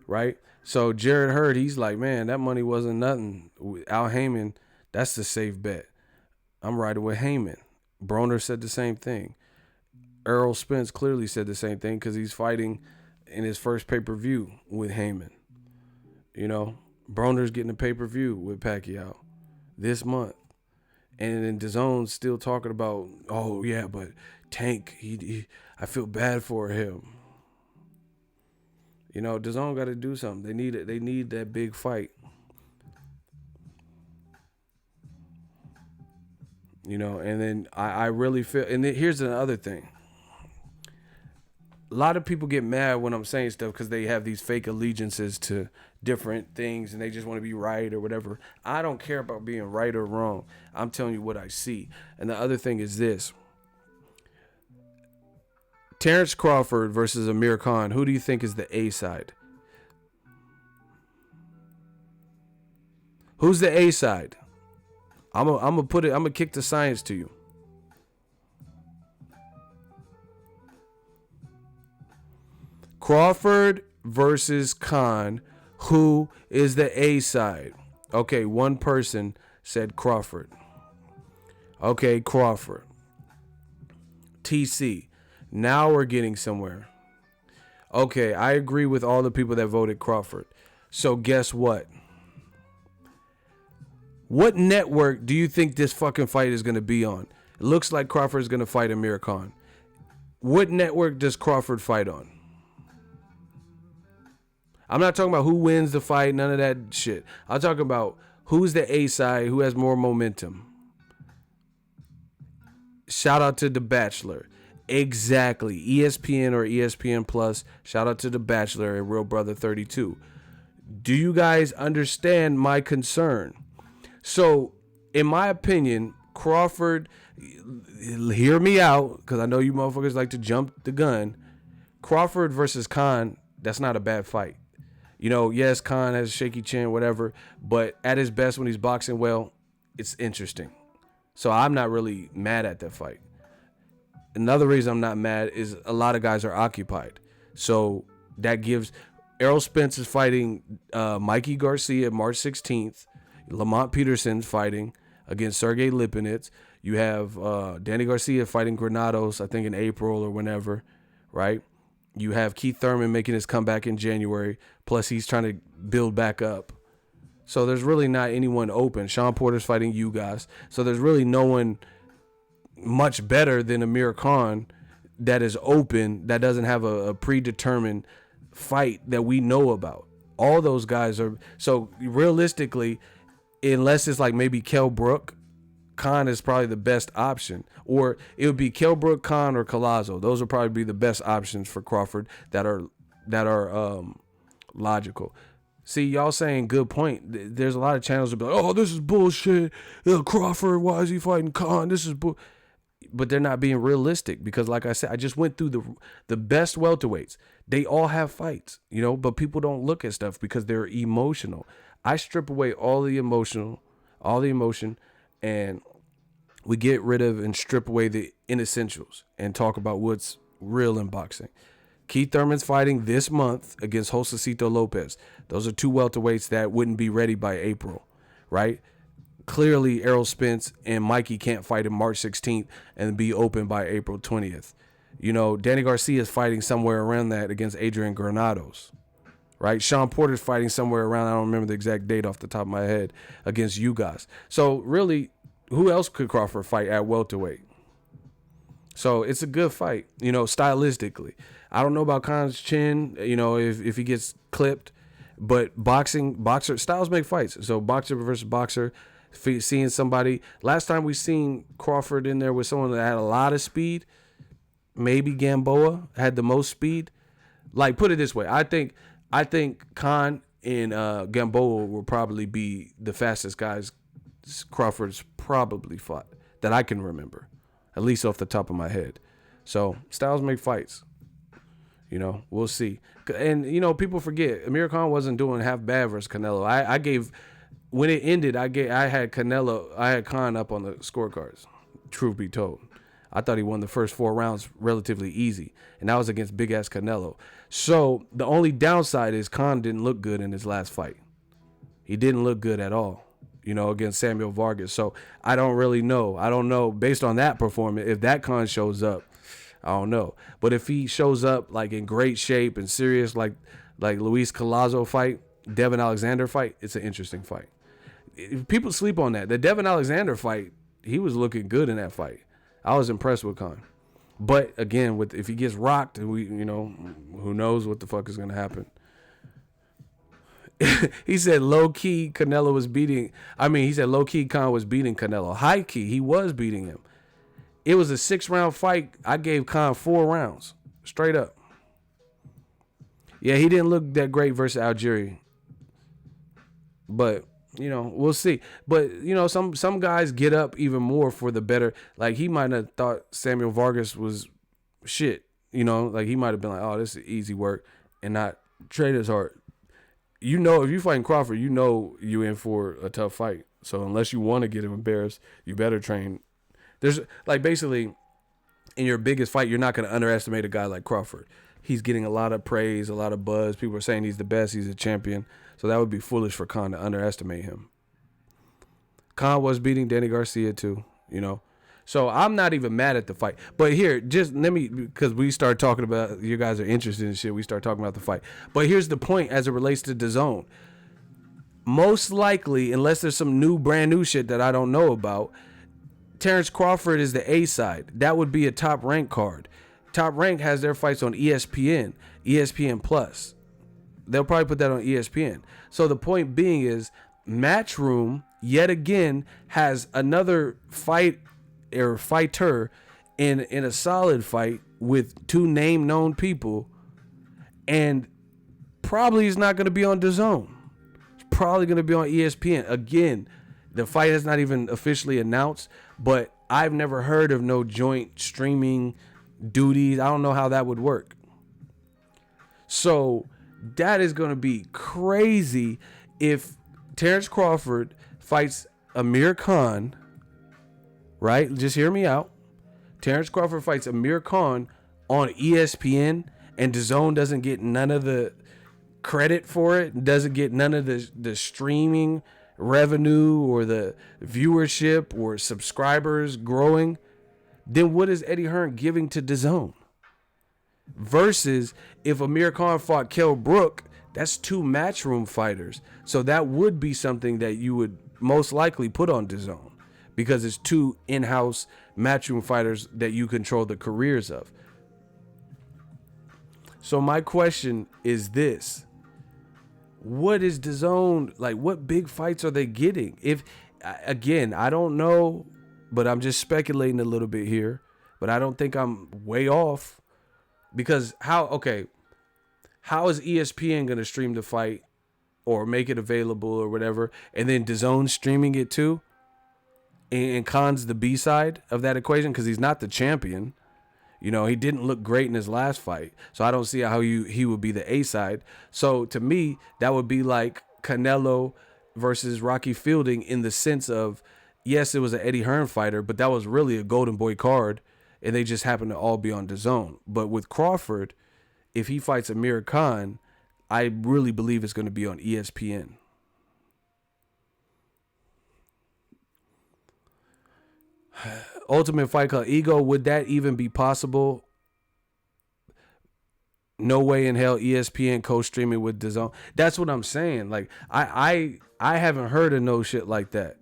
Right? So Jared Hurd, he's like, man, that money wasn't nothing. Al Heyman, that's the safe bet. I'm riding with Heyman. Broner said the same thing. Errol Spence clearly said the same thing because he's fighting in his first pay-per-view with Heyman. Broner's getting a pay-per-view with Pacquiao this month. And then DAZN's still talking about, but Tank, I feel bad for him. DAZN got to do something. They need it. They need that big fight. And then I really feel, and then here's another thing. A lot of people get mad when I'm saying stuff because they have these fake allegiances to different things and they just want to be right or whatever. I don't care about being right or wrong. I'm telling you what I see. And the other thing is this. Terrence Crawford versus Amir Khan. Who do you think is the A side? Who's the A side? I'm gonna kick the science to you. Crawford versus Khan. Who is the A side? Okay, one person said Crawford. Okay, Crawford. TC. Now we're getting somewhere. Okay, I agree with all the people that voted Crawford. So guess what? What network do you think this fucking fight is going to be on? It looks like Crawford is going to fight Amir Khan. What network does Crawford fight on? I'm not talking about who wins the fight, none of that shit. I'm talking about who's the A side, who has more momentum. Shout out to The Bachelor. Exactly. ESPN or ESPN Plus. Shout out to The Bachelor and Real Brother 32. Do you guys understand my concern? So, in my opinion, Crawford, hear me out, because I know you motherfuckers like to jump the gun. Crawford versus Khan, that's not a bad fight. You know, yes, Khan has a shaky chin, whatever, but at his best when he's boxing well, it's interesting. So I'm not really mad at that fight. Another reason I'm not mad is a lot of guys are occupied. So that gives... Errol Spence is fighting Mikey Garcia March 16th. Lamont Peterson's fighting against Sergey Lipinets. You have Danny Garcia fighting Granados, I think in April or whenever, right? You have Keith Thurman making his comeback in January. Plus, he's trying to build back up. So there's really not anyone open. Sean Porter's fighting you guys. So there's really no one much better than Amir Khan that is open, that doesn't have a predetermined fight that we know about. All those guys are... So realistically, unless it's like maybe Kell Brook, Khan is probably the best option. Or it would be Kell Brook, Khan, or Collazo. Those would probably be the best options for Crawford that are logical. See, y'all saying good point. There's a lot of channels that be like, oh, this is bullshit. Crawford, why is he fighting Khan? This is bull. But they're not being realistic because, like I said, I just went through the best welterweights. They all have fights, you know, but people don't look at stuff because they're emotional. I strip away all the emotion, and we get rid of and strip away the inessentials and talk about what's real in boxing. Keith Thurman's fighting this month against Josecito Lopez. Those are two welterweights that wouldn't be ready by April, right? Clearly, Errol Spence and Mikey can't fight in March 16th and be open by April 20th. You know, Danny Garcia is fighting somewhere around that against Adrian Granados, right? Sean Porter's fighting somewhere around, I don't remember the exact date off the top of my head, against you guys. So, really, who else could Crawford fight at welterweight? So, it's a good fight, you know, stylistically. I don't know about Khan's chin, you know, if he gets clipped, but boxer, styles make fights. So, boxer versus boxer, seeing somebody. Last time we seen Crawford in there with someone that had a lot of speed, maybe Gamboa had the most speed. Like, put it this way, I think Khan and Gamboa will probably be the fastest guys Crawford's probably fought that I can remember, at least off the top of my head. So styles make fights. You know, we'll see. And, you know, people forget, Amir Khan wasn't doing half bad versus Canelo. I gave, when it ended, I had Khan up on the scorecards, truth be told. I thought he won the first 4 rounds relatively easy, and that was against big-ass Canelo. So the only downside is Khan didn't look good in his last fight. He didn't look good at all, you know, against Samuel Vargas. So I don't really know. I don't know, based on that performance, if that Khan shows up, I don't know. But if he shows up like in great shape and serious, like Luis Collazo fight, Devin Alexander fight, it's an interesting fight. People sleep on that. The Devin Alexander fight, he was looking good in that fight. I was impressed with Khan. But again, if he gets rocked, you know, who knows what the fuck is gonna happen. He said low-key Canelo was beating. He said low-key Khan was beating Canelo. High-key, he was beating him. It was a 6-round fight. I gave Khan 4 rounds. Straight up. Yeah, he didn't look that great versus Algeria. But, you know, we'll see. But, you know, some guys get up even more for the better. Like, he might have thought Samuel Vargas was shit. You know, like, he might have been like, oh, this is easy work and not trade his heart. You know, if you're fighting Crawford, you know you in for a tough fight. So unless you want to get him embarrassed, you better train. There's, like, basically, in your biggest fight, you're not going to underestimate a guy like Crawford. He's getting a lot of praise, a lot of buzz. People are saying he's the best, he's a champion. So that would be foolish for Khan to underestimate him. Khan was beating Danny Garcia too, you know. So I'm not even mad at the fight. But here, just let me, because we start talking about, you guys are interested in shit, we start talking about the fight. But here's the point as it relates to DAZN. Most likely, unless there's some new, brand new shit that I don't know about, Terrence Crawford is the A side. That would be a Top Rank card. Top Rank has their fights on ESPN, ESPN Plus. They'll probably put that on ESPN. So the point being is, Matchroom, yet again, has another fight or fighter in a solid fight with two name known people, and probably is not going to be on DAZN. It's probably going to be on ESPN. Again, the fight is not even officially announced, but I've never heard of no joint streaming duties. I don't know how that would work. So that is going to be crazy if Terrence Crawford fights Amir Khan, right? Just hear me out. Terrence Crawford fights Amir Khan on ESPN, and DAZN doesn't get none of the credit for it, doesn't get none of the streaming revenue or the viewership or subscribers growing. Then what is Eddie Hearn giving to DAZN? Versus if Amir Khan fought Kell Brook, that's two Matchroom fighters. So that would be something that you would most likely put on DAZN, because it's two in-house Matchroom fighters that you control the careers of. So my question is this: what is DAZN, like, what big fights are they getting? If, again, I don't know, but I'm just speculating a little bit here, but I don't think I'm way off. Because how is ESPN going to stream the fight or make it available or whatever, and then DAZN streaming it too? And Khan's the B side of that equation because he's not the champion. You know, he didn't look great in his last fight, so I don't see how he would be the A side. So to me, that would be like Canelo versus Rocky Fielding, in the sense of, yes, it was an Eddie Hearn fighter, but that was really a Golden Boy card, and they just happen to all be on DAZN. But with Crawford, if he fights Amir Khan, I really believe it's going to be on ESPN. Ultimate Fight Club Ego, would that even be possible? No way in hell ESPN co-streaming with DAZN. That's what I'm saying. Like, I haven't heard of no shit like that.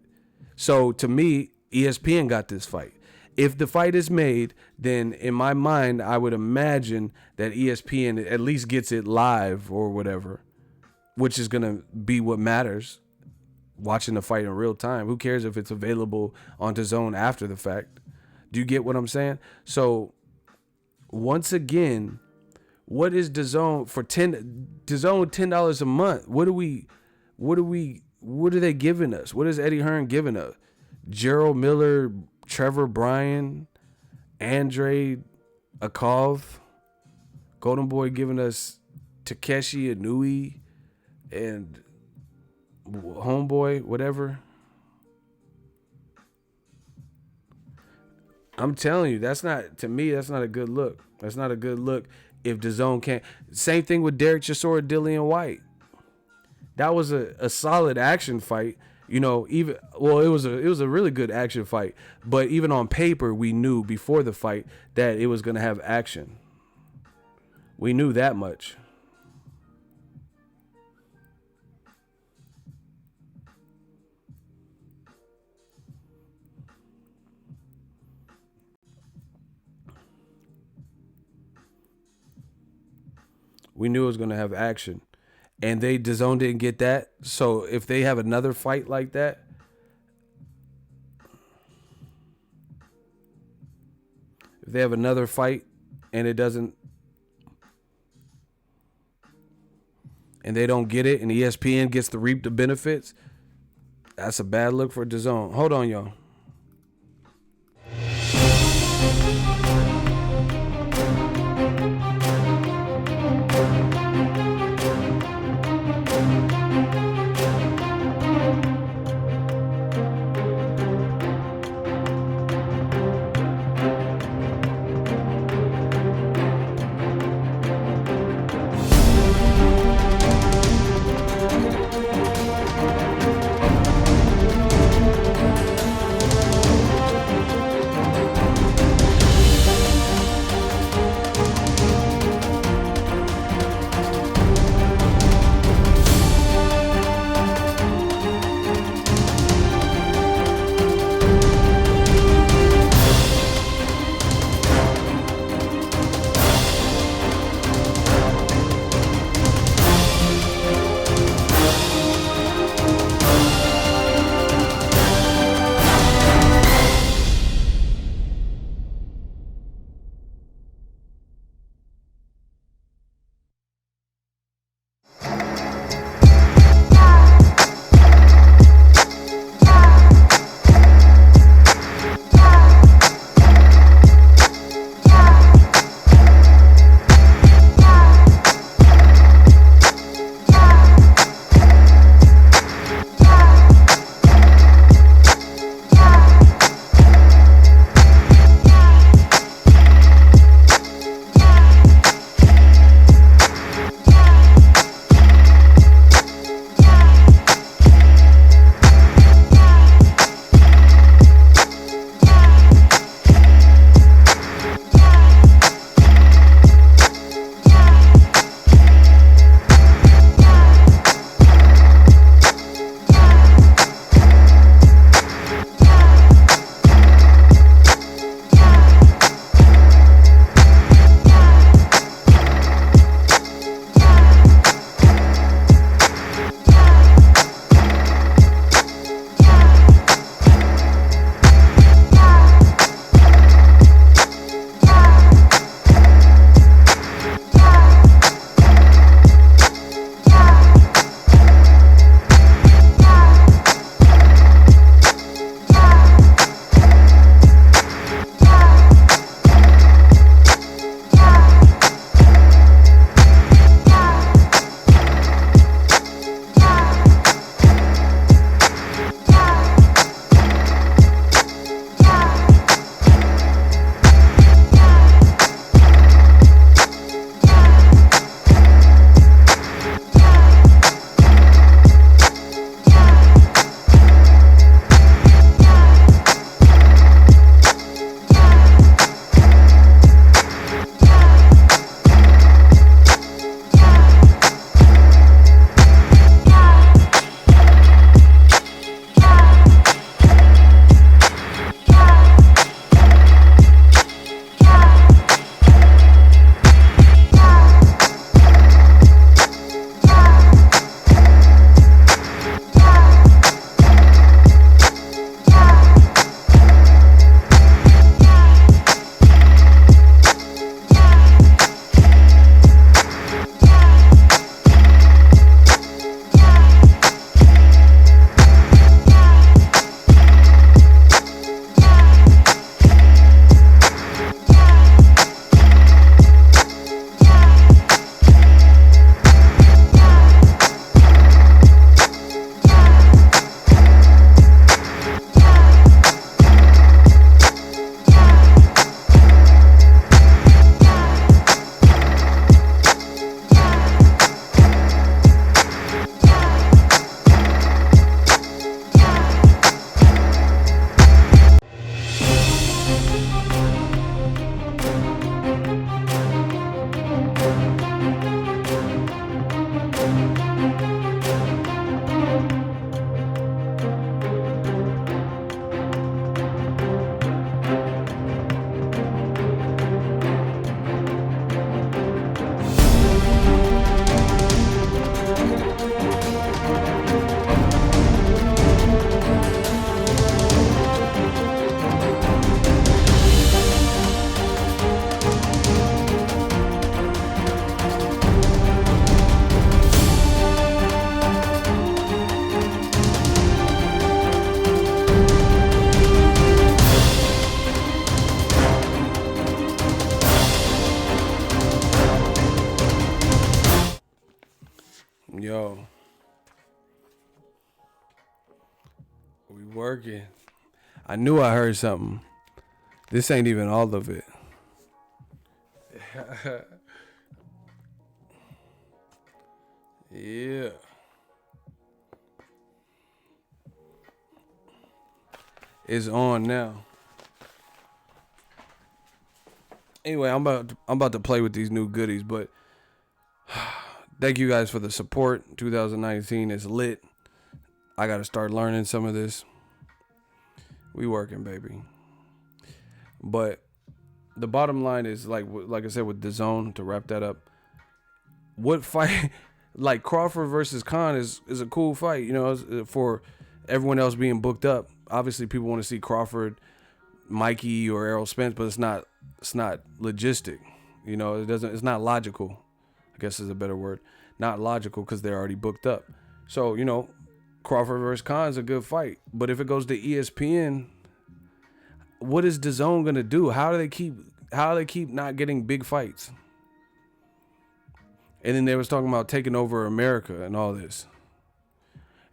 So to me, ESPN got this fight. If the fight is made, then in my mind, I would imagine that ESPN at least gets it live or whatever, which is going to be what matters. Watching the fight in real time. Who cares if it's available on DAZN after the fact? Do you get what I'm saying? So once again, what is DAZN for DAZN $10 a month? What are they giving us? What is Eddie Hearn giving us? Gerald Miller, Trevor Bryan, Andre Akov, Golden Boy giving us Takeshi Inui and Homeboy, whatever. I'm telling you, to me, that's not a good look. That's not a good look if DAZN can't. Same thing with Derek Chisora, Dillian Whyte. That was a solid action fight. You know, it was a really good action fight. But even on paper, we knew before the fight that it was going to have action. We knew that much. We knew it was going to have action. And DAZN didn't get that. So if they have another fight like that, and it doesn't, and they don't get it, and ESPN gets to reap the benefits, that's a bad look for DAZN. Hold on, y'all. Yo, we working. I knew I heard something. This ain't even all of it. Yeah. It's on now. Anyway, I'm about to play with these new goodies, but thank you guys for the support. 2019 is lit. I got to start learning some of this. We working, baby. But the bottom line is, like I said, with DAZN, to wrap that up, what fight, like Crawford versus Khan is a cool fight, you know, for everyone else being booked up. Obviously, people want to see Crawford, Mikey, or Errol Spence, but it's not logistic. You know, it's not logical, I guess is a better word. Not logical because they're already booked up. So, you know, Crawford versus Khan is a good fight. But if it goes to ESPN, what is DAZN gonna do? How do they keep not getting big fights? And then they was talking about taking over America and all this.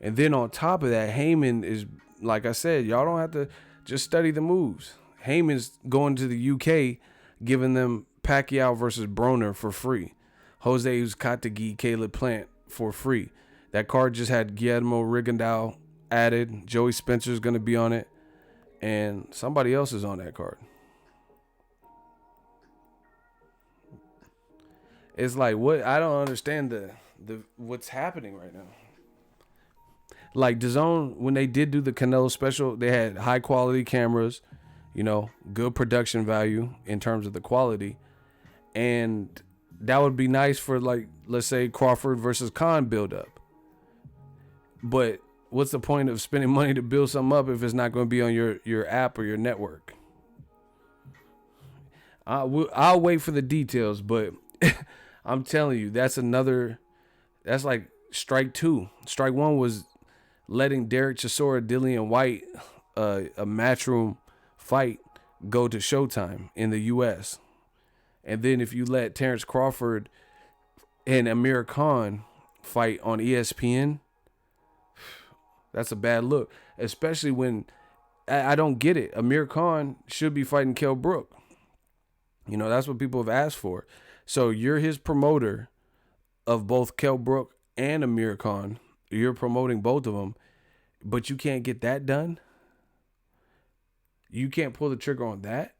And then on top of that, Heyman is, like I said, y'all don't have to just study the moves. Heyman's going to the UK, giving them Pacquiao versus Broner for free. Jose Uzcategui, Caleb Plant for free. That card just had Guillermo Rigondeaux added. Joey Spencer's going to be on it. And somebody else is on that card. It's like, what? I don't understand the what's happening right now. Like DAZN, when they did do the Canelo special, they had high quality cameras, you know, good production value in terms of the quality. And that would be nice for, like, let's say Crawford versus Khan build up. But what's the point of spending money to build something up if it's not going to be on your app or your network? I'll wait for the details, but I'm telling you, that's like strike two. Strike one was letting Derek Chisora, Dillian Whyte, a matchroom fight, go to Showtime in the U.S. And then if you let Terrence Crawford and Amir Khan fight on ESPN, that's a bad look. Especially when, I don't get it. Amir Khan should be fighting Kell Brook. You know, that's what people have asked for. So you're his promoter of both Kell Brook and Amir Khan. You're promoting both of them, but you can't get that done? You can't pull the trigger on that?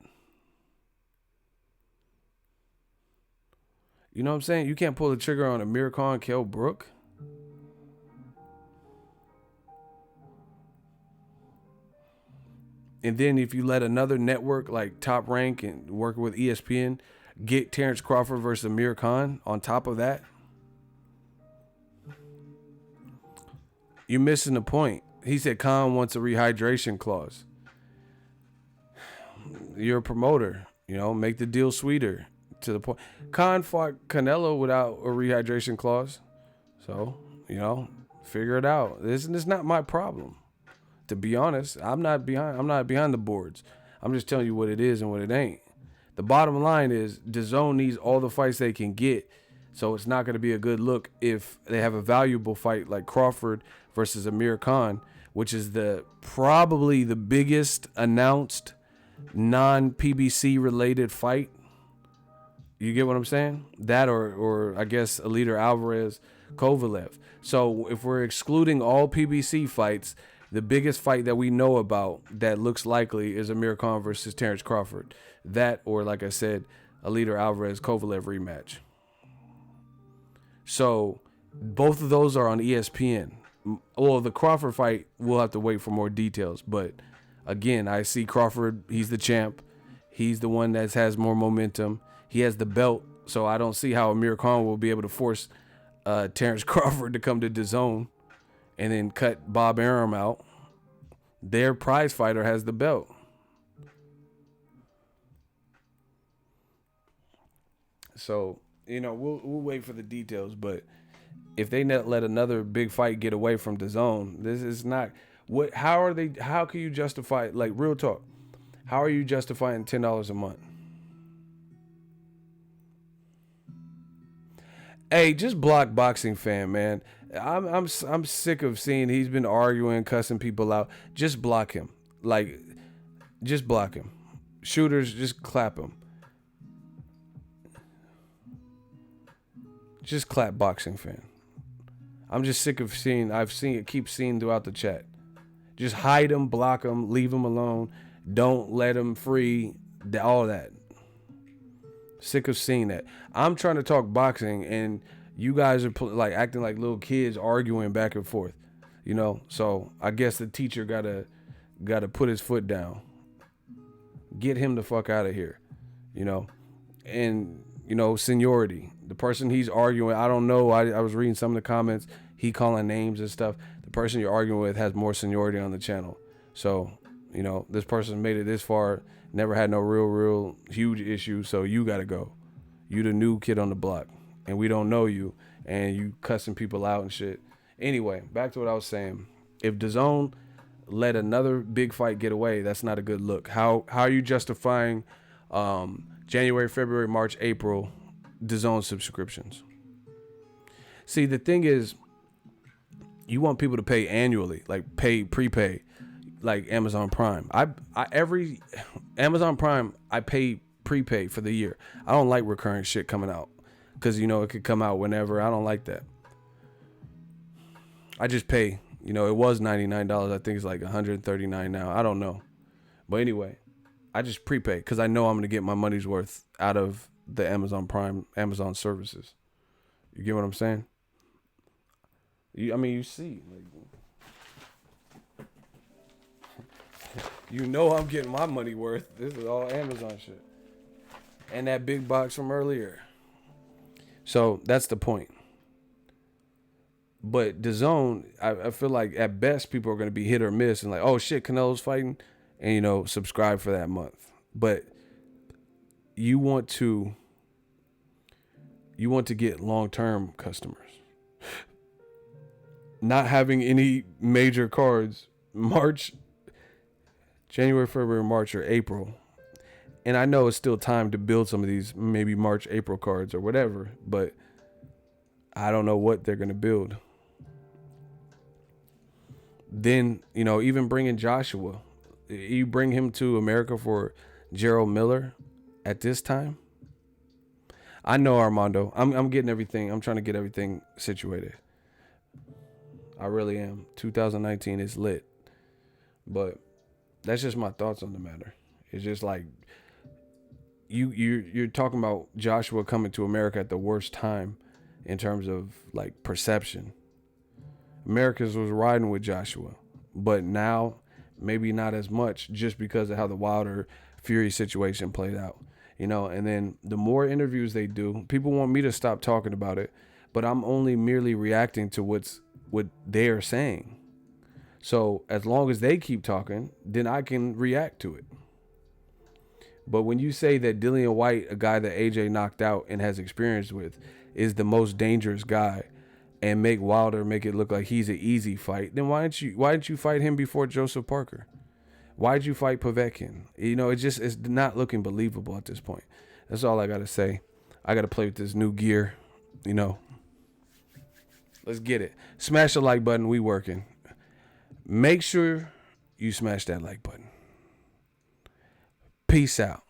You know what I'm saying? You can't pull the trigger on Amir Khan, Kell Brook? And then if you let another network like Top Rank and working with ESPN get Terrence Crawford versus Amir Khan on top of that, you're missing the point. He said Khan wants a rehydration clause. You're a promoter, you know, make the deal sweeter to the point. Khan fought Canelo without a rehydration clause. So, you know, figure it out. This is not my problem. To be honest, I'm not behind the boards. I'm just telling you what it is and what it ain't. The bottom line is DAZN needs all the fights they can get. So it's not going to be a good look if they have a valuable fight like Crawford versus Amir Khan, which is probably the biggest announced non-PBC related fight. You get what I'm saying? That or I guess Alida Alvarez, Kovalev. So if we're excluding all PBC fights, the biggest fight that we know about that looks likely is Amir Khan versus Terrence Crawford. That or, like I said, Alida Alvarez, Kovalev rematch. So both of those are on ESPN. Well, the Crawford fight, we'll have to wait for more details. But again, I see Crawford, he's the champ. He's the one that has more momentum. He has the belt, so I don't see how Amir Khan will be able to force Terrence Crawford to come to DAZN and then cut Bob Arum out. Their prize fighter has the belt. So, you know, we'll wait for the details, but if they let another big fight get away from DAZN, this is not how can you justify, like, real talk, how are you justifying $10 a month? Hey, just block boxing fan, man. I'm sick of seeing he's been arguing, cussing people out. Just block him. Like, just block him. Shooters, just clap him. Just clap boxing fan. I'm just sick of seeing. I've seen it. Keep seeing throughout the chat. Just hide him, block him, leave him alone. Don't let him free. All that. Sick of seeing that. I'm trying to talk boxing, and you guys are like acting like little kids, arguing back and forth. You know. So I guess the teacher gotta put his foot down. Get him the fuck out of here. You know. And you know, seniority. The person he's arguing, I don't know. I was reading some of the comments. He calling names and stuff. The person you're arguing with has more seniority on the channel. So, you know, this person made it this far, never had no real huge issue. So you got to go. You the new kid on the block, and we don't know you, and you cussing people out and shit. Anyway, back to what I was saying. If DAZN let another big fight get away, that's not a good look. How are you justifying January, February, March, April DAZN subscriptions? See, the thing is, you want people to pay annually, like prepay, like Amazon Prime. Every Amazon Prime, I pay prepay for the year. I don't like recurring shit coming out because, you know, it could come out whenever. I don't like that. I just pay. You know, it was $99. I think it's like $139 now. I don't know. But anyway, I just prepay because I know I'm going to get my money's worth out of the Amazon Prime, Amazon services. You get what I'm saying? You see. Like, you know I'm getting my money worth. This is all Amazon shit. And that big box from earlier. So that's the point. But DAZN, I feel like at best people are going to be hit or miss and like, oh shit, Canelo's fighting, and you know, subscribe for that month. But you want to get long-term customers. Not having any major cards January, February, March, or April. And I know it's still time to build some of these maybe March, April cards or whatever, but I don't know what they're going to build. Then, you know, even bringing Joshua, you bring him to America for Gerald Miller at this time. I know, Armando. I'm getting everything. I'm trying to get everything situated. I really am. 2019 is lit. But that's just my thoughts on the matter. It's just like you're talking about Joshua coming to America at the worst time in terms of like perception. Americans was riding with Joshua, but now maybe not as much just because of how the Wilder Fury situation played out. You know, and then the more interviews they do, people want me to stop talking about it, but I'm only merely reacting to what they're saying. So as long as they keep talking, then I can react to it. But when you say that Dillian Whyte, a guy that AJ knocked out and has experience with, is the most dangerous guy, and make Wilder make it look like he's an easy fight, then why didn't you fight him before Joseph Parker? Why'd you fight Povetkin? You know, it's not looking believable at this point. That's all I gotta say. I gotta play with this new gear, you know. Let's get it. Smash the like button. We working. Make sure you smash that like button. Peace out.